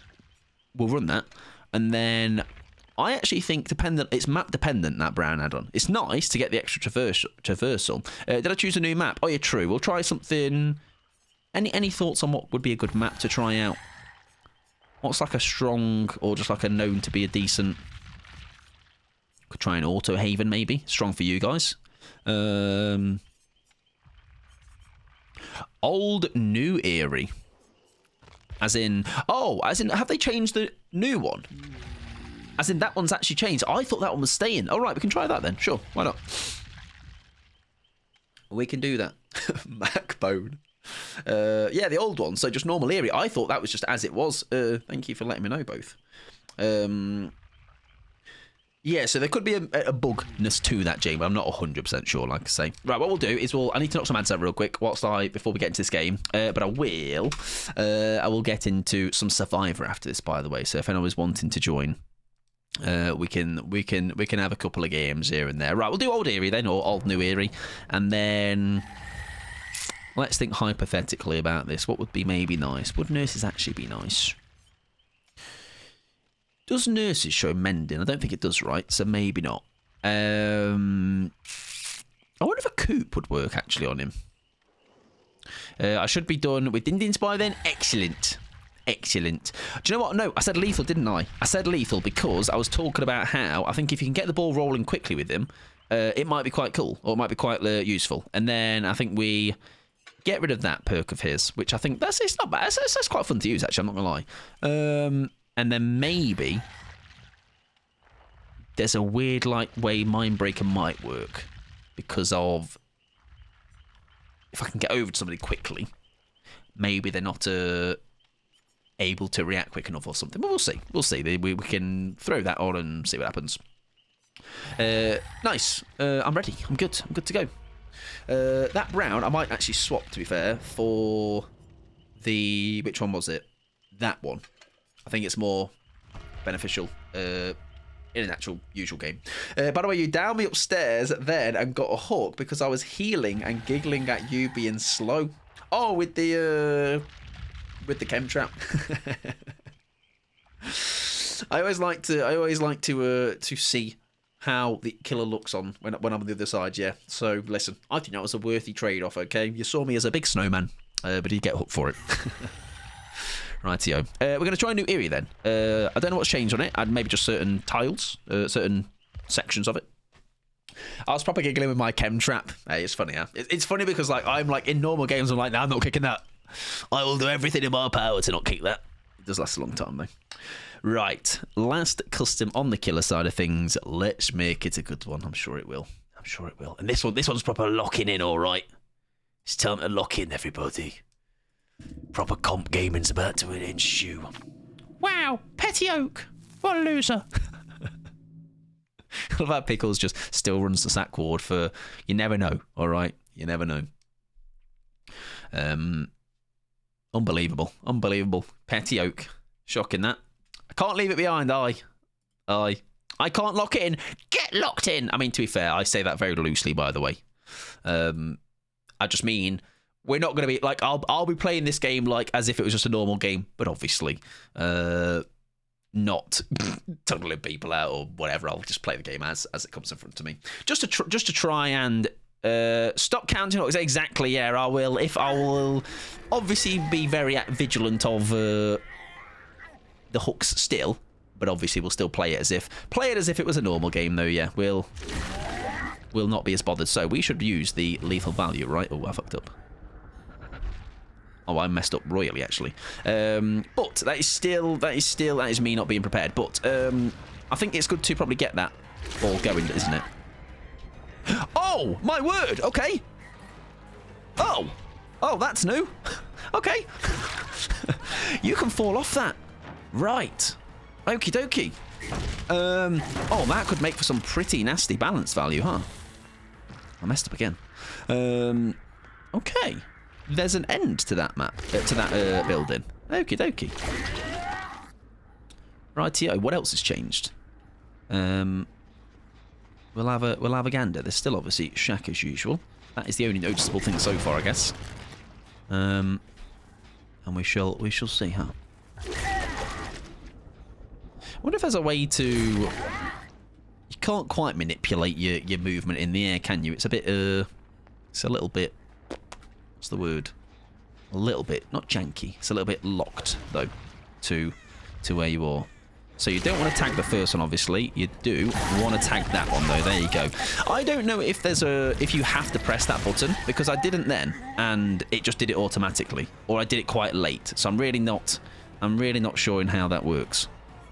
We'll run that. And then I actually think it's map dependent, that brown add-on. It's nice to get the extra traversal. Did I choose a new map? Oh yeah, true. We'll try something. Any thoughts on what would be a good map to try out? What's like a strong or just like a known to be a decent? Could try an Auto Haven maybe. Strong for you guys. Old new Eerie. As in, have they changed the new one? As in, that one's actually changed. I thought that one was staying. All right, we can try that then. Sure, why not? We can do that. Backbone. Yeah, the old one. So just normal Eerie. I thought that was just as it was. Thank you for letting me know both. Yeah, so there could be a bugness to that, Jane, but I'm not 100% sure, like I say. Right, what we'll do is I need to knock some ads out real quick before we get into this game. But I will get into some Survivor after this, by the way. So if anyone's wanting to join, we can have a couple of games here and there. Right, we'll do old Eerie then, or old new Eerie, and then let's think hypothetically about this. What would be maybe nice? Would nurses actually be nice? Does nurses show mending? I don't think it does, right? So maybe not. I wonder if a coop would work actually on him. I should be done with Dindins by then. Excellent. Excellent. Do you know what? No, I said lethal, didn't I? I said lethal because I was talking about how I think if you can get the ball rolling quickly with him, it might be quite cool, or it might be quite useful. And then I think we get rid of that perk of his, which I think it's not bad. That's quite fun to use, actually. I'm not gonna lie. And then maybe there's a weird way Mindbreaker might work because of if I can get over to somebody quickly, maybe they're not able to react quick enough or something. But we'll see. We'll see. We can throw that on and see what happens. Nice. I'm ready. I'm good. I'm good to go. That brown, I might actually swap, to be fair, for the... Which one was it? That one. I think it's more beneficial in an actual usual game. By the way, you downed me upstairs then and got a hook because I was healing and giggling at you being slow. Oh, with the chem trap. I always like to see how the killer looks on when I'm on the other side. Yeah. So listen, I think that was a worthy trade-off. Okay, you saw me as a big snowman, but you get hooked for it. Rightio. We're going to try a new area then. I don't know what's changed on it. I'd maybe just certain tiles, certain sections of it. I was proper giggling with my chem trap. Hey, it's funny, huh? It's funny because I'm like in normal games, I'm like, nah, I'm not kicking that. I will do everything in my power to not kick that. It does last a long time, though. Right. Last custom on the killer side of things. Let's make it a good one. I'm sure it will. I'm sure it will. And this one's proper locking in, all right. It's time to lock in, everybody. Proper comp gaming's about to ensue. Wow. Petty Oak. What a loser. I love how Pickles just still runs the sack ward for... You never know, all right? You never know. Unbelievable. Unbelievable. Petty Oak. Shocking that. I can't leave it behind, I can't lock it in. Get locked in. I mean, to be fair, I say that very loosely, by the way. I just mean we're not going to be like I'll be playing this game like as if it was just a normal game, but obviously not tunneling people out or whatever. I'll just play the game as it comes in front of me. Just to try and stop counting. Exactly. Yeah, I will obviously be very vigilant of the hooks still, but obviously we'll still play it as if it was a normal game, though. Yeah, we'll not be as bothered. So we should use the lethal value, right? Oh, I fucked up. Oh, I messed up royally, actually. But that is me not being prepared. But I think it's good to probably get that ball going, isn't it? Oh, my word. Okay. Oh, that's new. Okay. You can fall off that. Right. Okie dokie. Oh, that could make for some pretty nasty balance value, huh? I messed up again. Okay. There's an end to that map, to that building. Okie dokie. Rightio. What else has changed? We'll have a gander. There's still obviously shack as usual. That is the only noticeable thing so far, I guess. And we shall see, huh? I wonder if there's a way to... You can't quite manipulate your movement in the air, can you? It's a bit, it's a little bit... What's the word? A little bit, not janky. It's a little bit locked, though, to where you are. So you don't want to tag the first one, obviously. You do want to tag that one, though. There you go. I don't know if if you have to press that button, because I didn't then, and it just did it automatically, or I did it quite late. So I'm really not sure in how that works.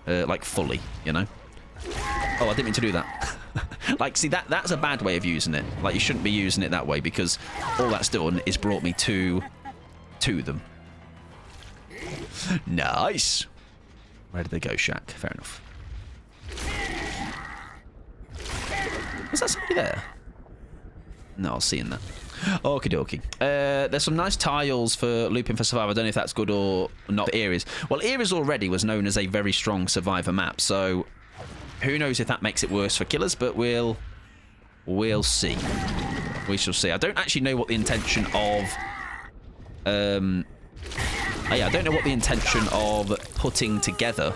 Like fully, you know. Oh, I didn't mean to do that. Like, see, that's a bad way of using it. Like, you shouldn't be using it that way because all that's done is brought me to them. Nice. Where did they go, Shaq? Fair enough. Was that somebody there? No, I was seeing that. Okie dokie. There's some nice tiles for looping for Survivor. I don't know if that's good or not for Ares. Well, Ares already was known as a very strong Survivor map, so who knows if that makes it worse for killers, but we'll see. We shall see. I don't actually know what the intention of... I don't know what the intention of putting together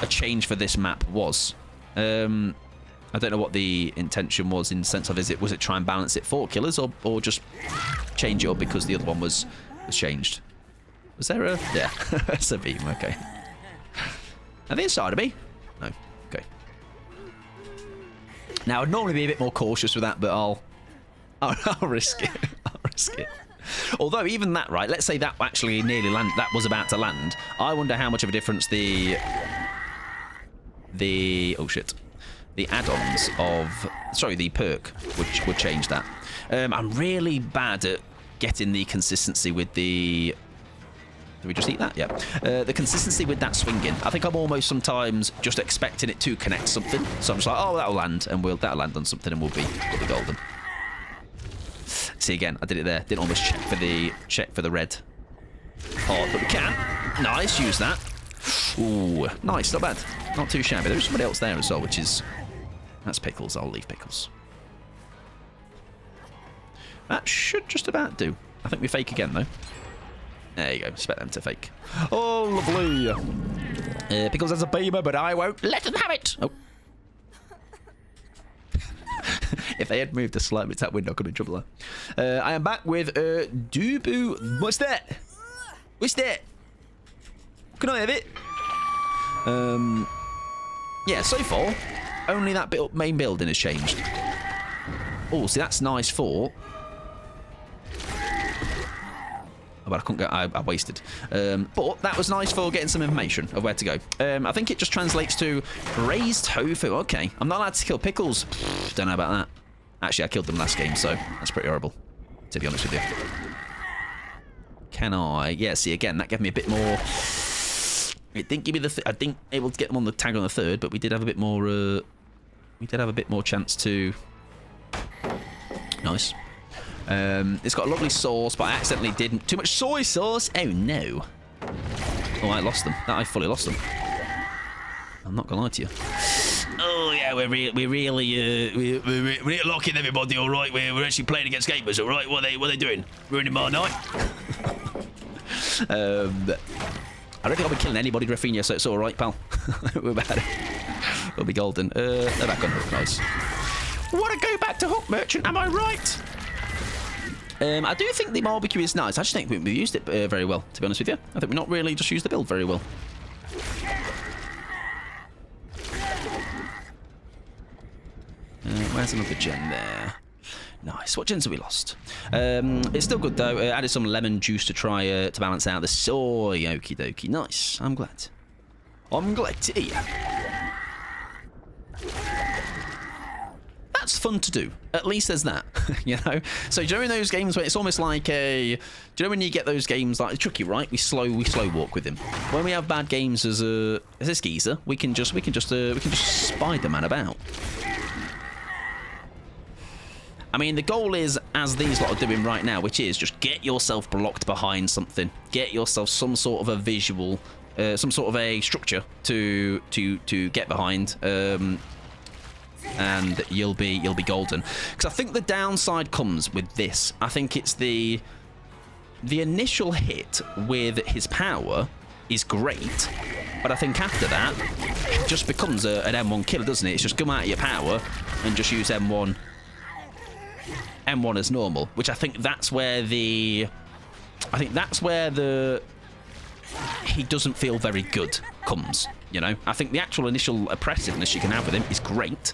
a change for this map was. I don't know what the intention was in the sense of was it try and balance it for killers or just change it up because the other one was changed. Was there a... Yeah, that's a beam, okay. Are they inside of me? No, okay. Now, I'd normally be a bit more cautious with that, but I'll risk it. I'll risk it. Although, even that, right, let's say that actually nearly landed, that was about to land. I wonder how much of a difference the oh shit, the add-ons of, sorry, the perk would change that. I'm really bad at getting the consistency with the... Did we just eat that? Yeah. The consistency with that swinging. I think I'm almost sometimes just expecting it to connect something. So I'm just like, oh, that'll land, and that'll land on something, and we'll be golden. See, again, I did it there. Didn't almost check for the red part, but we can. Nice, use that. Ooh, nice, not bad. Not too shabby. There's somebody else there as well, which is... That's Pickles. I'll leave Pickles. That should just about do. I think we fake again, though. There you go. Expect them to fake. Oh, lovely. Pickles has a beamer, but I won't let them have it. Oh. If they had moved a slight bit to that window, I could be in trouble there. I am back with Dubu. What's that? What's that? Can I have it? Yeah, so far, only that bit up main building has changed. Oh, see, that's nice for... Oh, but I couldn't go. I wasted. But that was nice for getting some information of where to go. I think it just translates to raised tofu. Okay. I'm not allowed to kill Pickles. Don't know about that. Actually, I killed them last game, so that's pretty horrible, to be honest with you. Can I? Yeah, see, again, that gave me a bit more... It didn't give me the... I didn't able to get them on the tag on the third, but we did have a bit more... we did have a bit more chance to... Nice. It's got a lovely sauce, but I accidentally did too much soy sauce. Oh no! Oh, I lost them. I fully lost them. I'm not gonna lie to you. Oh yeah, we're really locking everybody. All right, we're actually playing against gamers. All right, what are they doing? Ruining my night. I don't think I'll be killing anybody, Rafinha, so it's all right, pal. We're bad. We'll be golden. They're back on hook. Nice. Want to go back to Hook Merchant? Am I right? I do think the barbecue is nice. I just think we used it very well, to be honest with you. I think we've not really just used the build very well. Where's another gen there? Nice. What gens have we lost? It's still good, though. Added some lemon juice to try to balance out the soy. Okie dokie. Nice. I'm glad. I'm glad to eat. That's fun to do. At least there's that, you know. So during those games where it's almost like a, do you know when you get those games like Chucky, right? We slow walk with him. When we have bad games as a geezer, we can just Spider-Man about. I mean, the goal is, as these lot are doing right now, which is just get yourself blocked behind something, get yourself some sort of a visual, some sort of a structure to get behind. And you'll be golden. Because I think the downside comes with this. I think it's the initial hit with his power is great, but I think after that it just becomes an M1 killer, doesn't it? It's just come out of your power and just use M1 as normal. Which I think that's where he doesn't feel very good comes. You know, I think the actual initial oppressiveness you can have with him is great.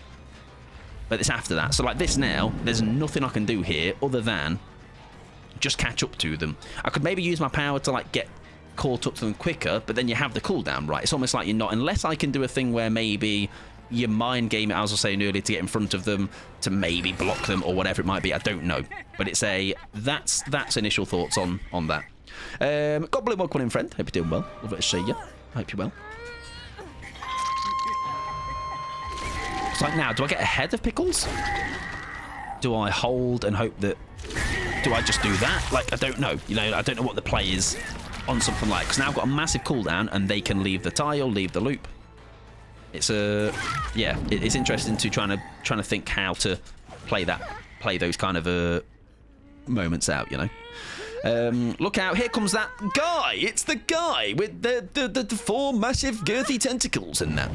But it's after that. So like this now, there's nothing I can do here other than just catch up to them. I could maybe use my power to like get caught up to them quicker, but then you have the cooldown, right? It's almost like you're not, unless I can do a thing where maybe you mind game it, as I was saying earlier, to get in front of them, to maybe block them or whatever it might be. I don't know. But it's that's initial thoughts on that. Goblin, welcome in, friend. Hope you're doing well. Love to see you. Hope you're well. It's like, now, do I get ahead of Pickles? Do I hold and hope that... Do I just do that? Like, I don't know. You know, I don't know what the play is on something like... Because now I've got a massive cooldown and they can leave the tile, leave the loop. It's yeah, it's interesting to trying to think how to play those kind of moments out, you know. Look out, here comes that guy. It's the guy with the four massive girthy tentacles and that.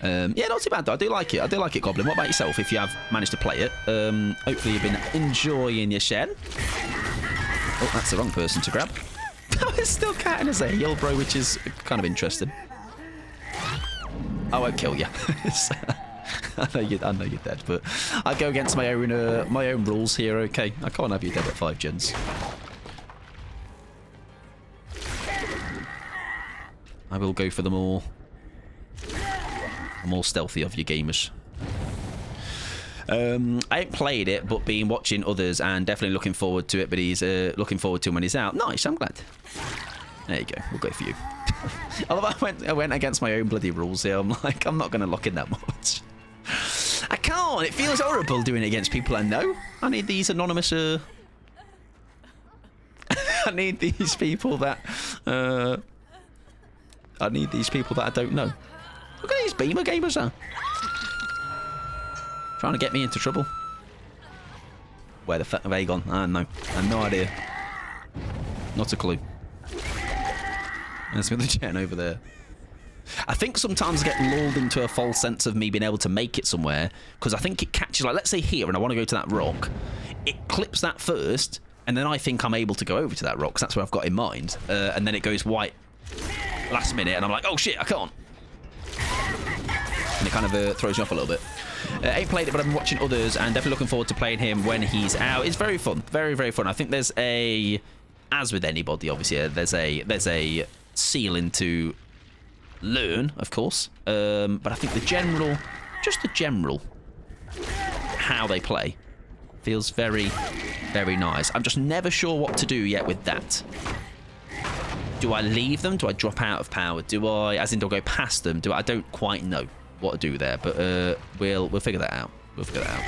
Yeah, not too bad though. I do like it, Goblin. What about yourself, if you have managed to play it? Hopefully you've been enjoying your shed. Oh, that's the wrong person to grab. It's still counting as a heal, bro, which is kind of interesting. I won't kill you. I know you're dead, but I go against my own rules here. Okay, I can't have you dead at 5 gens. I will go for the more stealthy of you gamers. I ain't played it, but been watching others and definitely looking forward to it. But he's looking forward to him when he's out. Nice, I'm glad. There you go. We'll go for you. Although I went against my own bloody rules here. I'm like, I'm not going to lock in that much. I can't. It feels horrible doing it against people I know. I need these anonymous. I need these people that. I need these people that I don't know. Look at these Beamer gamers, huh? Trying to get me into trouble. Where the fuck have they gone? I don't know. I have no idea. Not a clue. There's another gen over there. I think sometimes I get lulled into a false sense of me being able to make it somewhere, because I think it catches, like, let's say here, and I want to go to that rock. It clips that first, and then I think I'm able to go over to that rock, because that's what I've got in mind. And then it goes white last minute, and I'm like, oh shit, I can't. And it kind of throws me off a little bit. I ain't played it, but I've been watching others, and definitely looking forward to playing him when he's out. It's very fun, very, very fun. I think there's a, as with anybody, obviously, there's a ceiling to learn, of course, but I think the general how they play feels very, very nice. I'm just never sure what to do yet with that. Do I leave them? Do I drop out of power? Do I, as in, do I go past them? I don't quite know what to do there, but we'll figure that out. We'll figure that out.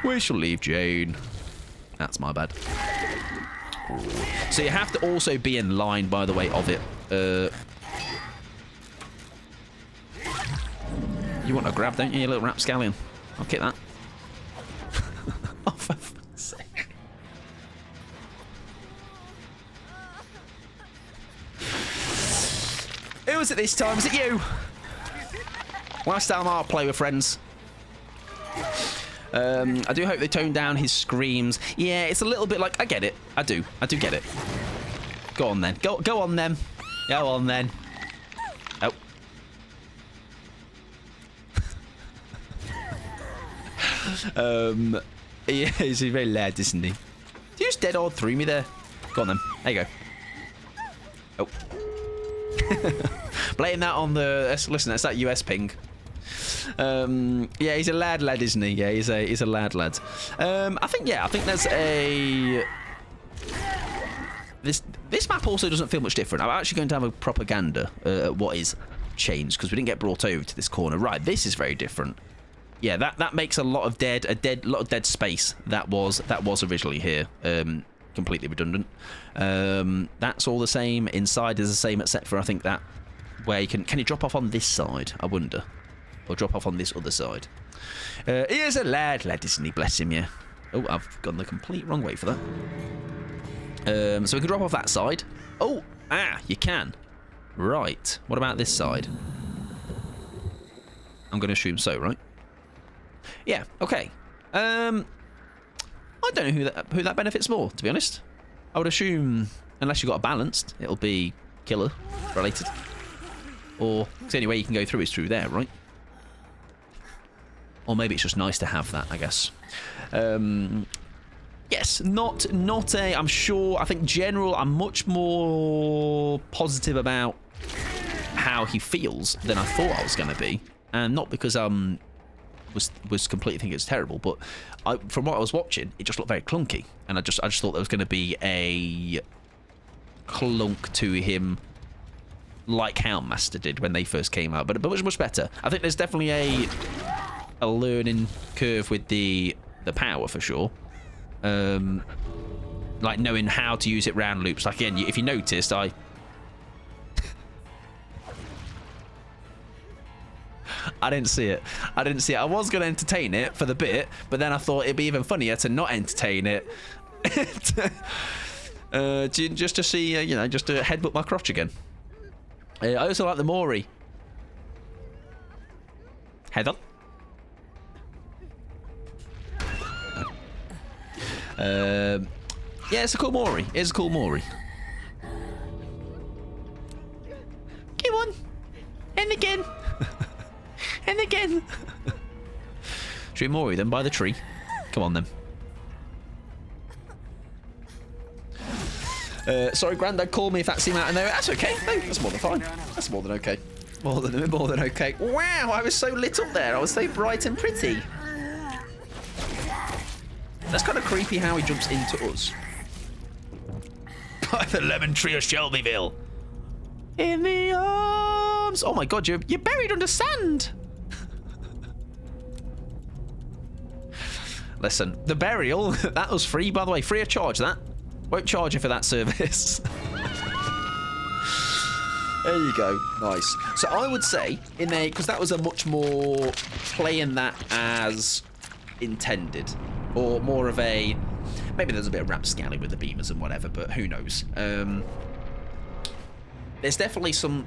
We shall leave Jane. That's my bad. So you have to also be in line, by the way, of it. You want a grab, don't you, you little rapscallion? I'll kick that. Oh, for fuck's sake. Who was it this time? Was it you? Last time I'll play with friends. I do hope they tone down his screams. Yeah, it's a little bit like, I get it. I do get it. Go on then. Go on then. Go on then. Oh. Yeah, he's very loud, isn't he? Did you just dead all through me there? Go on then. There you go. Oh. Blame that on the... Listen, that's that US ping. Yeah, he's a lad, isn't he? Yeah, he's a lad. I think there's a... This map also doesn't feel much different. I'm actually going to have a propaganda at what is changed, because we didn't get brought over to this corner. Right, this is very different. Yeah, that makes a lot of dead space that was originally here. Completely redundant. That's all the same. Inside is the same, except for I think that where you can you drop off on this side? I wonder, or drop off on this other side. He is a lad, isn't he? Bless him, yeah. Oh, I've gone the complete wrong way for that. So we can drop off that side. Oh, you can. Right. What about this side? I'm going to assume so, right? Yeah. Okay. I don't know who that benefits more, to be honest. I would assume, unless you've got a balanced, it'll be killer related. Or the only way you can go through is through there, right? Or maybe it's just nice to have that, I guess. Yes, not a... I'm sure, I think general, I'm much more positive about how he feels than I thought I was going to be. And not because was completely thinking it's terrible, but from what I was watching, it just looked very clunky. And I just thought there was going to be a clunk to him like Houndmaster did when they first came out, but much better. I think there's definitely a learning curve with the power for sure. Like knowing how to use it round loops. Like again, if you noticed, I didn't see it. I was going to entertain it for the bit, but then I thought it'd be even funnier to not entertain it. Just to see, just to headbutt my crotch again. I also like the Mori. Head on. Yeah, it's a cool Mori. again. Should we moor them by the tree? Come on, then. Sorry, Grandad, call me if that seemed out in there. That's okay. No, that's more than fine. That's more than okay. More than okay. Wow, I was so lit up there. I was so bright and pretty. That's kind of creepy how he jumps into us. By the lemon tree of Shelbyville. In the arms. Oh my God, you're buried under sand. Listen, the burial, that was free, by the way. Free of charge, that. Won't charge you for that service. There you go. Nice. So I would say, in there, because that was a much more playing that as intended. Or more of a... Maybe there's a bit of rapscallion with the beamers and whatever, but who knows. There's definitely some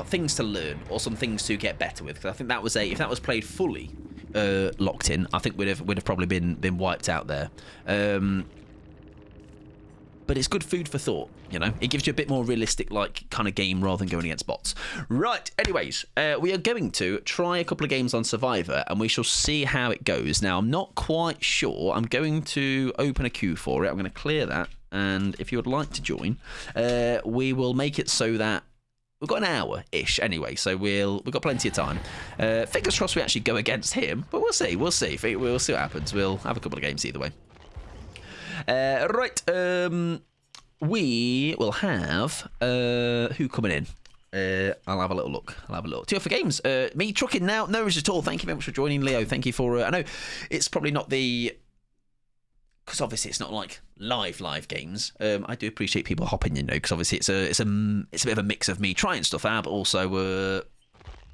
things to learn or some things to get better with. Because I think that was if that was played fully locked in, I think we'd have probably been wiped out there. But it's good food for thought, you know? It gives you a bit more realistic, like, kind of game rather than going against bots. Right, anyways, we are going to try a couple of games on Survivor, and we shall see how it goes. Now, I'm not quite sure. I'm going to open a queue for it. I'm going to clear that, and if you would like to join, we will make it so that we've got an hour-ish anyway, so we've got plenty of time. Fingers crossed we actually go against him, but we'll see. We'll see what happens. We'll have a couple of games either way. Right, we will have who coming in? I'll have a little look. 2 for games. Me trucking now. No worries at all. Thank you very much for joining, Leo. Thank you for. I know it's probably not the, because obviously it's not like live games. I do appreciate people hopping, you know, because obviously it's a bit of a mix of me trying stuff out, but also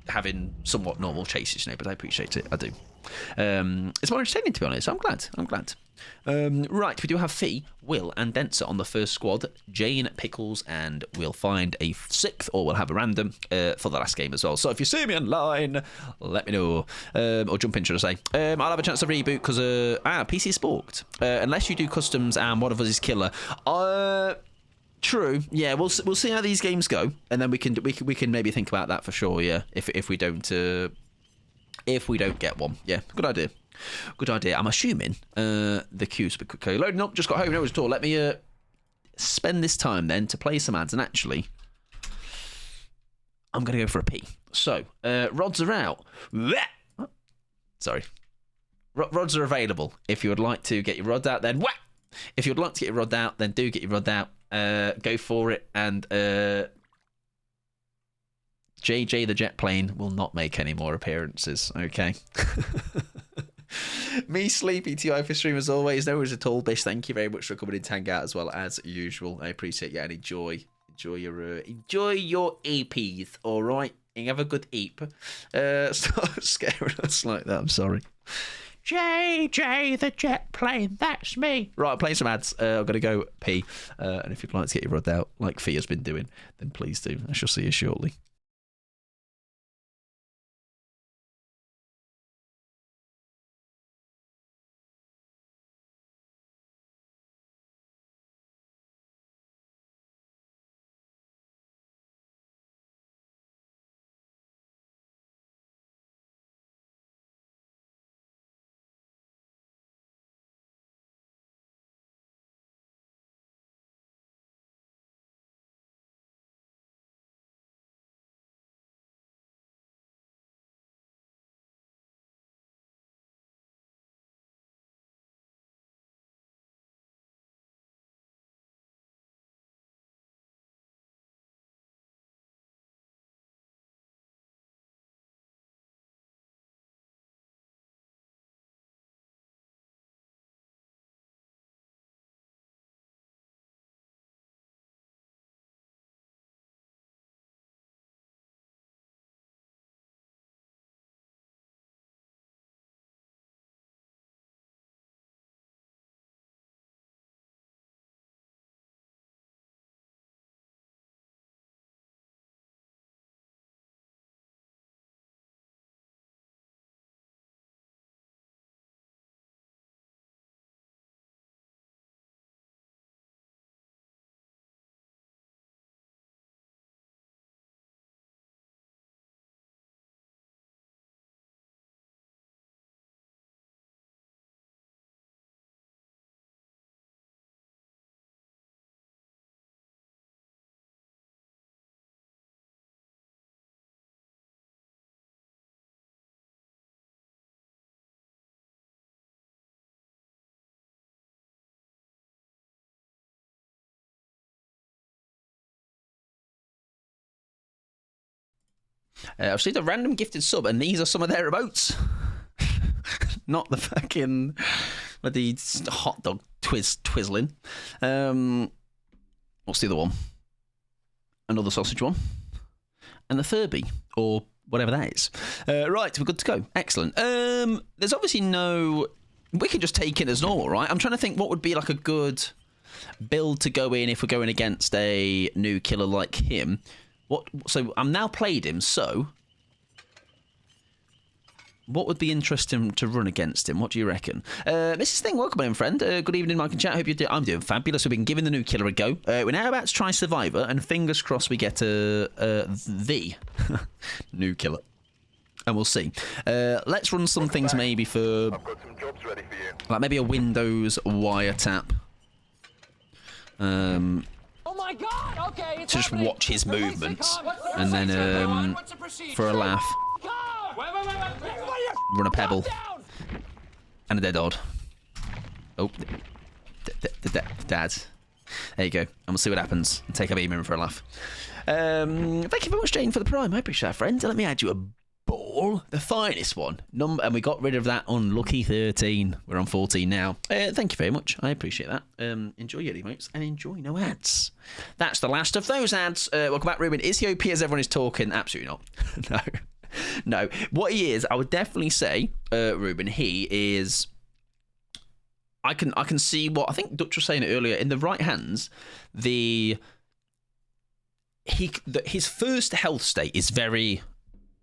having somewhat normal chases, you know. But I appreciate it. I do. It's more entertaining, to be honest. I'm glad. Right, we do have Fee, Will, and Denser on the first squad. Jane, Pickles, and we'll find a 6th, or we'll have a random for the last game as well. So if you see me online, let me know. Or jump in, should I say. I'll have a chance to reboot because PC is sporked. Unless you do customs and one of us is killer. True. Yeah, we'll see how these games go, and then we can maybe think about that for sure. Yeah, if we don't get one. Yeah, good idea. I'm assuming the queue's a bit quicker. Loading up, just got home, no worries at all. Let me spend this time then to play some ads, and actually, I'm going to go for a pee. So, rods are out. Sorry. Rods are available. If you would like to get your rod out, then whack! If you would like to get your rod out, then do get your rod out. Go for it, and JJ the jet plane will not make any more appearances, okay? Me, Sleepy, TI for stream as always. No worries at all, Bish. Thank you very much for coming in to hang out as well as usual. I appreciate you and enjoy your EPs, all right? And have a good eep. Stop scaring us like that. I'm sorry. JJ the jet plane, that's me. Right, I'm playing some ads. I'm gonna go pee. And if you'd like to get your rod out, like Fia's been doing, then please do. I shall see you shortly. I've received a random gifted sub, and these are some of their emotes. Not the fucking bloody hot dog twizzling. What's the other one? Another sausage one. And the Furby, or whatever that is. Right, we're good to go. Excellent. There's obviously no... We can just take it as normal, right? I'm trying to think what would be like a good build to go in if we're going against a new killer like him. So I'm now played him, so... What would be interesting to run against him? What do you reckon? Mrs. Thing, welcome in, friend. Good evening, Mike and chat. Hope you're I'm doing fabulous. We've been giving the new killer a go. We're now about to try Survivor, and fingers crossed we get the new killer. And we'll see. Let's run some things maybe for... I've got some jobs ready for you. Like maybe a Windows wiretap. Oh my God! Okay, it's to just happening. watch his Release movements. the car. And then, What's the procedure? for a laugh, Wait. run a pebble. Down. And a dead odd. Oh, the dad. There you go. And we'll see what happens. And take a beam in for a laugh. Thank you very much, Jane, for the prime. I appreciate that, friend. Let me add you a ball. The finest one. And we got rid of that unlucky 13. We're on 14 now. Thank you very much. I appreciate that. Enjoy your emotes and enjoy no ads. That's the last of those ads. Welcome back, Ruben. Is he OP as everyone is talking? Absolutely not. No. No. What he is, I would definitely say, Ruben, he is... I can see what... I think Dutch was saying it earlier. In the right hands, his first health state is very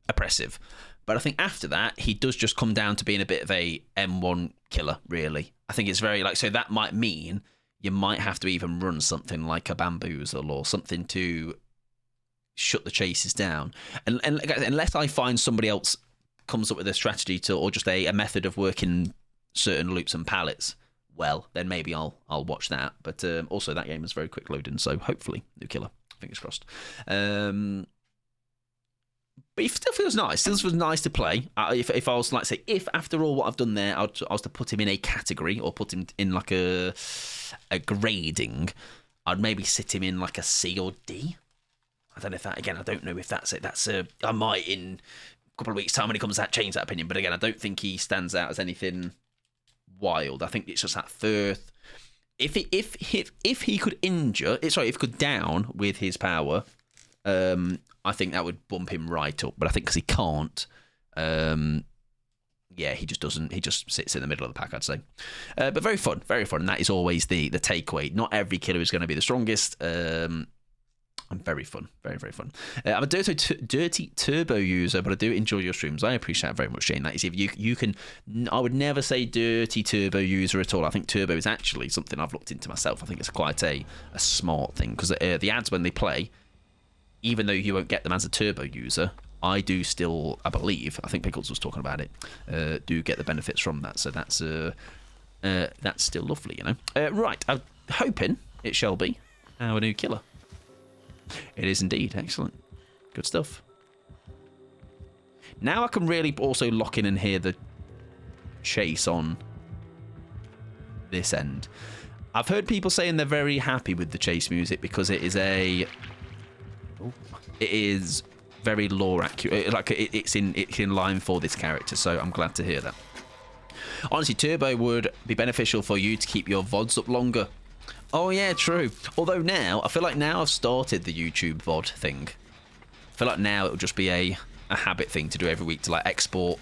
oppressive. But I think after that, he does just come down to being a bit of a M1 killer, really. I think it's very... So that might mean you might have to even run something like a bamboozle or something to shut the chases down. And unless I find somebody else comes up with a strategy to, or just a method of working certain loops and pallets, well, then maybe I'll watch that. But also that game is very quick loading, so hopefully new killer. Fingers crossed. But it still feels nice. Still feels nice to play. If I was like, say, if after all what I've done there, I was to put him in a category or put him in like a grading, I'd maybe sit him in like a C or D. I don't know if that, again, I don't know if that's it. I might in a couple of weeks' time when he comes out change that opinion. But again, I don't think he stands out as anything wild. I think it's just that Firth. If he could if he could down with his power, I think that would bump him right up. But I think because he can't, he just doesn't. He just sits in the middle of the pack, I'd say. But very fun, very fun. And that is always the takeaway. Not every killer is going to be the strongest. And very fun, very, very fun. I'm a dirty turbo user, but I do enjoy your streams. I appreciate it very much, Shane. That is, if you can, I would never say dirty turbo user at all. I think turbo is actually something I've looked into myself. I think it's quite a smart thing because the ads when they play, even though you won't get them as a turbo user, I do still, I believe, I think Pickles was talking about it, do get the benefits from that. So that's still lovely, you know. Right, I'm hoping it shall be our new killer. It is indeed. Excellent. Good stuff. Now I can really also lock in and hear the chase on this end. I've heard people saying they're very happy with the chase music because it is very lore accurate. Like it's in line for this character, so I'm glad to hear that. Honestly, turbo would be beneficial for you to keep your VODs up longer. Oh yeah, true. Although now, I feel like now I've started the YouTube VOD thing. I feel like now it'll just be a habit thing to do every week to like export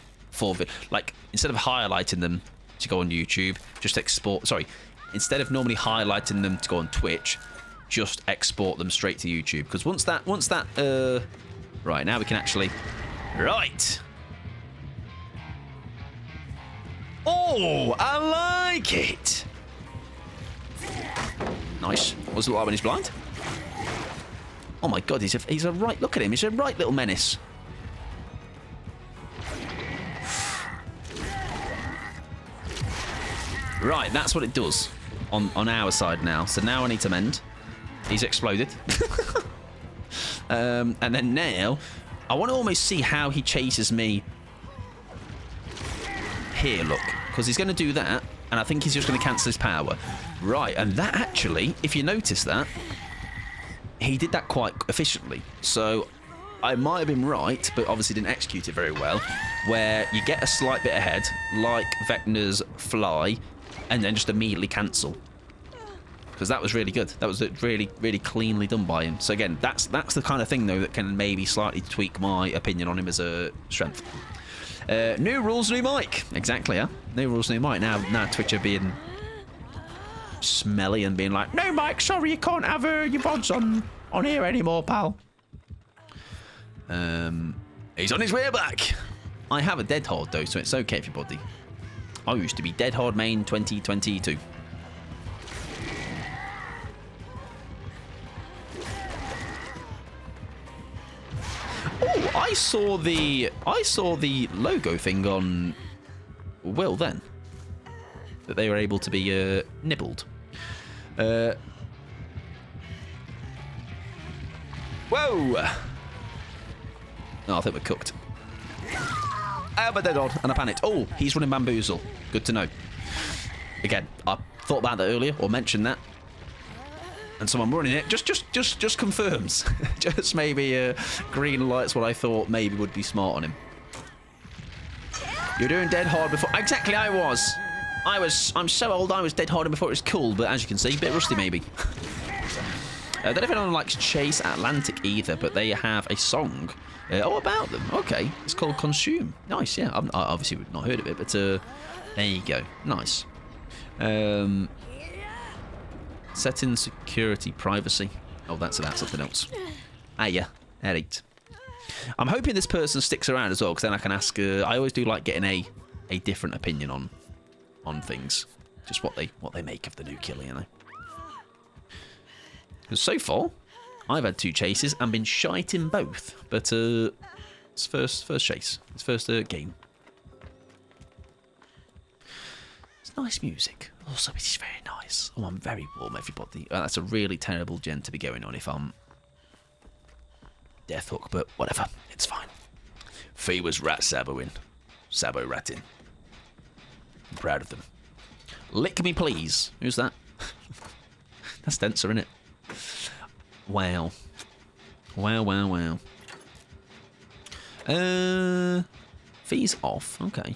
like instead of highlighting them to go on YouTube, just export. Sorry, instead of normally highlighting them to go on Twitch, just export them straight to YouTube. Because once that right, now we can actually right. Oh, I like it. Nice. What's it like when he's blind? Oh my god, he's a right... Look at him, he's a right little menace. Right, that's what it does on our side now. So now I need to mend. He's exploded. And then now, I want to almost see how he chases me. Here, look. Because he's going to do that. And I think he's just going to cancel his power. Right, and that actually, if you notice that, he did that quite efficiently. So I might have been right, but obviously didn't execute it very well, where you get a slight bit ahead, like Vecna's fly, and then just immediately cancel. Because that was really good. That was really, really cleanly done by him. So again, that's the kind of thing, though, that can maybe slightly tweak my opinion on him as a strength. New rules, new mic. Exactly, huh? New rules, new mic. Now Twitch are being smelly and being like, no, Mike, sorry, you can't have your VODs on here anymore, pal. He's on his way back. I have a dead hard, though, so it's okay, everybody. I used to be dead hard main 2022. Oh, I saw the logo thing on Will then. That they were able to be nibbled. Whoa! Oh, I think we're cooked. Oh, but they're odd, and I panicked. Oh, he's running bamboozle. Good to know. Again, I thought about that earlier, or mentioned that. And someone running it just confirms. Just maybe green lights what I thought maybe would be smart on him. You're doing dead hard before. Exactly, I was. I'm so old. I was dead hard before it was cool, but as you can see, a bit rusty maybe. I don't know if anyone likes Chase Atlantic either, but they have a song. About them. Okay, it's called Consume. Nice, yeah. I obviously would not heard of it, but there you go. Nice. Setting security privacy. Oh, that's about something else. Ah, yeah. Right. I'm hoping this person sticks around as well, because then I can ask. I always do like getting a different opinion on things, just what they make of the new killer, you know. Because so far, I've had 2 chases and been shite in both, but it's first chase, it's first game. It's nice music. Also, it is very nice. Oh, I'm very warm, everybody. That's a really terrible gen to be going on if I'm Death Hook, but whatever, it's fine. Fee was rat saboing. Sabo ratting. I'm proud of them. Lick me, please. Who's that? That's Denser, isn't it? Wow. Wow. Fee's off. Okay.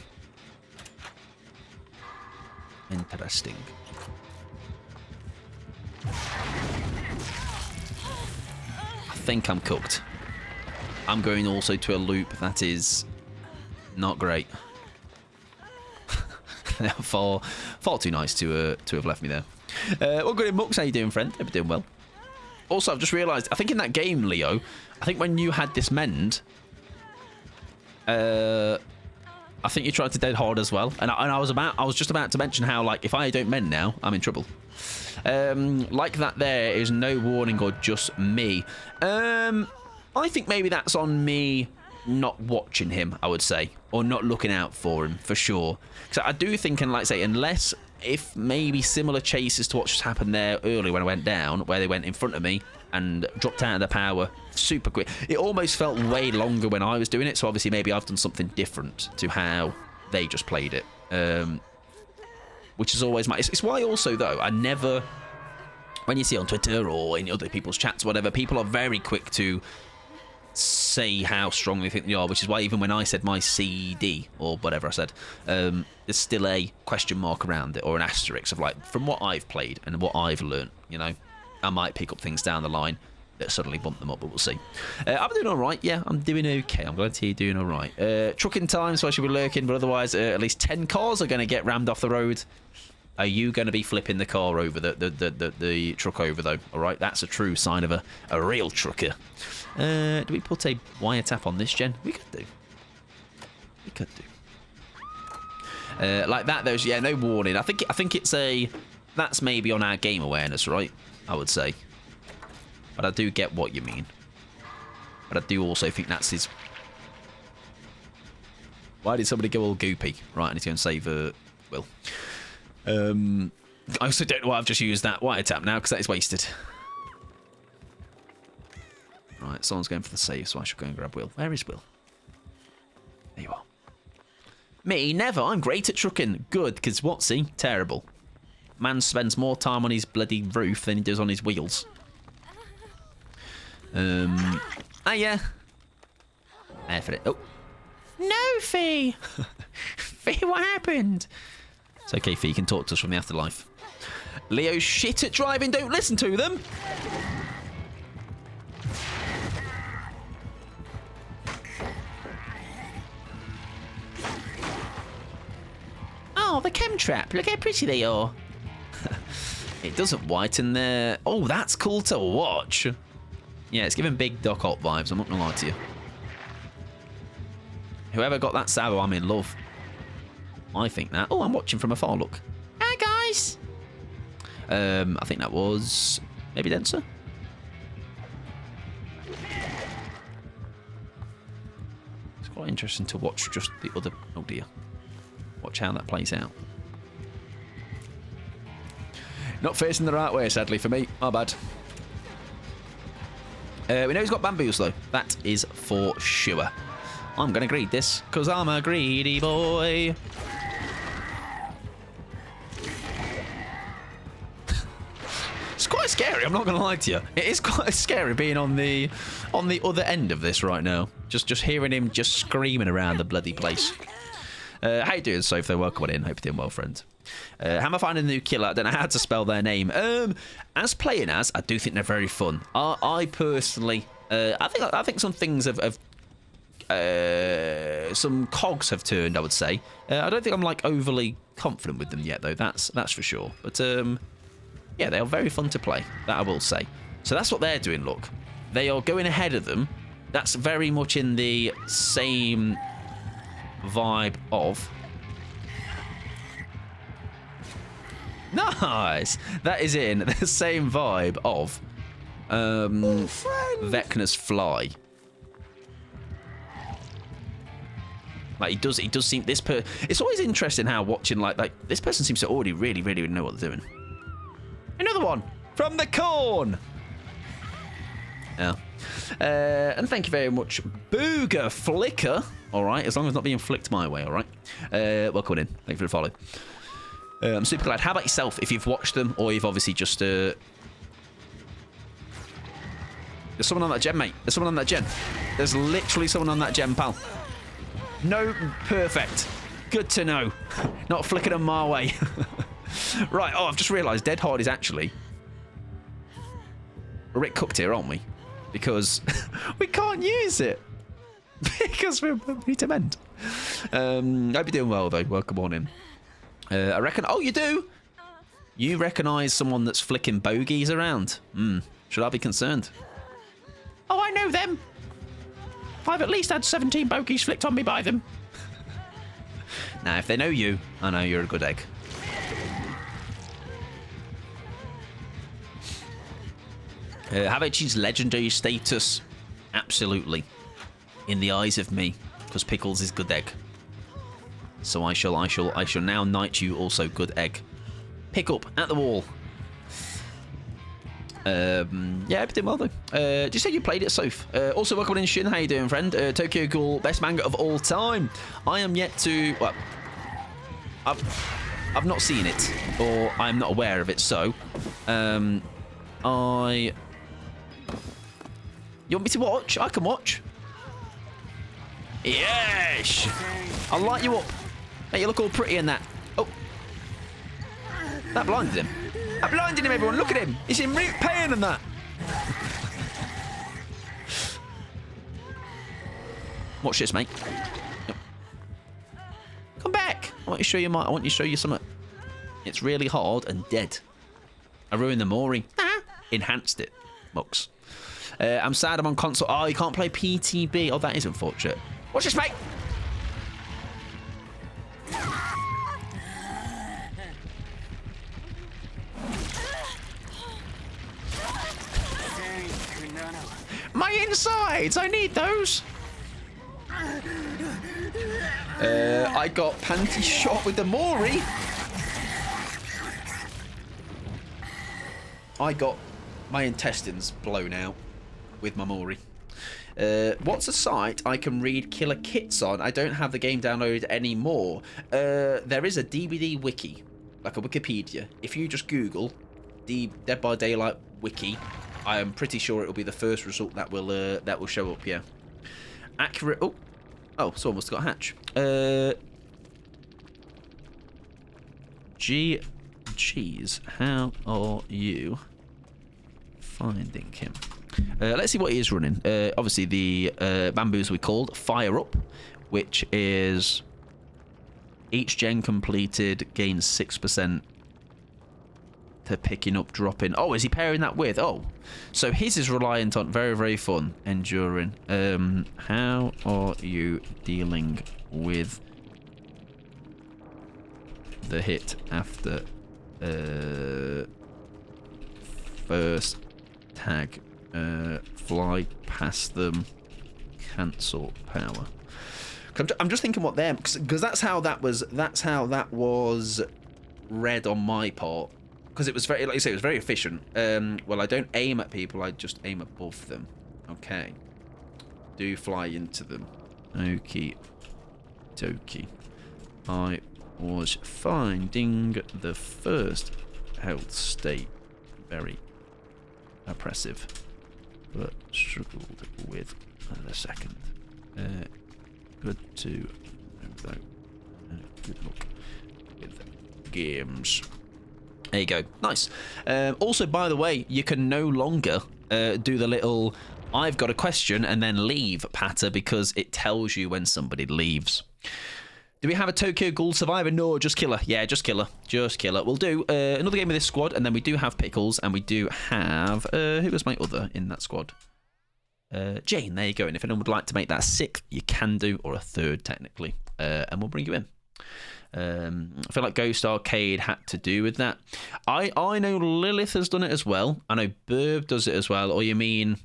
Interesting. I think I'm cooked. I'm going also to a loop that is not great. far too nice to have left me there. Well, good in Mux. How you doing, friend? Hope you're doing well. Also, I've just realised, I think in that game, Leo, I think when you had this mend, I think you tried to dead hard as well, and I was just about to mention how, like, if I don't mend now, I'm in trouble. Like that there is no warning or just me. I think maybe that's on me not watching him, I would say, or not looking out for him, for sure. Because I do think, and like I say, unless if maybe similar chases to what just happened there earlier when I went down, where they went in front of me and dropped out of the power super quick. It almost felt way longer when I was doing it, so obviously maybe I've done something different to how they just played it. Which is always my... It's why also, though, I never... When you see on Twitter or in other people's chats, whatever, people are very quick to say how strong they think they are, which is why even when I said my CD or whatever I said, there's still a question mark around it, or an asterisk of like, from what I've played and what I've learned, you know, I might pick up things down the line that suddenly bump them up, but we'll see. I'm doing all right. Yeah, I'm doing okay. I'm glad to hear you're doing all right. Trucking time, so I should be lurking, but otherwise at least 10 cars are going to get rammed off the road. Are you going to be flipping the car over, the truck over, though? All right, that's a true sign of a real trucker. Do we put a wiretap on this gen? We could do. We could do. Like that, there's, yeah, no warning. I think it's a... That's maybe on our game awareness, right? I would say. But I do get what you mean. But I do also think that's his... Why did somebody go all goopy? Right, I need to go and save Will. I also don't know why I've just used that wiretap now, because that is wasted. Right, someone's going for the save, so I should go and grab Will. Where is Will? There you are. Me? Never. I'm great at trucking. Good, because what's he? Terrible. Man spends more time on his bloody roof than he does on his wheels. Ah, yeah. There for it. Oh. No, Fee! Fee, what happened? It's okay, Fee. You can talk to us from the afterlife. Leo's shit at driving. Don't listen to them. Oh, the chem trap. Look how pretty they are. It doesn't whiten their... Oh, that's cool to watch. Yeah, it's giving big Doc Ock vibes. I'm not going to lie to you. Whoever got that Sabo, I'm in love. I think that. Oh, I'm watching from afar, look. Hi, guys. I think that was maybe Denser. It's quite interesting to watch just the other... Oh, dear. Watch how that plays out. Not facing the right way, sadly, for me. My bad. We know he's got bamboos, though. That is for sure. I'm going to greed this, because I'm a greedy boy. It's quite scary, I'm not going to lie to you. It is quite scary being on the other end of this right now. Just hearing him just screaming around the bloody place. How you doing, Soph? Welcome on in. Hope you're doing well, friend. How am I finding the new killer? I don't know how to spell their name. As playing as, I do think they're very fun. I personally, I think some things have some cogs have turned, I would say. I don't think I'm like overly confident with them yet, though. That's for sure. But yeah, they are very fun to play. That I will say. So that's what they're doing. Look, they are going ahead of them. That's very much in the same vibe of... Nice! That is in the same vibe of Vecna's Fly. Like he does seem this it's always interesting how watching like this person seems to already really know what they're doing. Another one from the corn. Yeah. And thank you very much, Booger Flicker. All right, as long as not being flicked my way. All right. Welcome in. Thank you for the follow. I'm super glad. How about yourself? If you've watched them, or you've obviously just there's someone on that gen, mate. There's someone on that gen. There's literally someone on that gen, pal. No, perfect. Good to know. Not flicking them my way. Right. Oh, I've just realised Dead Hard is actually a Rick cooked here, aren't we? Because we can't use it. Because we need to mend. Hope you're doing well, though. Welcome on in. I reckon... Oh, you do? You recognise someone that's flicking bogeys around? Should I be concerned? Oh, I know them. I've at least had 17 bogeys flicked on me by them. Now, if they know you, I know you're a good egg. Have I achieved legendary status? Absolutely. In the eyes of me, because Pickles is good egg. So I shall now knight you also good egg. Pick up at the wall. Yeah, everything well though. Did you say you played it, Soph? Also, welcome in, Shin. How you doing, friend? Tokyo Ghoul, best manga of all time. I am yet to. Well, I've not seen it, or I'm not aware of it. So, You want me to watch? I can watch. Yes! I'll light you up. Hey, you look all pretty in that. Oh. That blinded him. I blinded him, everyone. Look at him. He's in real pain and that. Watch this, mate. Yep. Come back. I want to show you something. It's really hard and dead. I ruined the Mori. Enhanced it. Mucks. I'm sad I'm on console. Oh, you can't play PETey. Oh, that is unfortunate. Watch this, mate. My insides! I need those! I got panty shot with the Mori. I got my intestines blown out with my Mori. What's a site I can read killer kits on? I don't have the game downloaded anymore. There is a DVD wiki, like a Wikipedia. If you just Google the Dead by Daylight wiki, I am pretty sure it will be the first result that will show up. Yeah. accurate... Oh, someone must have got a hatch. Geez, how are you finding him? Let's see what he is running. Obviously, the bamboos we called Fire Up, which is each gen completed gains 6% to picking up, dropping. Oh, is he pairing that with? Oh, so his is reliant on very, very fun, enduring. How are you dealing with the hit after first tag? Fly past them, cancel power. I'm just thinking what them, because that's how that was read on my part, because it was very, like you say, it was very efficient. Well, I don't aim at people, I just aim above them. Okay, do fly into them. Okie dokie. I was finding the first health state very oppressive, but struggled with the second. Good to know though. Good luck with games. There you go. Nice. Also, by the way, you can no longer do the little I've got a question and then leave patter, because it tells you when somebody leaves. Do we have a Tokyo Ghoul Survivor? No, just killer. Yeah, just killer. Just killer. We'll do another game with this squad, and then we do have Pickles, and we do have... who was my other in that squad? Jane, there you go. And if anyone would like to make that 6th, you can do, or a 3rd, technically. And we'll bring you in. I feel like Ghost Arcade had to do with that. I know Lilith has done it as well. I know Burb does it as well. Or you mean...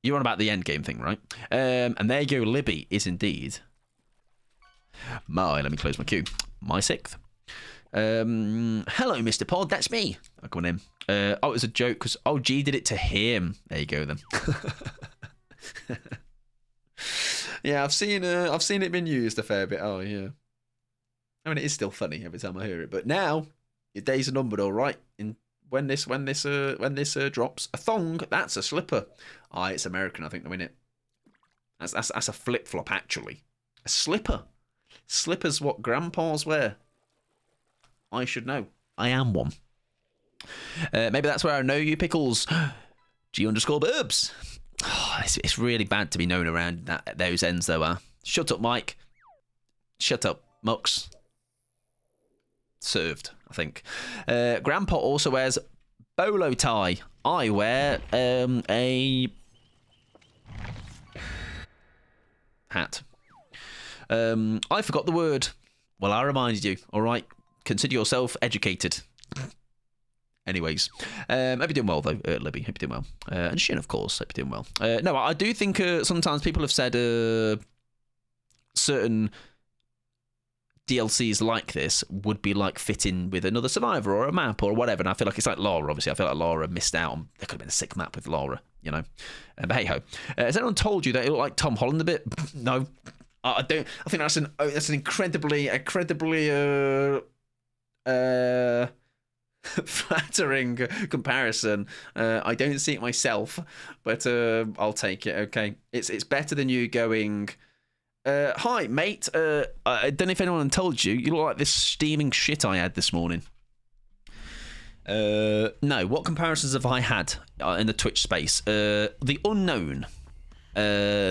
You're on about the endgame thing, right? And there you go. Libby is indeed... let me close my queue. My 6th. Hello, Mr. Pod. That's me. I'm going in. Oh, it was a joke because G did it to him. There you go then. Yeah, I've seen it been used a fair bit. Oh yeah. I mean, it is still funny every time I hear it. But now your days are numbered, all right. When this drops, a thong. That's a slipper. It's American. I think they win it. That's a flip flop actually. A slipper. Slippers what grandpas wear. I should know. I am one. Maybe that's where I know you, Pickles. G_Burbs. Oh, it's really bad to be known around those ends, though. Shut up, Mike. Shut up, Mux. Served, I think. Grandpa also wears bolo tie. I wear a hat. I forgot the word. Well, I reminded you. All right. Consider yourself educated. Anyways, hope you're doing well, though, Libby. Hope you're doing well. And Shin, of course. Hope you're doing well. No, I do think sometimes people have said certain DLCs like this would be like fitting with another Survivor or a map or whatever. And I feel like it's like Lara, obviously. I feel like Lara missed out on... There could have been a sick map with Lara, you know. But hey-ho. Has anyone told you that it looked like Tom Holland a bit? No. I don't. I think that's an incredibly flattering comparison. I don't see it myself, but I'll take it. Okay, it's better than you going. Hi, mate. I don't know if anyone told you. You look like this steaming shit I had this morning. No. What comparisons have I had in the Twitch space? The Unknown,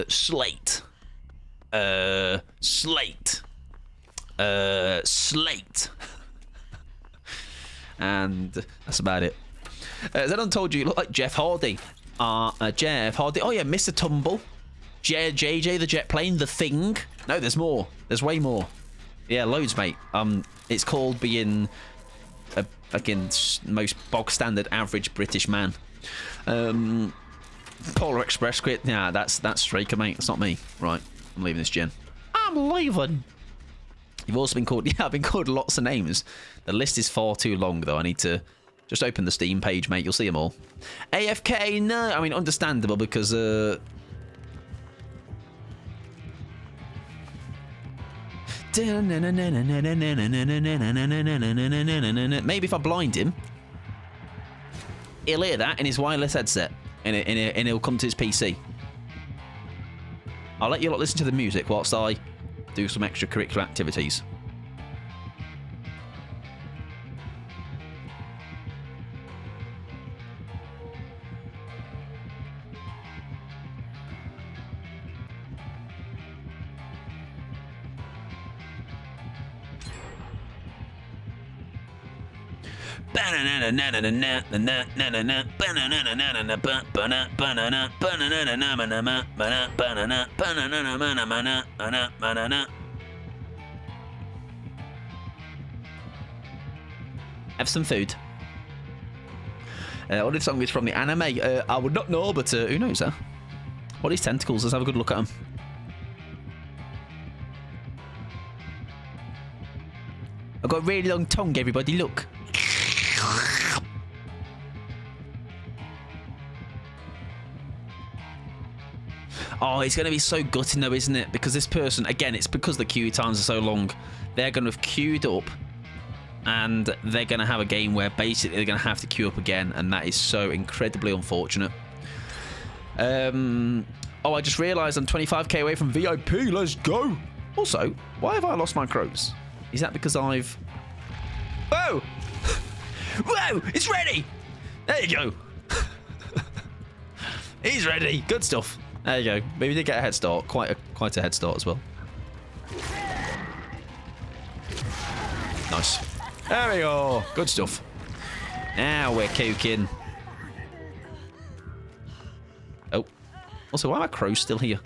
Slate. Slate. And that's about it. As I told you, you look like Jeff Hardy. Jeff Hardy. Oh yeah, Mr. Tumble. JJ the jet plane. The Thing. No, there's more. There's way more. Yeah, loads, mate. It's called being a fucking most bog standard average British man. Polar Express quit. Yeah, that's Straker, mate. That's not me. Right. I'm leaving this gen. I'm leaving. You've also been called... Yeah, I've been called lots of names. The list is far too long, though. I need to just open the Steam page, mate. You'll see them all. AFK, no. I mean, understandable, because... Maybe if I blind him, he'll hear that in his wireless headset, and he'll come to his PC. I'll let you lot listen to the music whilst I do some extracurricular activities. Have some food. What this song is from the anime? I would not know, but who knows, huh? What are these tentacles? Let's have a good look at them. I've got a really long tongue, everybody, look. Oh, it's going to be so gutting though, isn't it? Because this person, again, it's because the queue times are so long. They're going to have queued up and they're going to have a game where basically they're going to have to queue up again, and that is so incredibly unfortunate. Oh, I just realised I'm 25k away from VIP. Let's go. Also, why have I lost my crows? Is that because I've... Whoa! Whoa! It's ready! There you go. He's ready. Good stuff. There you go. Maybe we did get a head start. Quite a head start as well. Nice. There we go. Good stuff. Now we're cooking. Oh. Also, why are my crows still here?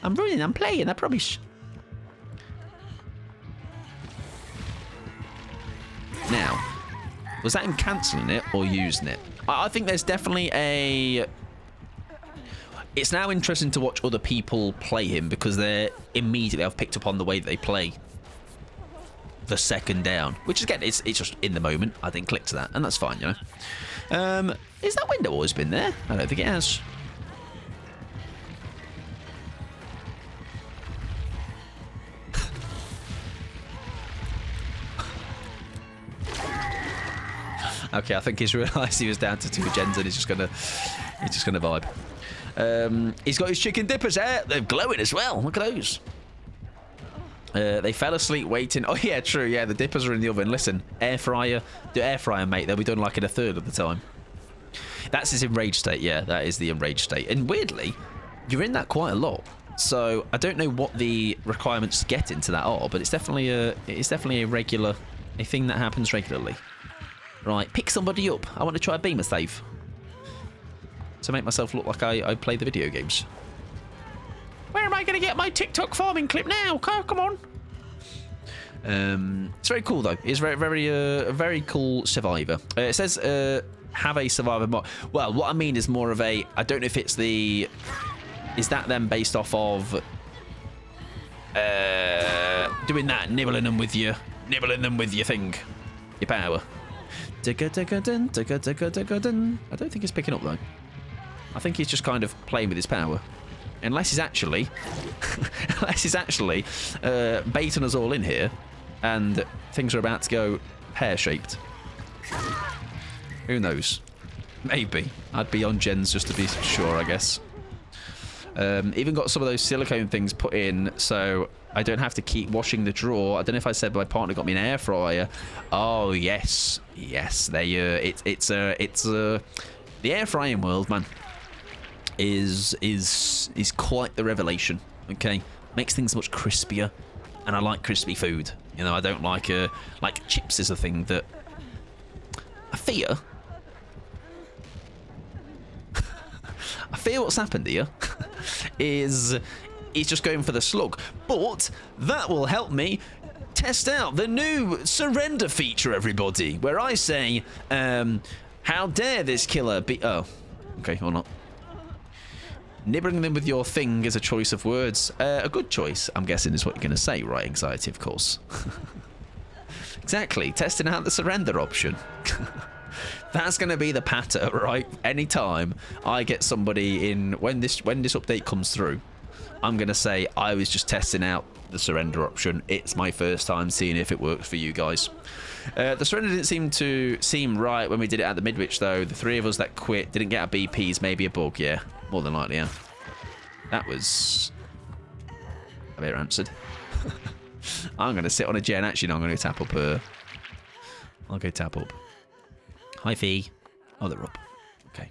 I'm running. I'm playing. They're rubbish. Now, was that him cancelling it or using it? I think there's definitely a... It's now interesting to watch other people play him because they're immediately I've picked up on the way that they play the second down, which again, it's just in the moment. I didn't click to that, and that's fine, you know. Is that window always been there? I don't think it has. Okay, I think he's realised he was down to 2 gens and he's just gonna vibe. He's got his chicken dippers there. They're glowing as well. Look at those. They fell asleep waiting. Oh yeah, true. Yeah, the dippers are in the oven. Listen, air fryer, mate. They'll be done like in a third of the time. That's his enraged state. Yeah, that is the enraged state. And weirdly, you're in that quite a lot. So I don't know what the requirements to get into that are, but it's definitely a thing that happens regularly. Right, pick somebody up. I want to try a beamer save to make myself look like I play the video games. Where am I going to get my TikTok farming clip now? Come on. It's very cool though. It's a very cool survivor. It says have a survivor mod. Well, what I mean is more of a. I don't know if it's the. Is that then based off of doing that, nibbling them with your thing, your power. I don't think he's picking up though. I think he's just kind of playing with his power. Unless he's actually baiting us all in here and things are about to go pear-shaped. Who knows? Maybe. I'd be on gens just to be sure, I guess. Even got some of those silicone things put in so I don't have to keep washing the drawer. I don't know if I said my partner got me an air fryer. Oh yes, the air frying world, man, is quite the revelation. Okay, makes things much crispier, and I like crispy food. You know, I don't like chips is a thing that I fear. I fear what's happened here is he's just going for the slug. But that will help me test out the new surrender feature, everybody, where I say, how dare this killer be... Oh, okay, or not. Nibbling them with your thing is a choice of words. A good choice, I'm guessing, is what you're going to say, right? Anxiety, of course. Exactly, testing out the surrender option. That's going to be the patter, right? Anytime I get somebody in, when this update comes through, I'm going to say I was just testing out the surrender option. It's my first time seeing if it works for you guys. The surrender didn't seem right when we did it at the Midwich, though. The 3 of us that quit didn't get our BPs. Maybe a bug, yeah. More than likely, yeah. That was I better answered. I'm going to sit on a gen. Actually, no, I'm going to tap up. I'll go tap up. Hi, Fee. Oh, they're up. Okay.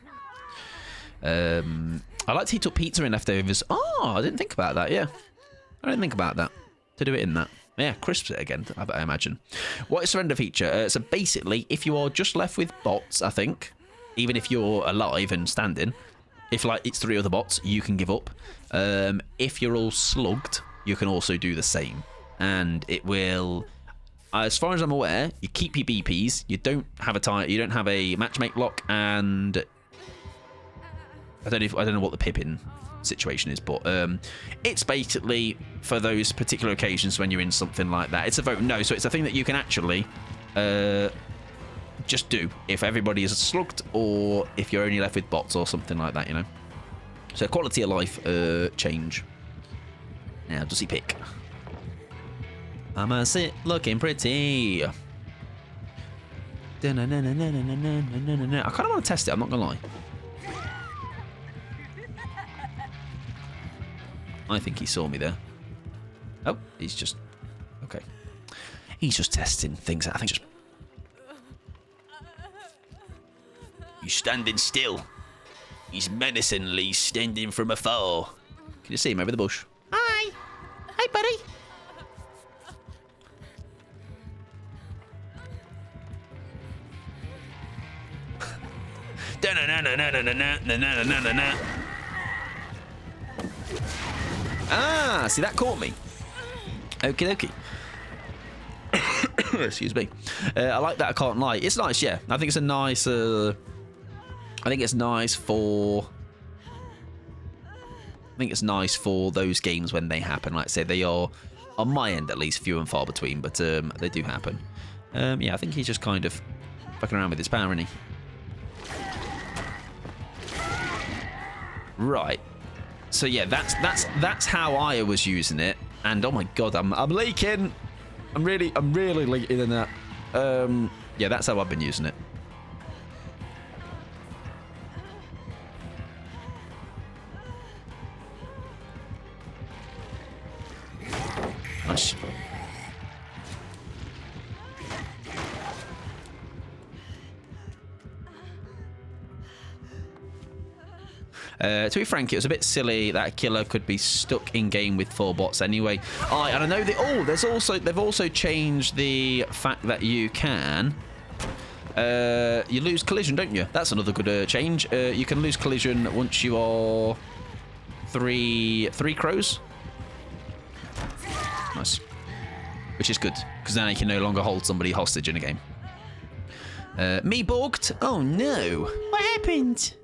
I like to heat up pizza in leftovers. Oh, I didn't think about that. Yeah. I didn't think about that. To do it in that. Yeah, crisps it again, I imagine. What is surrender feature? So basically, if you are just left with bots, I think, even if you're alive and standing, if like it's 3 other bots, you can give up. If you're all slugged, you can also do the same. And it will, as far as I'm aware, you keep your BPs. You don't have you don't have a matchmake lock, and I don't know what the pippin situation is, but it's basically for those particular occasions when you're in something like that. It's a vote no, so it's a thing that you can actually just do if everybody is slugged or if you're only left with bots or something like that, you know. So quality of life change. Now does he pick? I'ma sit looking pretty. I kind of want to test it, I'm not gonna lie. I think he saw me there. Oh, he's just... Okay. He's just testing things out. I think just... He's standing still. He's menacingly standing from afar. Can you see him over the bush? Hi. Hi, buddy. Ah, see, that caught me. Okie dokie. Excuse me. I like that. I can't lie. It's nice, yeah. I think it's a nice. I think it's nice for. I think it's nice for those games when they happen. Like I say, they are, on my end at least, few and far between, but they do happen. Yeah, I think he's just kind of fucking around with his power, isn't he? Right. So yeah, that's how I was using it, and oh my god, I'm leaking. I'm really leaking in that. Yeah, that's how I've been using it. Nice. To be frank, it was a bit silly that a killer could be stuck in game with 4 bots anyway. And I know they've also changed the fact that you can you lose collision, don't you? That's another good change. You can lose collision once you are three crows. Nice, which is good because now you can no longer hold somebody hostage in a game. Me bogged. Oh no! What happened?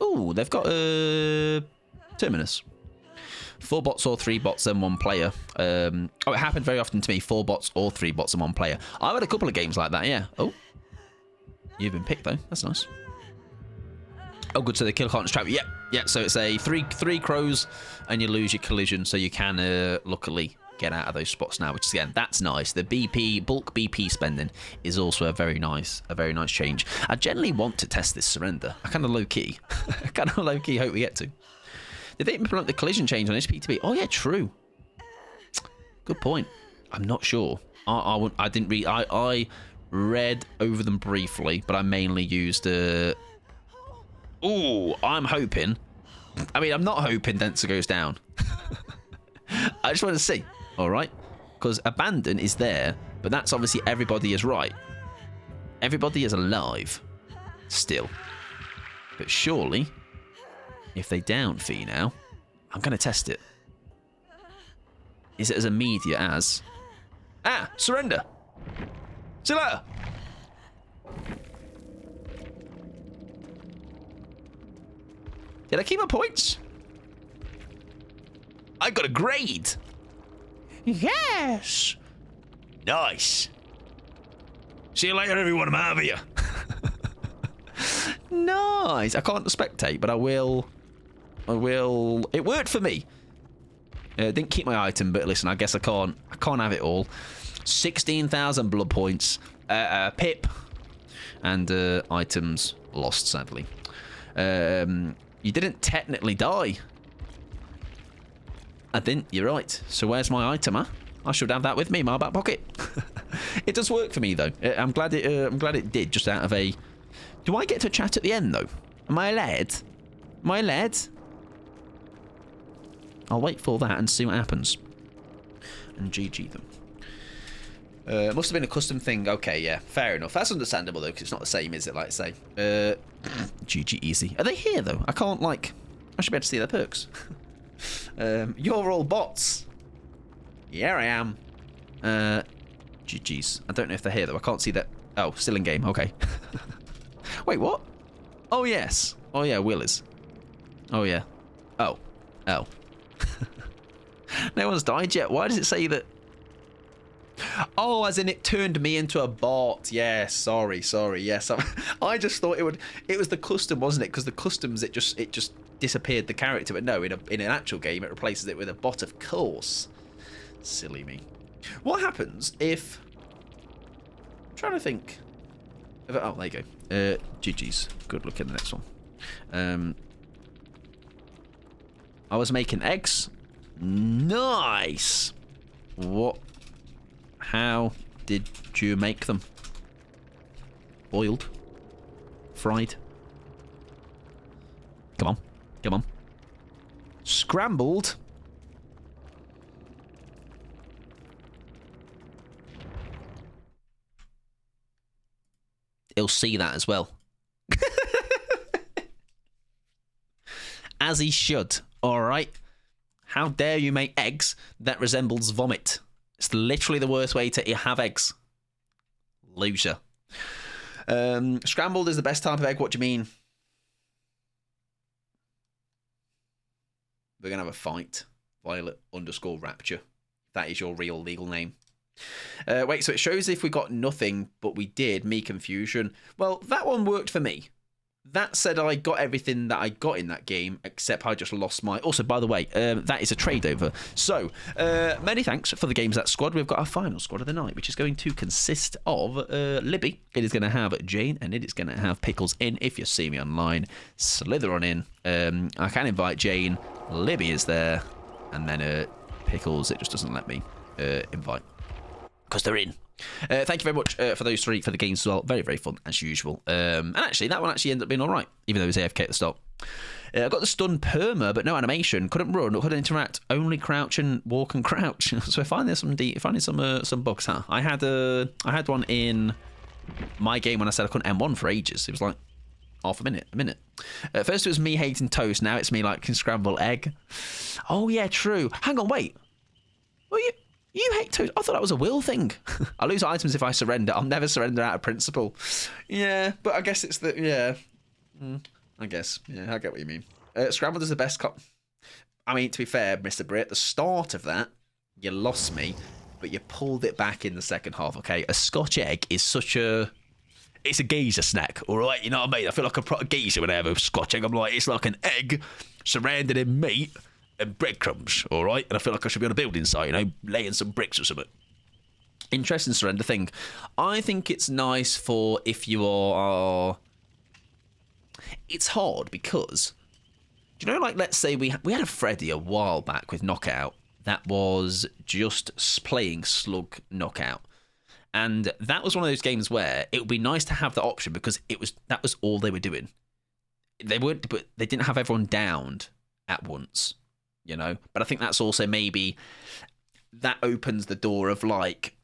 Oh, they've got Terminus. 4 bots or 3 bots and 1 player. Oh, it happened very often to me. 4 bots or 3 bots and 1 player. I've had a couple of games like that, yeah. Oh, you've been picked though. That's nice. Oh, good. So the kill can't trap. Yep, yeah. So it's a three crows, and you lose your collision. So you can luckily get out of those spots now, which is, again, that's nice. The bulk BP spending is also a very nice change. I generally want to test this surrender. I kind of low key hope we get to. Did they implement the collision change on this PETey Bee? Oh yeah, true. Good point. I'm not sure. I didn't read. I read over them briefly, but I mainly used. I'm hoping. I mean, I'm not hoping Denser goes down. I just want to see. All right, because abandon is there, but that's obviously everybody is right. Everybody is alive still, but surely if they down Fee now, I'm going to test it. Is it as immediate as surrender? See you later. Did I keep my points? I got a grade. Yes. Nice. See you later, everyone. I'm out of here. Nice. I can't spectate, but I will. It worked for me. Didn't keep my item, but listen, I guess I can't have it all. 16,000 blood points. Pip. And items lost, sadly. You didn't technically die. I didn't. You're right. So where's my item, huh? I should have that with me in my back pocket. It does work for me though. I'm glad it did. Just out of a. Do I get to chat at the end though? Am I allowed? Am I allowed? I'll wait for that and see what happens. And GG them. It must have been a custom thing. Okay, yeah, fair enough. That's understandable though, because it's not the same, is it? Like say, GG easy. Are they here though? I can't like. I should be able to see their perks. You're all bots. Yeah, I am. GG's. I don't know if they're here though. I can't see that. Oh, still in game. Okay. Wait, what? Oh yes. Oh yeah, Will is. Oh yeah. Oh. Oh. No one's died yet. Why does it say that? Oh, as in it turned me into a bot. Yeah, sorry. Yes, I just thought it was the custom, wasn't it? Because the customs, it just disappeared the character. But no, in an actual game, it replaces it with a bot, of course. Silly me. What happens if? I'm trying to think. Oh, there you go. GG's. Good luck in the next one. I was making eggs. Nice. What? How did you make them? Boiled? Fried? Come on. Come on. Scrambled? He'll see that as well. As he should. Alright. How dare you make eggs that resembles vomit? It's literally the worst way to have eggs. Loser. Scrambled is the best type of egg. What do you mean? We're going to have a fight. Violet_Rapture. That is your real legal name. Wait, so it shows if we got nothing, but we did. Me confusion. Well, that one worked for me. That said, I got everything that I got in that game, except I just lost my... Also, by the way, that is a trade over. So, many thanks for the games that squad. We've got our final squad of the night, which is going to consist of Libby. It is going to have Jane, and it is going to have Pickles in. If you see me online, slither on in. I can invite Jane. Libby is there. And then Pickles, it just doesn't let me invite. Because they're in. Thank you very much for those three for the games as well. Very, very fun as usual. And actually, that one actually ended up being all right, even though it was AFK at the start. I got the stun perma, but no animation. Couldn't run, couldn't interact. Only crouch and walk and crouch. So I find there's some bugs. Huh? I had one in my game when I said I couldn't M1 for ages. It was like half a minute. First it was me hating toast. Now it's me liking scrambled egg. Oh yeah, true. Hang on, wait. Well, you hate toast. I thought that was a will thing. I lose items if I surrender. I'll never surrender out of principle. Yeah, but I guess it's the... Yeah. I guess. Yeah, I get what you mean. Scrambled is the best cop. I mean, to be fair, Mr. Britt, the start of that, you lost me, but you pulled it back in the second half, okay? A Scotch egg is such a... It's a geezer snack, all right? You know what I mean? I feel like a proper geezer when I have a Scotch egg. I'm like, it's like an egg surrounded in meat and breadcrumbs, all right? And I feel like I should be on a building site, you know, laying some bricks or something. Interesting surrender thing. I think it's nice for if you are... It's hard because, do you know, like, let's say we had a Freddy a while back with Knockout that was just playing Slug Knockout. And that was one of those games where it would be nice to have the option because that was all they were doing. They didn't have everyone downed at once. You know, but I think that's also maybe that opens the door of like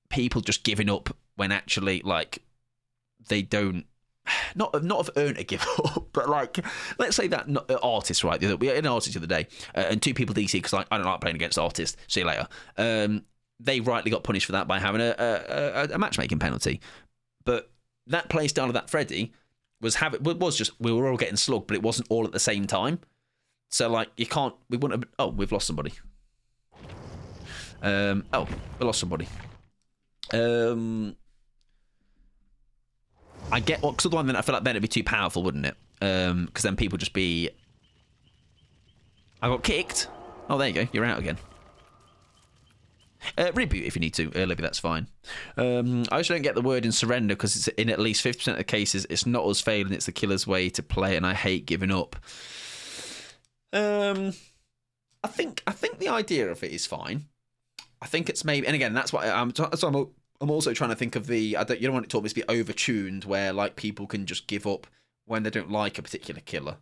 people just giving up when actually like they don't not have earned a give up, but like let's say that artist, right? We had an artist the other day, and two people DC because like I don't like playing against artists. See you later. They rightly got punished for that by having a matchmaking penalty, but that play style of that Freddy was just we were all getting slugged, but it wasn't all at the same time. So, like, we wouldn't have... Oh, we've lost somebody. We lost somebody. I get... Well, because otherwise then I feel like then it'd be too powerful, wouldn't it? Because then people just be... I got kicked. Oh, there you go. You're out again. Reboot if you need to. Libby, that's fine. I also don't get the word in surrender because it's in at least 50% of the cases, it's not us failing, it's the killer's way to play, and I hate giving up. I think the idea of it is fine. I think it's maybe, and again, that's what I'm also trying to think of you don't want it to always be overtuned where like people can just give up when they don't like a particular killer,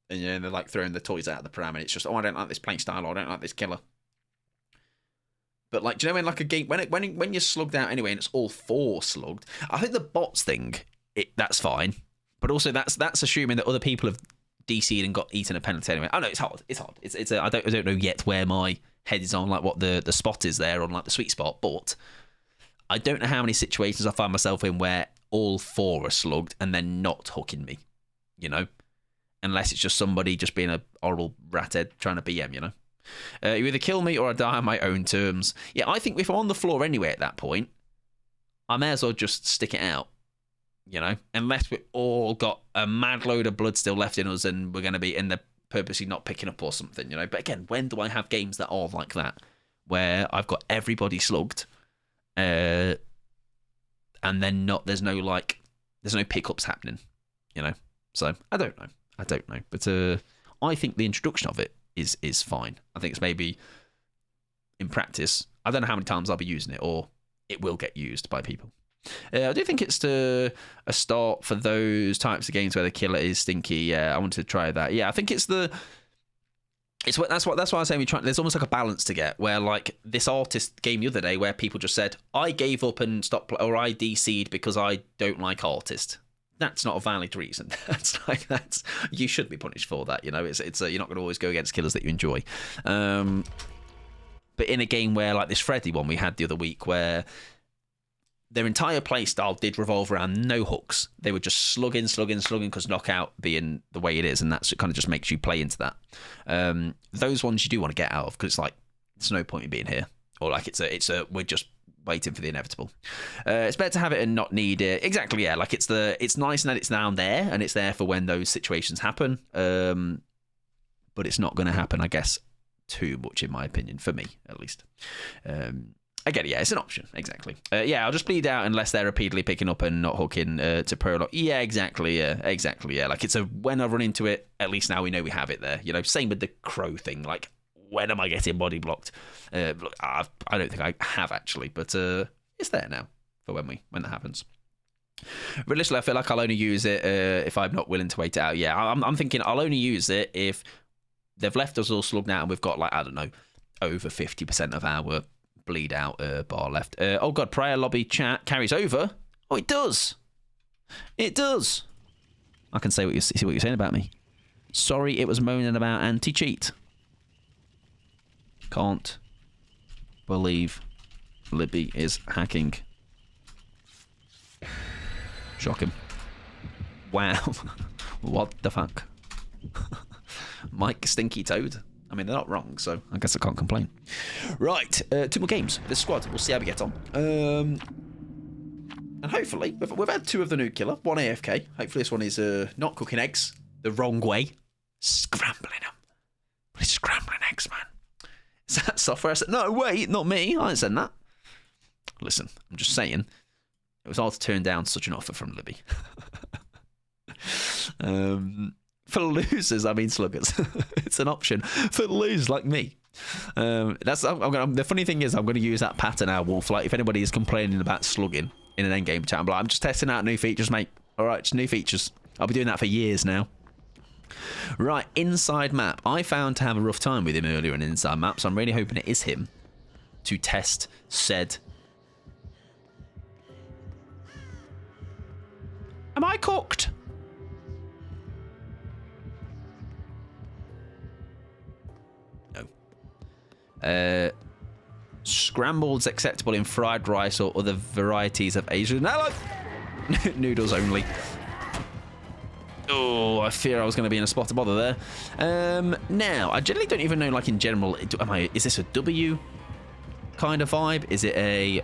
and they're like throwing the toys out of the pram, and it's just, oh, I don't like this play style, or I don't like this killer. But like, do you know when like a game when you're slugged out anyway, and it's all 4 slugged? I think the bots thing, that's fine, but also that's assuming that other people have DC'd and got eaten a penalty anyway. I know it's hard. I don't know yet where my head is on like what the spot is there on like the sweet spot, but I don't know how many situations I find myself in where all 4 are slugged and then not hooking me, unless it's just somebody just being a horrible rathead trying to BM, you either kill me or I die on my own terms. Yeah, I think if I'm on the floor anyway at that point, I may as well just stick it out, unless we've all got a mad load of blood still left in us and we're going to be in the purposely not picking up or something, But again, when do I have games that are like that, where I've got everybody slugged, and then there's no pickups happening, So I don't know, but I think the introduction of it is fine. I think it's maybe in practice. I don't know how many times I'll be using it, or it will get used by people. I do think it's a start for those types of games where the killer is stinky. Yeah, I wanted to try that. Yeah, I think that's why I was saying there's almost like a balance to get where like this artist game the other day where people just said I gave up and stopped, or I DC'd because I don't like artist. That's not a valid reason. That's you should be punished for that. It's you're not going to always go against killers that you enjoy. But in a game where like this Freddy one we had the other week where their entire play style did revolve around no hooks. They would just slug in, because knockout being the way it is, and that's kind of just makes you play into that. Those ones you do want to get out of, because it's like, there's no point in being here. Or like we're just waiting for the inevitable. It's better to have it and not need it. Exactly, yeah. Like it's nice that it's down there, and it's there for when those situations happen. But it's not going to happen, I guess, too much, in my opinion, for me, at least. Again, yeah, it's an option, exactly. I'll just bleed out unless they're repeatedly picking up and not hooking to prologue. Yeah, exactly, yeah. Like, when I run into it, at least now we know we have it there. Same with the crow thing. Like, when am I getting body blocked? Look, I don't think I have, actually, but it's there now for when that happens. Realistically, I feel like I'll only use it if I'm not willing to wait it out. Yeah, I'm thinking I'll only use it if they've left us all slugged out and we've got, like, I don't know, over 50% of our bleed out bar left. Oh god, prayer lobby chat carries over. Oh, it does. I can see what you're saying about me. Sorry, it was moaning about anti-cheat. Can't believe Libby is hacking. Shocking. Wow. What the fuck? Mike Stinky Toad. I mean, they're not wrong, so I guess I can't complain. Right, 2 more games. This squad. We'll see how we get on. And hopefully, we've had 2 of the new killer, 1 AFK. Hopefully this one is not cooking eggs the wrong way. Scrambling them. What is scrambling eggs, man? Is that software? I said, no, wait, not me. I ain't said that. Listen, I'm just saying, it was hard to turn down such an offer from Libby. For losers, I mean sluggers. It's an option for losers like me. The funny thing is, I'm going to use that pattern now, Wolf. Like, if anybody is complaining about slugging in an endgame chat, I'm just testing out new features, mate. All right, just new features. I'll be doing that for years now. Right, inside map. I found to have a rough time with him earlier in inside map, so I'm really hoping it is him to test said. Am I cooked? Scrambled's acceptable in fried rice or other varieties of Asian noodles only. Oh, I fear I was going to be in a spot of bother there. Now, I generally don't even know, like, in general, is this a W kind of vibe? Is it a...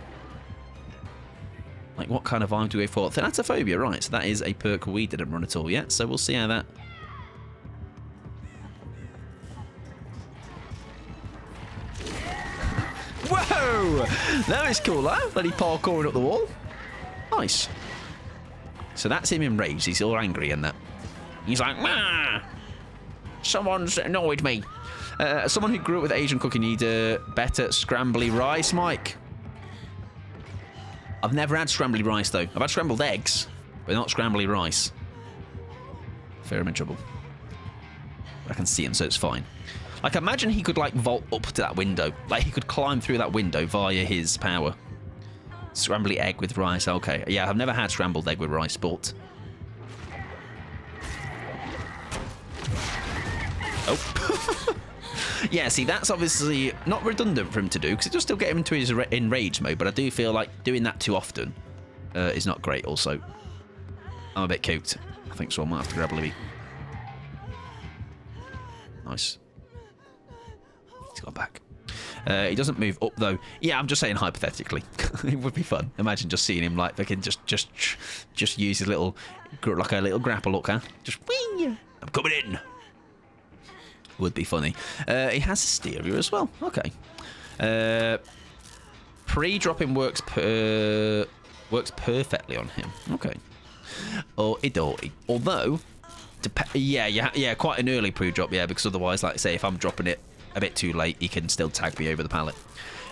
Like, what kind of vibe do we go for? Thanatophobia, right. So that is a perk we didn't run at all yet. So we'll see how that... Whoa! That is cool, huh? Bloody parkouring up the wall. Nice. So that's him enraged. He's all angry and that. He's like, "Wah!" Someone's annoyed me. Someone who grew up with Asian cooking need better scrambly rice, Mike. I've never had scrambly rice, though. I've had scrambled eggs, but not scrambly rice. Fear I'm in trouble. But I can see him, so it's fine. Like, imagine he could, like, vault up to that window. Like, he could climb through that window via his power. Scrambly egg with rice. Okay. Yeah, I've never had scrambled egg with rice, but... Oh. Yeah, see, that's obviously not redundant for him to do, because it does still get him into his enraged mode, but I do feel like doing that too often is not great also. I'm a bit cute. I think so. I might have to grab Libby. Nice. He's gone back. He doesn't move up, though. Yeah, I'm just saying hypothetically. It would be fun. Imagine just seeing him, like, they can just use his little, like a little grapple hook, huh? Just, wing! I'm coming in! Would be funny. He has hysteria as well. Okay. Pre-dropping works perfectly on him. Okay. Oh, idorty. Although, yeah, quite an early pre-drop, yeah, because otherwise, like I say, if I'm dropping it a bit too late, he can still tag me over the pallet.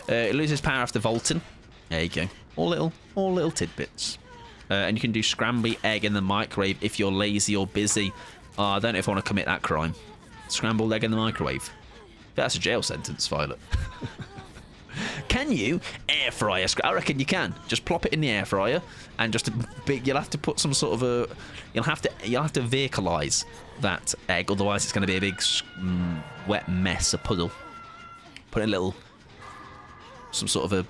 It loses power after vaulting. There you go. All little tidbits. And you can do scrambly egg in the microwave if you're lazy or busy. Oh, I don't know if I want to commit that crime. Scrambled egg in the microwave. That's a jail sentence, Violet. Can you air fry a I reckon you can. Just plop it in the air fryer, and just you'll have to put some sort of a. You'll have to vehicleize that egg, otherwise it's going to be a big wet mess, a puddle. Put in some sort of a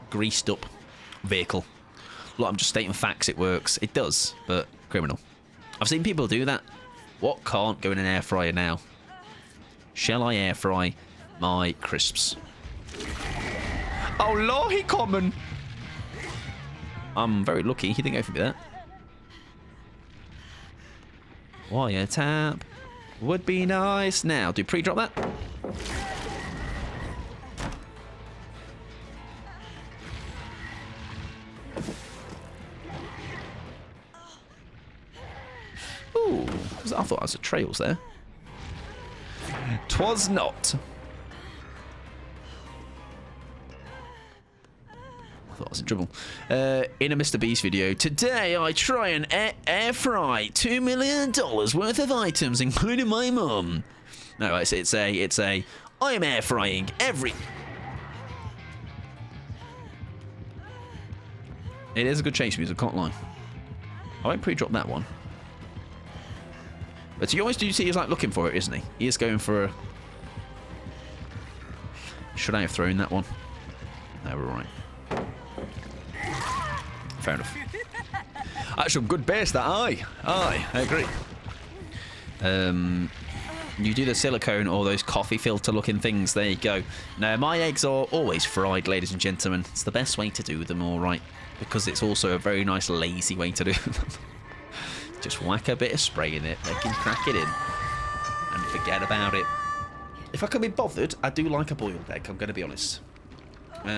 greased up vehicle. Look, I'm just stating facts. It works. It does, but criminal. I've seen people do that. What can't go in an air fryer now? Shall I air fry my crisps? Oh, Lord, he coming. I'm very lucky. He didn't go for me that. Wire tap would be nice. Now, do pre-drop that. Ooh, I thought I was a trails there. 'Twas not. I thought I was in trouble. In a Mr. Beast video, today I try and air fry $2 million worth of items, including my mum. No, it's a I'm air frying every. It is a good chase music, can't lie. I won't pre-drop that one. But you always do see he's like looking for it, isn't he? He is going for a... Should I have thrown that one? No, we're right. Fair enough. That's some good base, that. Aye, I agree. You do the silicone or those coffee filter looking things. There you go. Now, my eggs are always fried, ladies and gentlemen. It's the best way to do them, all right. Because it's also a very nice, lazy way to do them. Just whack a bit of spray in it, they can crack it in, and forget about it. If I can be bothered, I do like a boiled egg, I'm going to be honest. But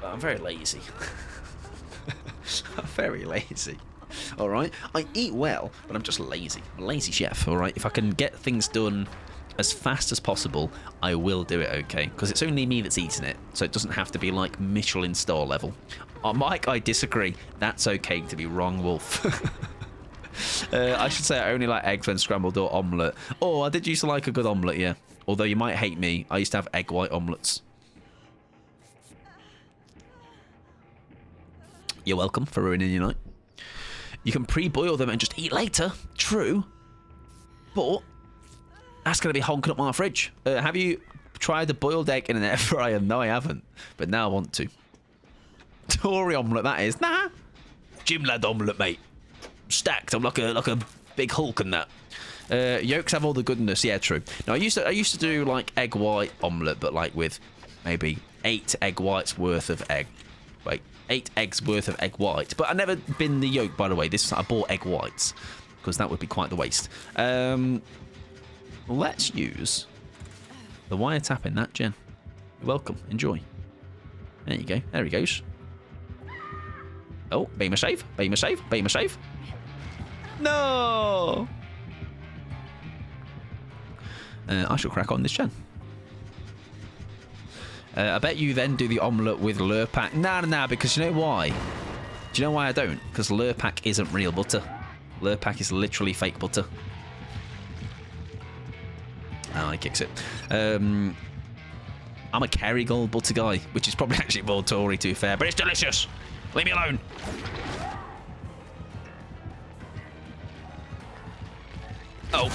I'm very lazy. I'm very lazy. Alright? I eat well, but I'm just lazy. I'm a lazy chef, alright? If I can get things done as fast as possible, I will do it, okay? Because it's only me that's eating it, so it doesn't have to be like Michelin star level. Mike, I disagree. That's okay to be wrong, Wolf. I should say I only like eggs when scrambled or omelette. Oh, I did used to like a good omelette, yeah. Although you might hate me, I used to have egg white omelettes. You're welcome for ruining your night. You can pre-boil them and just eat later. True. But that's going to be honking up my fridge. Have you tried the boiled egg in an air fryer? No, I haven't. But now I want to. Tory omelette, that is. Nah. Gym lad omelette, mate. Stacked. I'm like a big Hulk and that. Yolks have all the goodness. Yeah, true. Now I used to do like egg white omelette, but like with maybe 8 egg whites worth of egg. Wait, 8 eggs worth of egg white. But I never bin the yolk, by the way. I bought egg whites because that would be quite the waste. Let's use the wiretap in that, Jen. You're welcome. Enjoy. There you go. There he goes. Oh, beam a save. Beam a save. Beam a save. No. I shall crack on this gen. I bet you then do the omelette with Lurpak. Nah, because you know why? Do you know why I don't? Because Lurpak isn't real butter. Lurpak is literally fake butter. Oh, he kicks it. I'm a Kerrygold butter guy, which is probably actually more Tory, to be fair, but it's delicious. Leave me alone. Oh.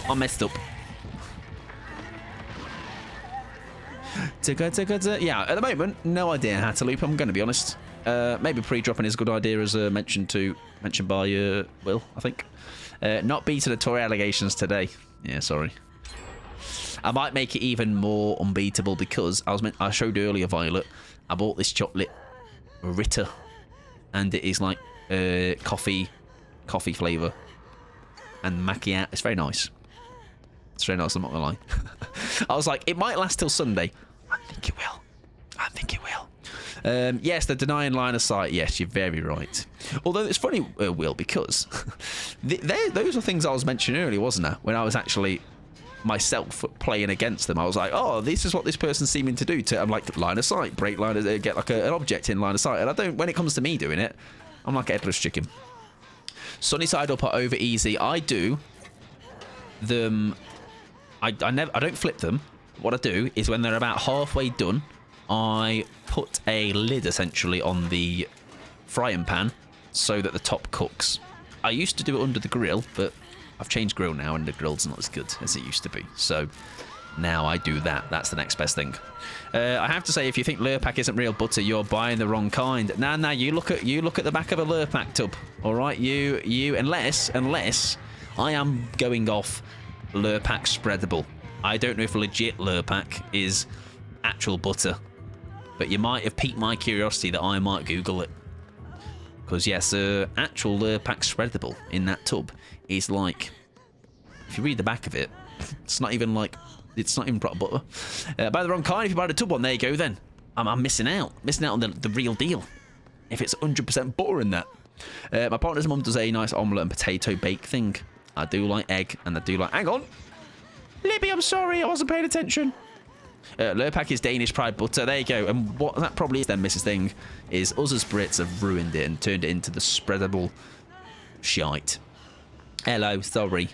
I messed up. Yeah, at the moment, no idea how to loop, I'm going to be honest. Maybe pre-dropping is a good idea, as mentioned by Will, I think. Not beating the Tory allegations today. Yeah, sorry. I might make it even more unbeatable because I showed earlier, Violet, I bought this chocolate Ritter, and it is like coffee flavour and macchiato. It's very nice. It's very nice, I'm not gonna lie. I was like, it might last till Sunday. I think it will. Yes, they're denying line of sight. Yes, you're very right. Although it's funny, Will, because those are things I was mentioning earlier, wasn't it? When I was actually myself playing against them, I was like, oh, this is what this person's seeming to do. I'm like, line of sight, break line of, get like an object in line of sight. And I don't. When it comes to me doing it, I'm like a headless chicken. Sunny side up or over easy. I do them. I don't flip them. What I do is when they're about halfway done, I put a lid essentially on the frying pan so that the top cooks. I used to do it under the grill, but I've changed grill now and the grill's not as good as it used to be. So now I do that. That's the next best thing. I have to say, if you think Lurpak isn't real butter, you're buying the wrong kind. Nah, you look at the back of a Lurpak tub. All right, you unless I am going off Lurpak spreadable. I don't know if legit Lurpak is actual butter, but you might have piqued my curiosity that I might Google it. Because yes, actual Lurpak spreadable in that tub is like, if you read the back of it, it's not even proper butter. Buy the wrong kind. If you buy the tub one, there you go. Then I'm missing out on the real deal. If it's 100% butter in that. My partner's mum does a nice omelette and potato bake thing. I do like egg, and I do like... Hang on! Libby, I'm sorry, I wasn't paying attention. Lurpak is Danish pride butter. There you go. And what that probably is then, Mrs. Thing, is us as Brits have ruined it and turned it into the spreadable shite. Hello, sorry.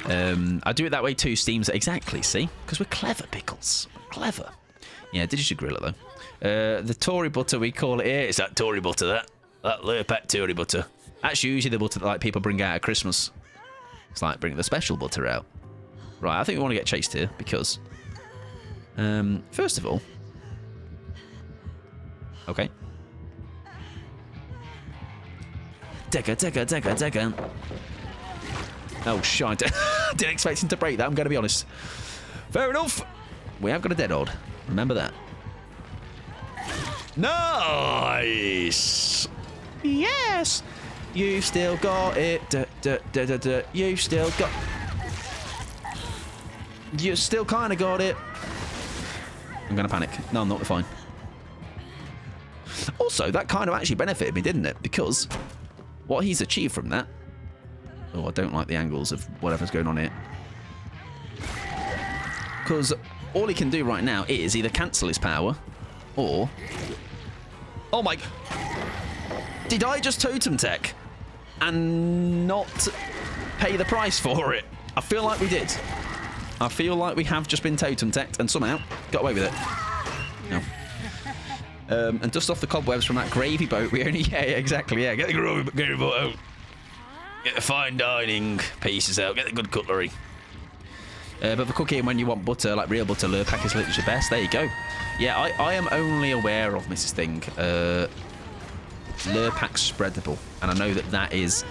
I do it that way too, Steams. Exactly, see? Because we're clever, Pickles. We're clever. Yeah, digital grill it, though. The Tory butter, we call it here. It's that Tory butter, that Lurpak Tory butter. That's usually the butter that like people bring out at Christmas. It's like bringing the special butter out. Right, I think we want to get chased here because... first of all... Okay. Degger. Oh, shite. Didn't expect him to break that, I'm going to be honest. Fair enough. We have got a dead odd. Remember that. Nice! Yes! You've still got it. You've still got... You still kind of got it. I'm going to panic. No, I'm not. We're fine. Also, that kind of actually benefited me, didn't it? Because what he's achieved from that... Oh, I don't like the angles of whatever's going on here. Because all he can do right now is either cancel his power or... Oh my... Did I just totem tech and not pay the price for it? I feel like we did. I feel like we have just been totem teched and somehow got away with it. No. And dust off the cobwebs from that gravy boat. We only... Yeah, exactly. Yeah, get the gravy boat out. Get the fine dining pieces out. Get the good cutlery. But for cooking, when you want butter, like real butter, Lurpak is literally best. There you go. Yeah, I am only aware of Mrs. Thing. Lurpak spreadable. And I know that is...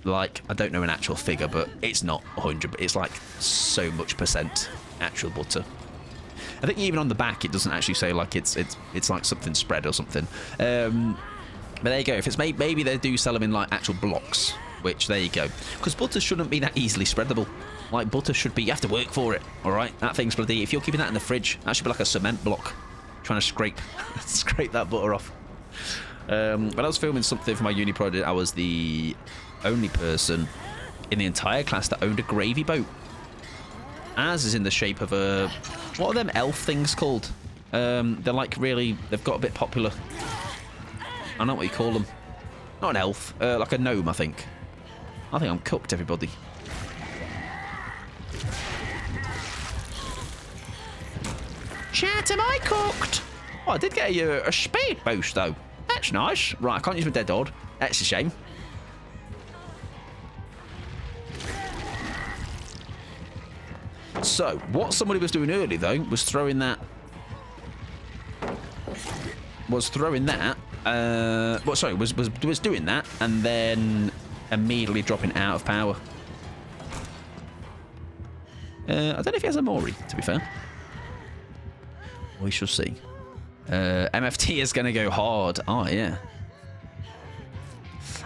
Like, I don't know an actual figure, but it's not 100, but it's like so much % actual butter. I think even on the back, it doesn't actually say like it's like something spread or something. But there you go. If it's maybe they do sell them in like actual blocks, which there you go. Because butter shouldn't be that easily spreadable. Like butter should be, you have to work for it. All right, that thing's bloody. If you're keeping that in the fridge, that should be like a cement block, trying to scrape that butter off. When I was filming something for my uni project, I was the only person in the entire class that owned a gravy boat. Ours is in the shape of a... What are them elf things called? They're like really... They've got a bit popular. I don't know what you call them. Not an elf. Like a gnome, I think. I think I'm cooked, everybody. Chat, am I cooked? Oh, I did get a speed boost, though. That's nice. Right, I can't use my dead odd. That's a shame. So, what somebody was doing early, though, was throwing that... Was doing that, and then immediately dropping out of power. I don't know if he has a Mori, to be fair. We shall see. MFT is going to go hard. Oh, yeah.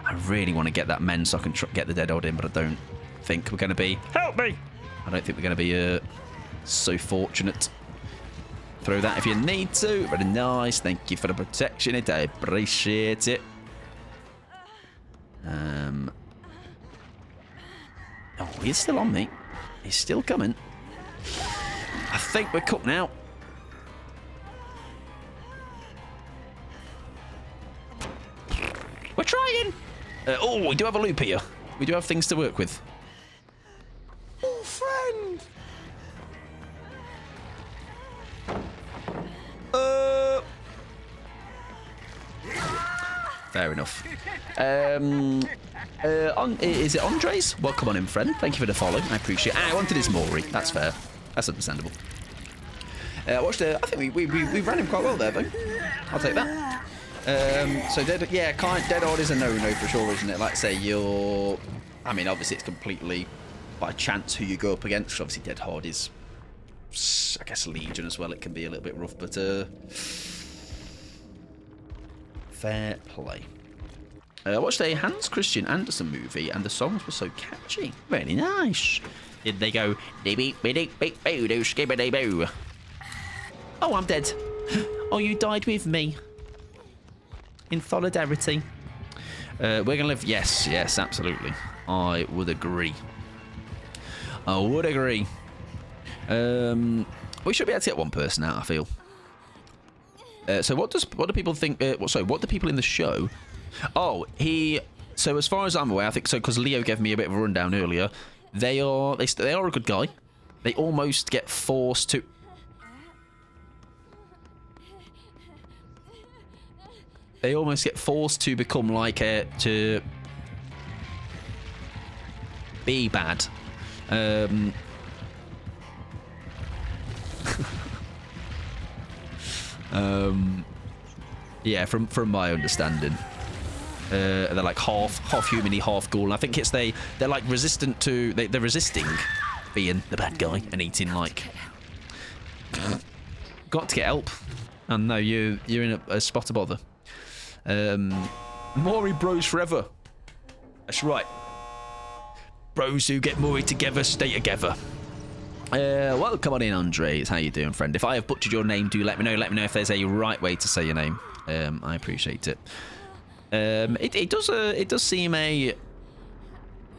I really want to get that men so I can get the dead odd in, but I don't think we're going to be... Help me! I don't think we're going to be so fortunate. Throw that if you need to. Very nice. Thank you for the protection. I appreciate it. Oh, he's still on me. He's still coming. I think we're cooked now. We're trying. Oh, we do have a loop here. We do have things to work with. Oh, friend. Fair enough. Is it Andres? Welcome on in, friend. Thank you for the follow. I appreciate it. I wanted his Mori. That's fair. That's understandable. I think we ran him quite well there, though. I'll take that. So dead odd is a no-no for sure, isn't it? Like say you're... I mean, obviously it's completely by chance who you go up against. Obviously dead hard is, I guess, Legion as well. It can be a little bit rough, but fair play. I watched a Hans Christian Andersen movie and the songs were so catchy. Very nice. Did they go... Oh, I'm dead. Oh, you died with me. In solidarity. We're going to live... Yes, absolutely. I would agree. We should be able to get one person out, I feel. So what do people think... what do people in the show... Oh, So as far as I'm aware, I think so, because Leo gave me a bit of a rundown earlier, they are a good guy. They almost get forced to... They almost get forced to become like to be bad. Yeah, from my understanding, they're like half human-y, half ghoul. And I think they're like resistant to they're resisting being the bad guy and eating like. Got to get help. And no, you're in a spot of bother. Mori bros forever. That's right. Bros who get Mori together stay together. Well, come on in, Andres. How you doing, friend? If I have butchered your name, do let me know. Let me know if there's a right way to say your name. I appreciate it. It does seem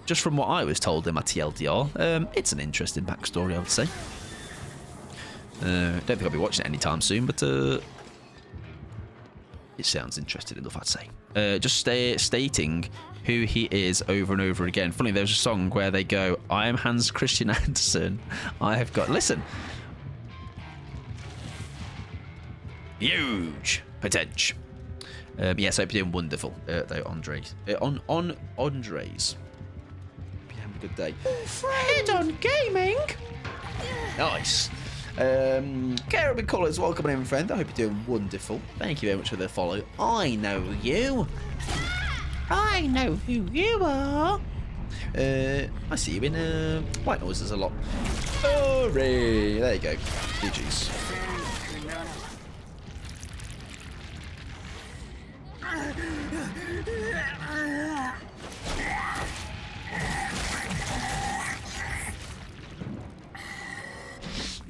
just from what I was told in my TLDR, it's an interesting backstory, I would say. Don't think I'll be watching it anytime soon, but it sounds interesting enough, I'd say. Just stating who he is over and over again. Funny, there's a song where they go, I am Hans Christian Andersen. I have got... Listen. Huge potential. Yes, I hope you're doing wonderful, though, Andres. On Andres. Hope you're having a good day. Head on gaming. Nice. Caribbean Colours, welcome in, friend. I hope you're doing wonderful. Thank you very much for the follow. I know you. I know who you are. I see you in white noises a lot. Hooray! There you go. GG's.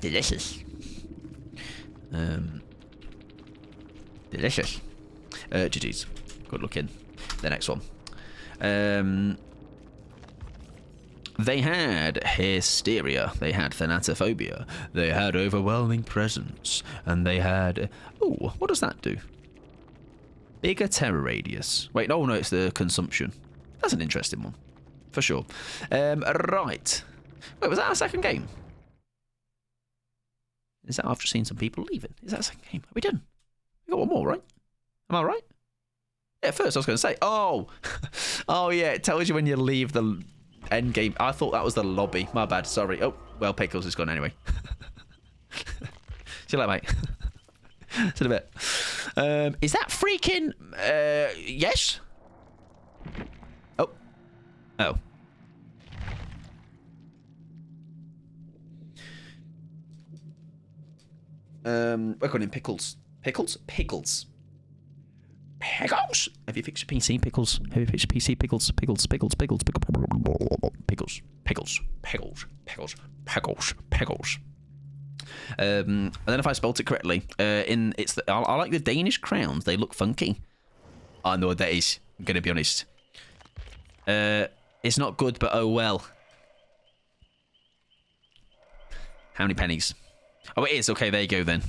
Delicious. Delicious. GG's. good looking. The next one. They had hysteria, they had thanatophobia, they had overwhelming presence, and they had... Oh, what does that do? Bigger terror radius. Wait, no, it's the consumption. That's an interesting one, for sure. Right. Wait, was that our second game? Is that after seeing some people leaving? Is that a second game? Are we done? We got one more, right? Am I right? Yeah, first I was going to say, oh, yeah, it tells you when you leave the end game. I thought that was the lobby. My bad, sorry. Oh, well, Pickles is gone anyway. See you later, mate. See you in a bit. Is that freaking... yes? Oh. Oh. We're calling him Pickles. Pickles? Pickles. Pickles! Have you fixed your PC, Pickles? Have you fixed your PC, Pickles? Pickles, Pickles, Pickles, Pickles, Pickles, Pickles, Pickles, Pickles, Pickles, Pickles. I don't know if I spelled it correctly. I like the Danish crowns. They look funky. I know what that is. I'm going to be honest. It's not good, but oh well. How many pennies? Oh, it is. Okay, there you go then.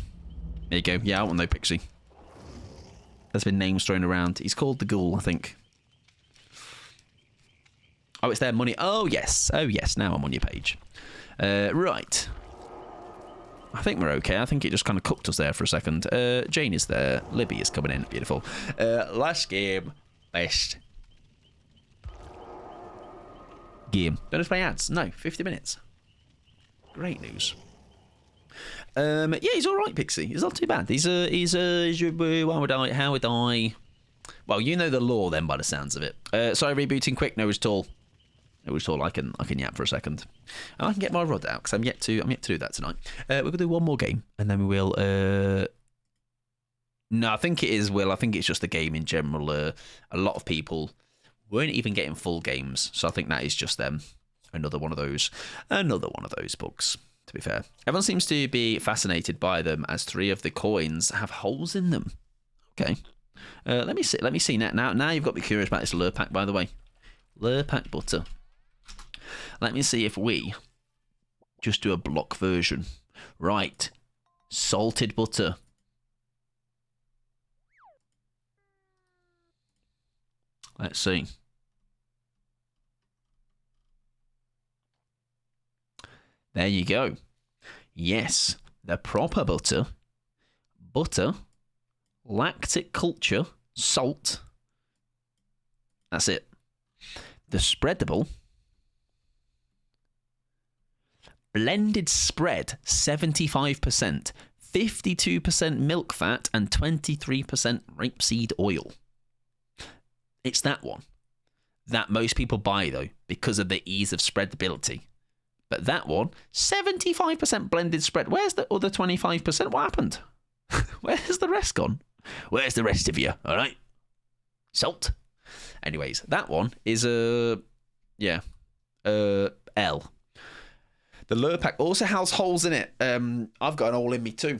There you go. Yeah, I want no Pixie. There's been names thrown around. He's called the Ghoul, I think. Oh, it's their money. Oh, yes. Oh, yes. Now I'm on your page. Right. I think we're okay. I think it just kind of cooked us there for a second. Jane is there. Libby is coming in. Beautiful. Last game. Best game. Don't have to play ads. No, 50 minutes. Great news. Yeah, he's all right, Pixie. He's not too bad. How would I? Well, you know the lore then, by the sounds of it. Sorry, rebooting quick. No, it's tall. No, it's tall. I can yap for a second, and I can get my rod out because I'm yet to do that tonight. We're gonna do one more game, and then we will. No, I think it is Will. I think it's just the game in general. A lot of people weren't even getting full games, so I think that is just them. Another one of those books. To be fair, everyone seems to be fascinated by them as 3 of the coins have holes in them. Okay, let me see now you've got to be curious about this lure pack, by the way. Lure pack butter. Let me see if we just do a block version. Right, salted butter. Let's see. There you go. Yes, the proper butter. Butter, lactic culture, salt. That's it. The spreadable. Blended spread, 75%. 52% milk fat and 23% rapeseed oil. It's that one. That most people buy, though, because of the ease of spreadability. But that one, 75% blended spread. Where's the other 25%? What happened? Where's the rest gone? Where's the rest of you? All right. Salt. Anyways, that one is L. The lure pack also has holes in it. I've got an hole in me too.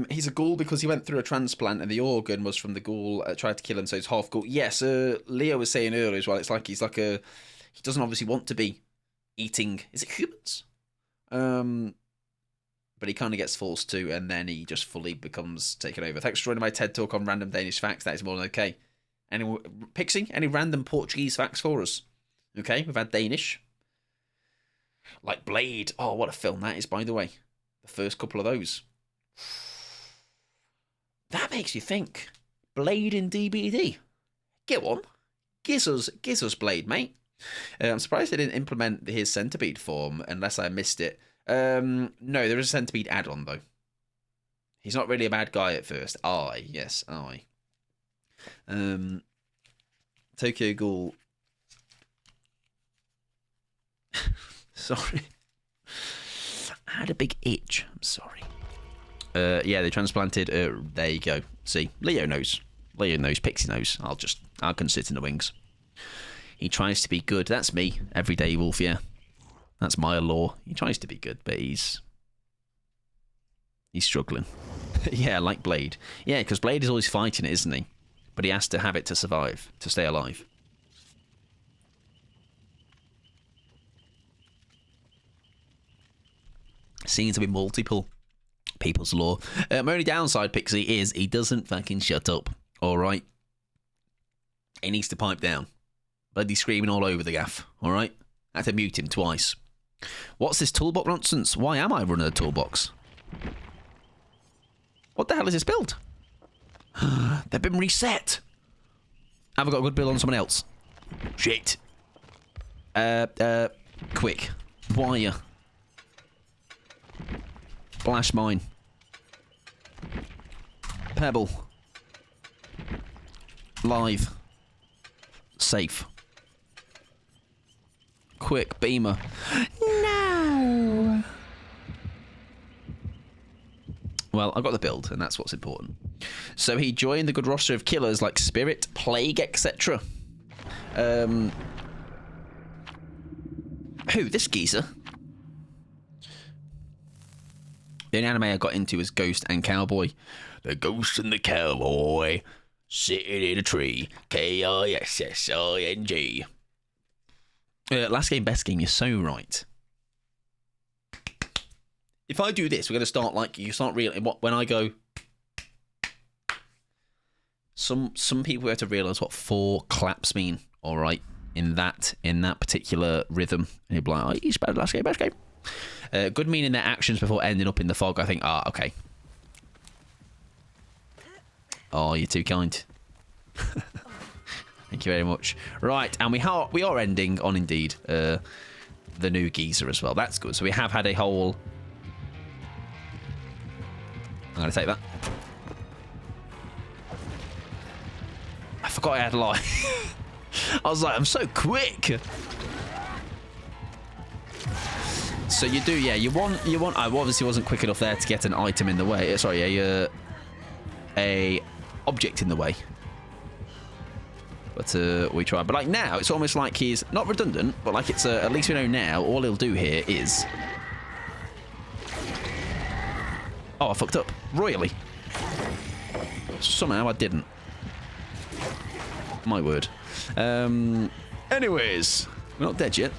He's a ghoul because he went through a transplant and the organ was from the ghoul tried to kill him, so he's half ghoul. Yes, Leo was saying earlier as well. It's like he doesn't obviously want to be eating, is it humans? But he kind of gets forced to, and then he just fully becomes taken over. Thanks for joining my TED Talk on random Danish facts. That is more than okay. Pixie, any random Portuguese facts for us? Okay, we've had Danish. Like Blade. Oh, what a film that is, by the way. The first couple of those. That makes you think. Blade in DBD. Get one. Giz us Blade, mate. I'm surprised they didn't implement his centipede form, unless I missed it. No, there is a centipede add-on, though. He's not really a bad guy at first. Yes. Tokyo Ghoul. Sorry. I had a big itch. I'm sorry. Yeah, they transplanted. There you go. See, Leo knows. Pixie knows. I can sit in the wings. He tries to be good. That's me. Everyday wolf, yeah. That's my law. He tries to be good, but he's struggling. Yeah, like Blade. Yeah, because Blade is always fighting it, isn't he? but he has to have it to survive, to stay alive. Seems to be multiple people's law. My only downside, Pixie, is he doesn't fucking shut up. All right? He needs to pipe down. Bloody screaming all over the gaff. All right? I had to mute him twice. What's this toolbox nonsense? Why am I running a toolbox? What the hell is this build? They've been reset. Have I got a good build on someone else? Shit. Quick. Wire. Flash mine. Pebble. Live. Safe. Quick. Beamer. No. Well, I got the build, and that's what's important. So he joined the good roster of killers like Spirit, Plague, etc. Who? This geezer? The only anime I got into was Ghost and Cowboy. The Ghost and the Cowboy sitting in a tree. Kissing. Last game, best game. You're so right. If I do this, we're going to start like you start really. When I go, some people have to realise what 4 claps mean. All right, in that particular rhythm, and you'll be like, oh, you spelled last game, best game. Good meaning their actions before ending up in the fog. I think. Okay. Oh, you're too kind. Thank you very much. Right, and we are ending on Indeed the new geezer as well. That's good. So we have had a whole. I'm going to take that. I forgot I had life. I was like, I'm so quick. So you do, yeah. You want. I obviously wasn't quick enough there to get an item in the way. Sorry, a object in the way. But we tried. But like now, it's almost like he's not redundant, but like it's at least we know now. All he'll do here is. Oh, I fucked up royally. Somehow I didn't. My word. Anyways, we're not dead yet.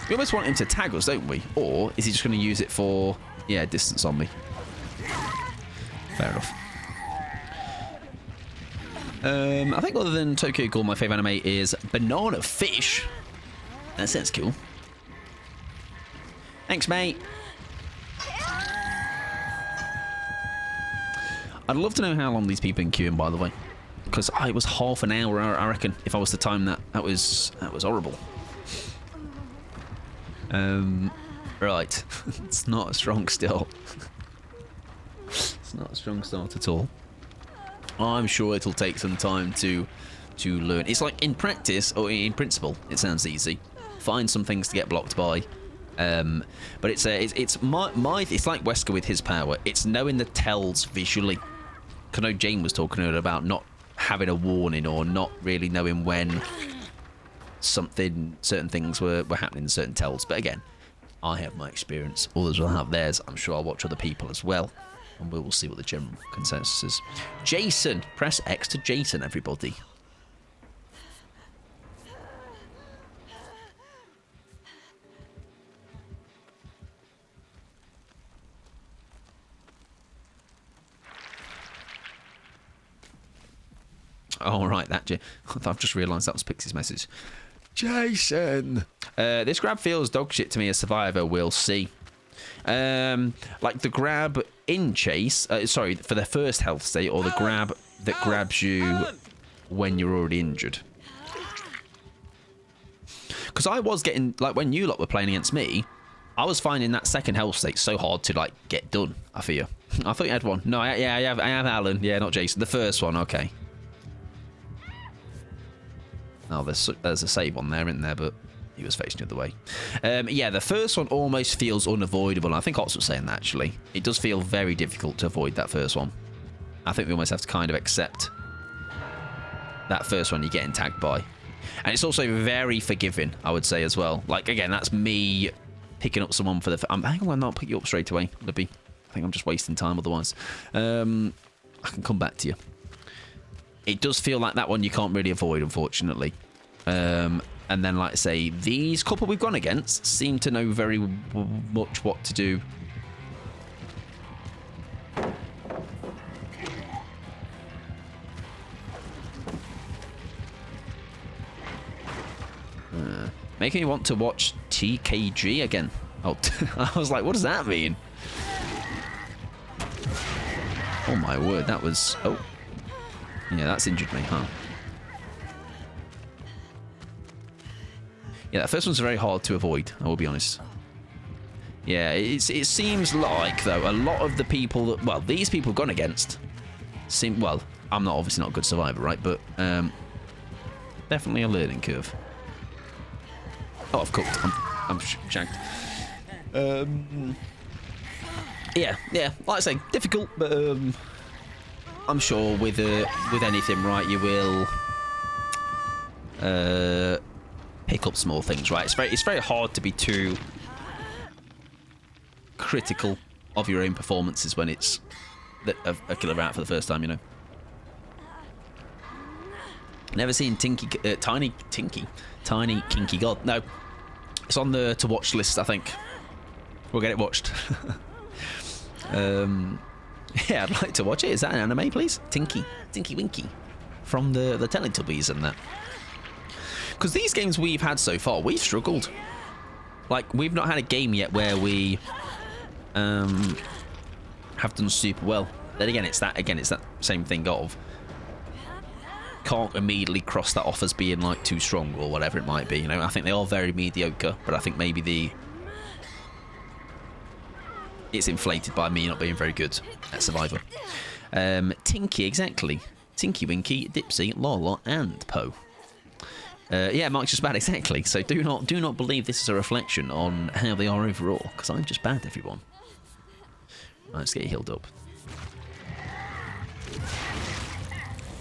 We almost want him to tag us, don't we? Or is he just going to use it for, yeah, distance on me? Fair enough. I think other than Tokyo Ghoul, my favourite anime is Banana Fish. That sounds cool. Thanks, mate. I'd love to know how long these people have been queuing, by the way. Because it was half an hour, I reckon, if I was to time that. That was horrible. Right. It's not a strong start. It's not a strong start at all. I'm sure it'll take some time to learn. It's like in practice, or in principle, it sounds easy. Find some things to get blocked by. But it's like Wesker with his power. It's knowing the tells visually. I know Jane was talking earlier about not having a warning or not really knowing when certain things were happening, certain tells. But again, I have my experience. Others will have theirs. I'm sure I'll watch other people as well. And we will see what the general consensus is. Jason. Press X to Jason, everybody. Oh, right, I've just realised that was Pixie's message. Jason! This grab feels dog shit to me as Survivor, we'll see. Like the grab in Chase, sorry, for the first health state, or the grab that grabs you when you're already injured. Because I was getting, like when you lot were playing against me, I was finding that second health state so hard to like get done, I fear. I thought you had one. No, I have Alan. Yeah, not Jason. The first one, okay. Oh, there's a save on there, isn't there? But he was facing the other way. Yeah, the first one almost feels unavoidable. I think Ox was saying that, actually. It does feel very difficult to avoid that first one. I think we almost have to kind of accept that first one you're getting tagged by. And it's also very forgiving, I would say, as well. Like, again, that's me picking up someone for the... I think I'm going to not pick you up straight away, Libby. I think I'm just wasting time otherwise. I can come back to you. it does feel like that one you can't really avoid, unfortunately. And then, like I say, these couple we've gone against seem to know very much what to do. Making me want to watch TKG again. Oh, I was like, what does that mean? Oh my word, that was... Oh. Yeah, that's injured me, huh? Yeah, that first one's very hard to avoid, I will be honest. Yeah, it seems like, though, a lot of the people that... Well, these people have gone against seem... Well, I'm not obviously not a good survivor, right? But definitely a learning curve. Oh, I've cooked. I'm shanked. Yeah. Like I say, difficult, but I'm sure with anything, right, you will pick up small things, right? It's very hard to be too critical of your own performances when it's a killer out for the first time, you know. Never seen Tiny Kinky God. No, it's on the to watch list, I think. We'll get it watched. Yeah, I'd like to watch it. Is that an anime, please? Tinky Winky from the Teletubbies and that. Because these games we've had so far, we've struggled. Like, we've not had a game yet where we have done super well. Then again, it's that same thing of can't immediately cross that off as being like too strong or whatever it might be. You know, I think they are very mediocre, but I think maybe it's inflated by me not being very good at Survivor. Tinky, exactly. Tinky Winky, Dipsy, Lala, and Poe. Yeah, Mark's just bad, exactly. So do not believe this is a reflection on how they are overall, because I'm just bad, everyone. Right, let's get you healed up.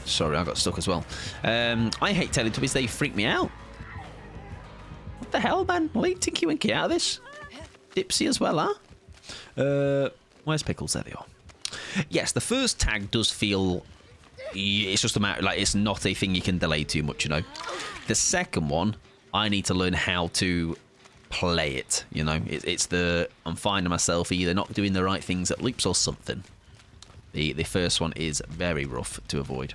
Sorry, I got stuck as well. I hate Teletubbies, they freak me out. What the hell, man? Leave Tinky Winky out of this. Dipsy as well, huh? Where's Pickles? There they are. Yes, the first tag does feel... It's just a matter... Like, it's not a thing you can delay too much, you know. The second one, I need to learn how to play it, you know. It's the... I'm finding myself either not doing the right things at loops or something. The first one is very rough to avoid.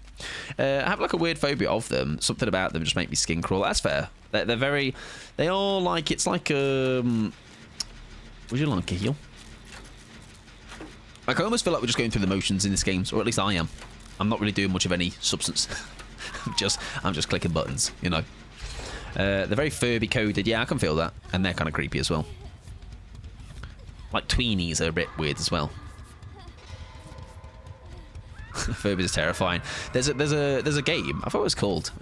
I have like a weird phobia of them. Something about them just make me skin crawl. That's fair. They're very... They are like... It's like... Would you like a heal? Like, I almost feel like we're just going through the motions in this game, or at least I am. I'm not really doing much of any substance. I'm just clicking buttons, you know. They're very Furby coded. Yeah, I can feel that. And they're kind of creepy as well. Like, tweenies are a bit weird as well. Furbies are terrifying. There's a game. I thought it was called.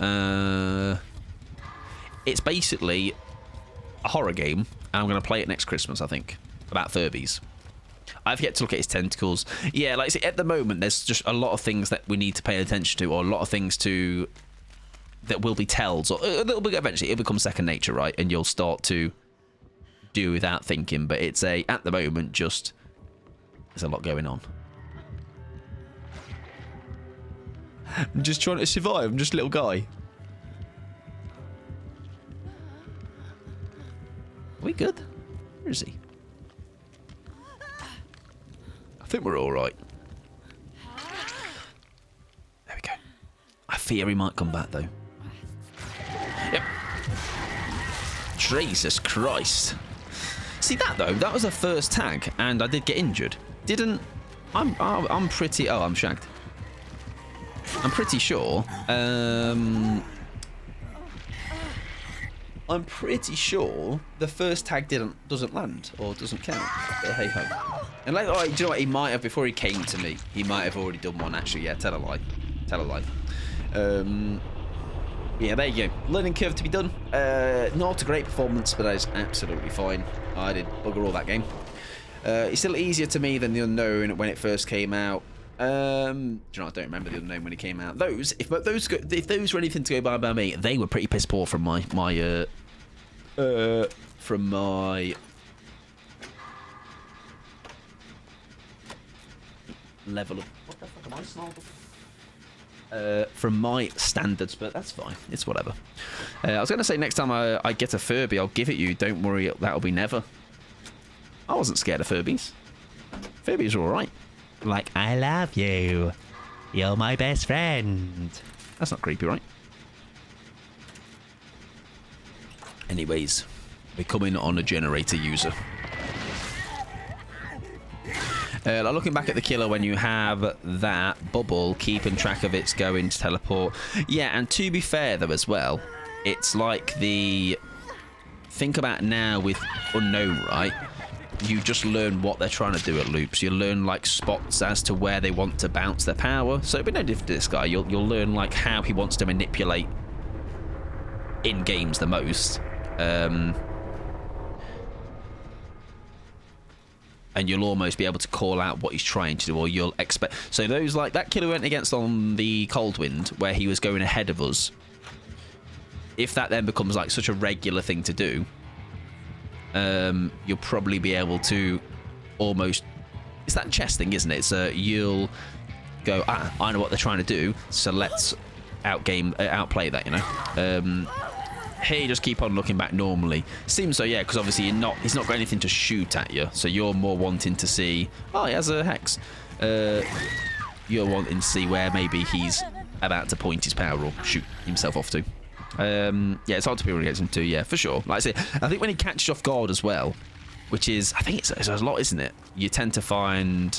It's basically a horror game, and I'm going to play it next Christmas, I think, about Furbies. I've yet to look at his tentacles. Yeah, like I say, at the moment, there's just a lot of things that we need to pay attention to, or a lot of things that will be tells, or eventually it'll become second nature, right? And you'll start to do without thinking. But it's at the moment, just there's a lot going on. I'm just trying to survive. I'm just a little guy. Are we good? Where is he? I think we're all right. There we go. I fear he might come back, though. Yep. Jesus Christ. See that, though? That was the first tag, and I did get injured. I'm pretty... Oh, I'm shagged. I'm pretty sure. I'm pretty sure the first tag doesn't land or doesn't count. But hey ho. And like, oh, do you know what? He might have, before he came to me, he might have already done one. Actually, yeah. Tell a lie. Tell a lie. Yeah, there you go. Learning curve to be done. Not a great performance, but that is absolutely fine. I did bugger all that game. It's still easier to me than the Unknown when it first came out. Do you know, I don't remember the Unknown when it came out. If those were anything to go by me, they were pretty piss poor from my level of... What the fuck am I snarled? from my standards, but that's fine. It's whatever. I was going to say next time I get a Furby, I'll give it you. Don't worry, that'll be never. I wasn't scared of Furbies. Furbies are all right. Like, I love you. You're my best friend. That's not creepy, right? Anyways, we're coming on a generator user. Looking back at the killer when you have that bubble, keeping track of it's going to teleport. Yeah, and to be fair, though, as well, it's like the... Think about now with Unknown, right? You just learn what they're trying to do at loops. You learn, like, spots as to where they want to bounce their power. So it'll be no different to this guy. You'll learn, like, how he wants to manipulate in games the most. And you'll almost be able to call out what he's trying to do, or you'll expect... So those, like, that killer we went against on the Cold Wind, where he was going ahead of us, if that then becomes, like, such a regular thing to do, you'll probably be able to almost... It's that chess thing, isn't it? So you'll go, I know what they're trying to do, so let's outplay that, you know? Here you just keep on looking back normally. Seems so, yeah, because obviously he's not got anything to shoot at you, so you're more wanting to see, oh, he has a hex. You're wanting to see where maybe he's about to point his power or shoot himself off to. Yeah, it's hard to be able to get him to, yeah, for sure. Like I say, I think when he catches off guard as well, which is, I think it's a lot, isn't it? You tend to find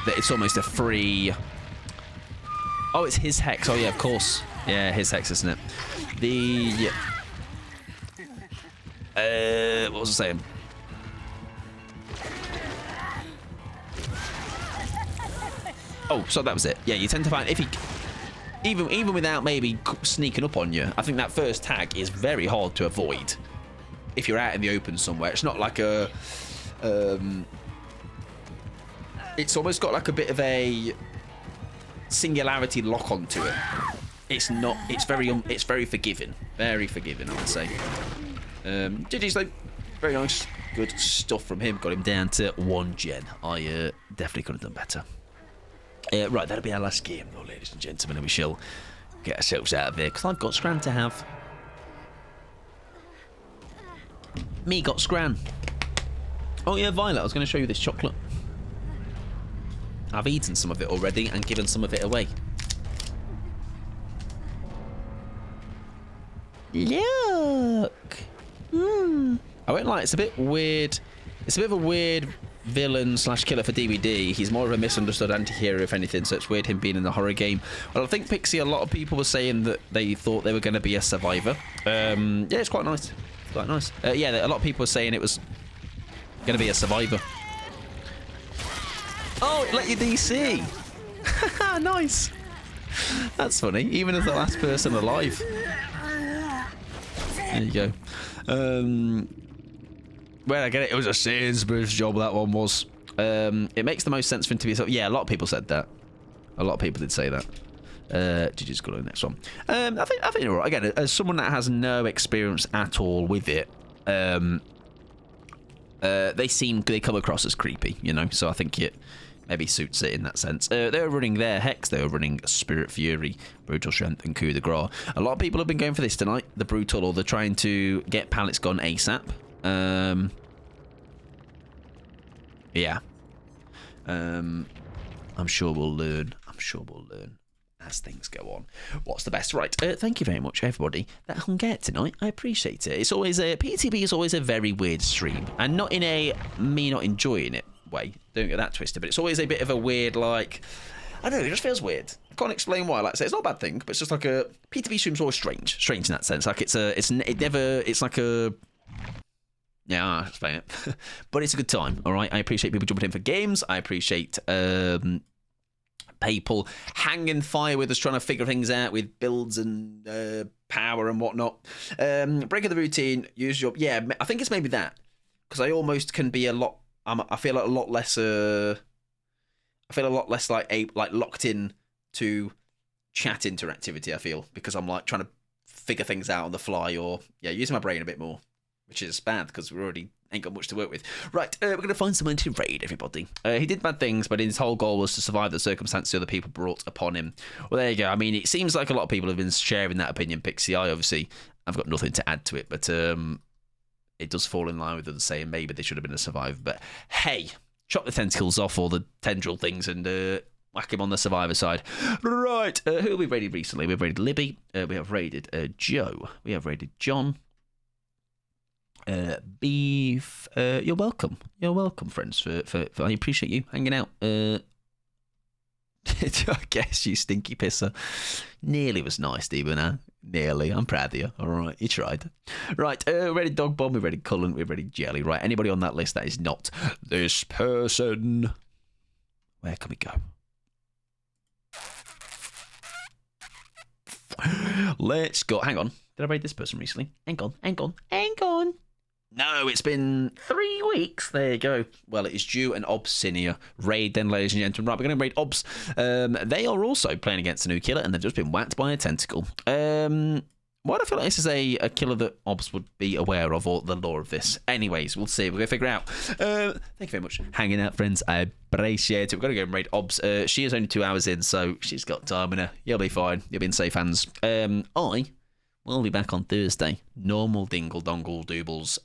that it's almost a free... Oh, it's his hex. Oh, yeah, of course. Yeah, his hex, isn't it? What was I saying? Oh, so that was it. Yeah, you tend to find if he, even without maybe sneaking up on you, I think that first tag is very hard to avoid if you're out in the open somewhere. It's not like a, it's almost got like a bit of a singularity lock onto it. It's not. It's very forgiving. Very forgiving, I would say. GG's though. Very nice. Good stuff from him. Got him down to 1 gen. I definitely could have done better. Right, that'll be our last game, though, ladies and gentlemen, and we shall get ourselves out of here because I've got Scran to have. Me got Scran. Oh yeah, Violet. I was going to show you this chocolate. I've eaten some of it already and given some of it away. Look. I won't lie, it's a bit weird. It's a bit of a weird villain slash killer for DVD. He's more of a misunderstood anti-hero, if anything, so it's weird him being in the horror game. Well, I think, Pixie, a lot of people were saying that they thought they were going to be a survivor. Yeah, it's quite nice. It's quite nice. Yeah, a lot of people were saying it was going to be a survivor. Oh, it let you DC. Nice. That's funny. Even as the last person alive. There you go. Where I get it, it was a Sainsbury's job, that one was. It makes the most sense for him to be... Yeah, a lot of people said that. A lot of people did say that. Did you just go to the next one? I think you're right. Again, as someone that has no experience at all with it, they come across as creepy, you know, so I think it maybe suits it in that sense. They were running their Hex, they were running Spirit Fury, Brutal Strength, and Coup de Grace. A lot of people have been going for this tonight, the Brutal, or they're trying to get pallets gone ASAP. Yeah. I'm sure we'll learn. As things go on. What's the best? Right, thank you very much, everybody that hung out tonight. I appreciate it. It's always PTB is always a very weird stream, and not in a me not enjoying it way. Don't get that twisted, but it's always a bit of a weird, like, I don't know, it just feels weird. I can't explain why. Like I say, it's not a bad thing, but it's just like a PTB stream's always strange in that sense. Like it's like a. Yeah, I'll explain it. But it's a good time, all right? I appreciate people jumping in for games. I appreciate people hanging fire with us, trying to figure things out with builds and power and whatnot. Breaking the routine, use your... Yeah, I think it's maybe that. Because I almost can be a lot... I feel a lot less... I feel a lot less like locked in to chat interactivity, I feel. Because I'm like trying to figure things out on the fly or... Yeah, using my brain a bit more. which is bad because we already ain't got much to work with. Right, we're going to find someone to raid, everybody. He did bad things, but his whole goal was to survive the circumstances other people brought upon him. Well, there you go. I mean, it seems like a lot of people have been sharing that opinion, Pixie. I've got nothing to add to it, but it does fall in line with them saying maybe they should have been a survivor. But hey, chop the tentacles off all the tendril things and whack him on the survivor side. Right, who have we raided recently? We've raided Libby. We have raided Joe. We have raided John. Beef. You're welcome. You're welcome, friends. For I appreciate you hanging out. I guess you stinky pisser. Nearly was nice, Stephen. Huh? Nearly. I'm proud of you. All right, you tried. Right, ready Dog Bomb. We're ready Cullen. We're ready Jelly. Right, anybody on that list that is not this person? Where can we go? Let's go. Hang on. Did I raid this person recently? Hang on. No, it's been 3 weeks. There you go. Well, it is due an Obsinia raid then, ladies and gentlemen. Right, we're going to raid Obs. They are also playing against a new killer, and they've just been whacked by a tentacle. Why do I feel like this is a killer that Obs would be aware of, or the lore of this? Anyways, we'll see. We're going to figure it out. Thank you very much for hanging out, friends. I appreciate it. We're going to go and raid Obs. She is only 2 hours in, so she's got time in her. You'll be fine. You'll be in safe hands. We'll be back on Thursday. Normal dingle dongle doobles.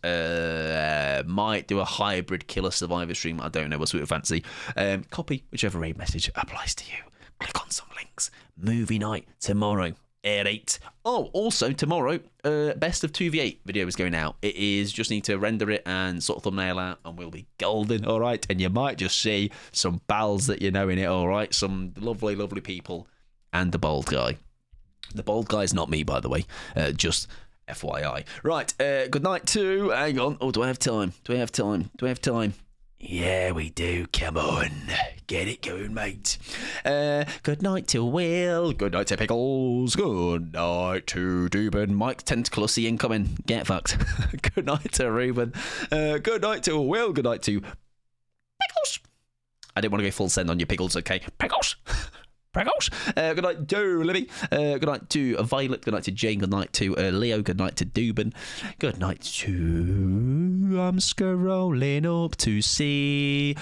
Might do a hybrid killer survivor stream. I don't know. We'll see what we fancy. Copy whichever raid message applies to you. Click on some links. Movie night tomorrow at 8. Oh, also tomorrow, best of 2v8 video is going out. It is just need to render it and sort of thumbnail out, and we'll be golden. All right, and you might just see some pals that you know in it. All right, some lovely, lovely people, and the bald guy. The bald guy's not me, by the way. Just FYI. Right, good night to... Hang on. Oh, do I have time? Do I have time? Yeah, we do. Come on. Get it going, mate. Good night to Will. Good night to Pickles. Good night to Dubin. Mike Tentaclusy incoming. Get fucked. Good night to Ruben. Good night to Will. Good night to Pickles. I didn't want to go full send on you, Pickles. Okay. Pickles. Good night to Libby. Good night to Violet. Good night to Jane. Good night to Leo. Good night to Dubin. Good night to... I'm scrolling up to see...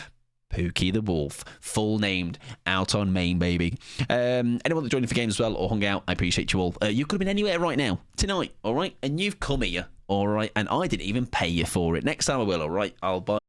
Pookie the Wolf. Full named. Out on main, baby. Anyone that joined for games as well or hung out, I appreciate you all. You could have been anywhere right now. Tonight, all right? And you've come here, all right? And I didn't even pay you for it. Next time I will, all right? I'll buy...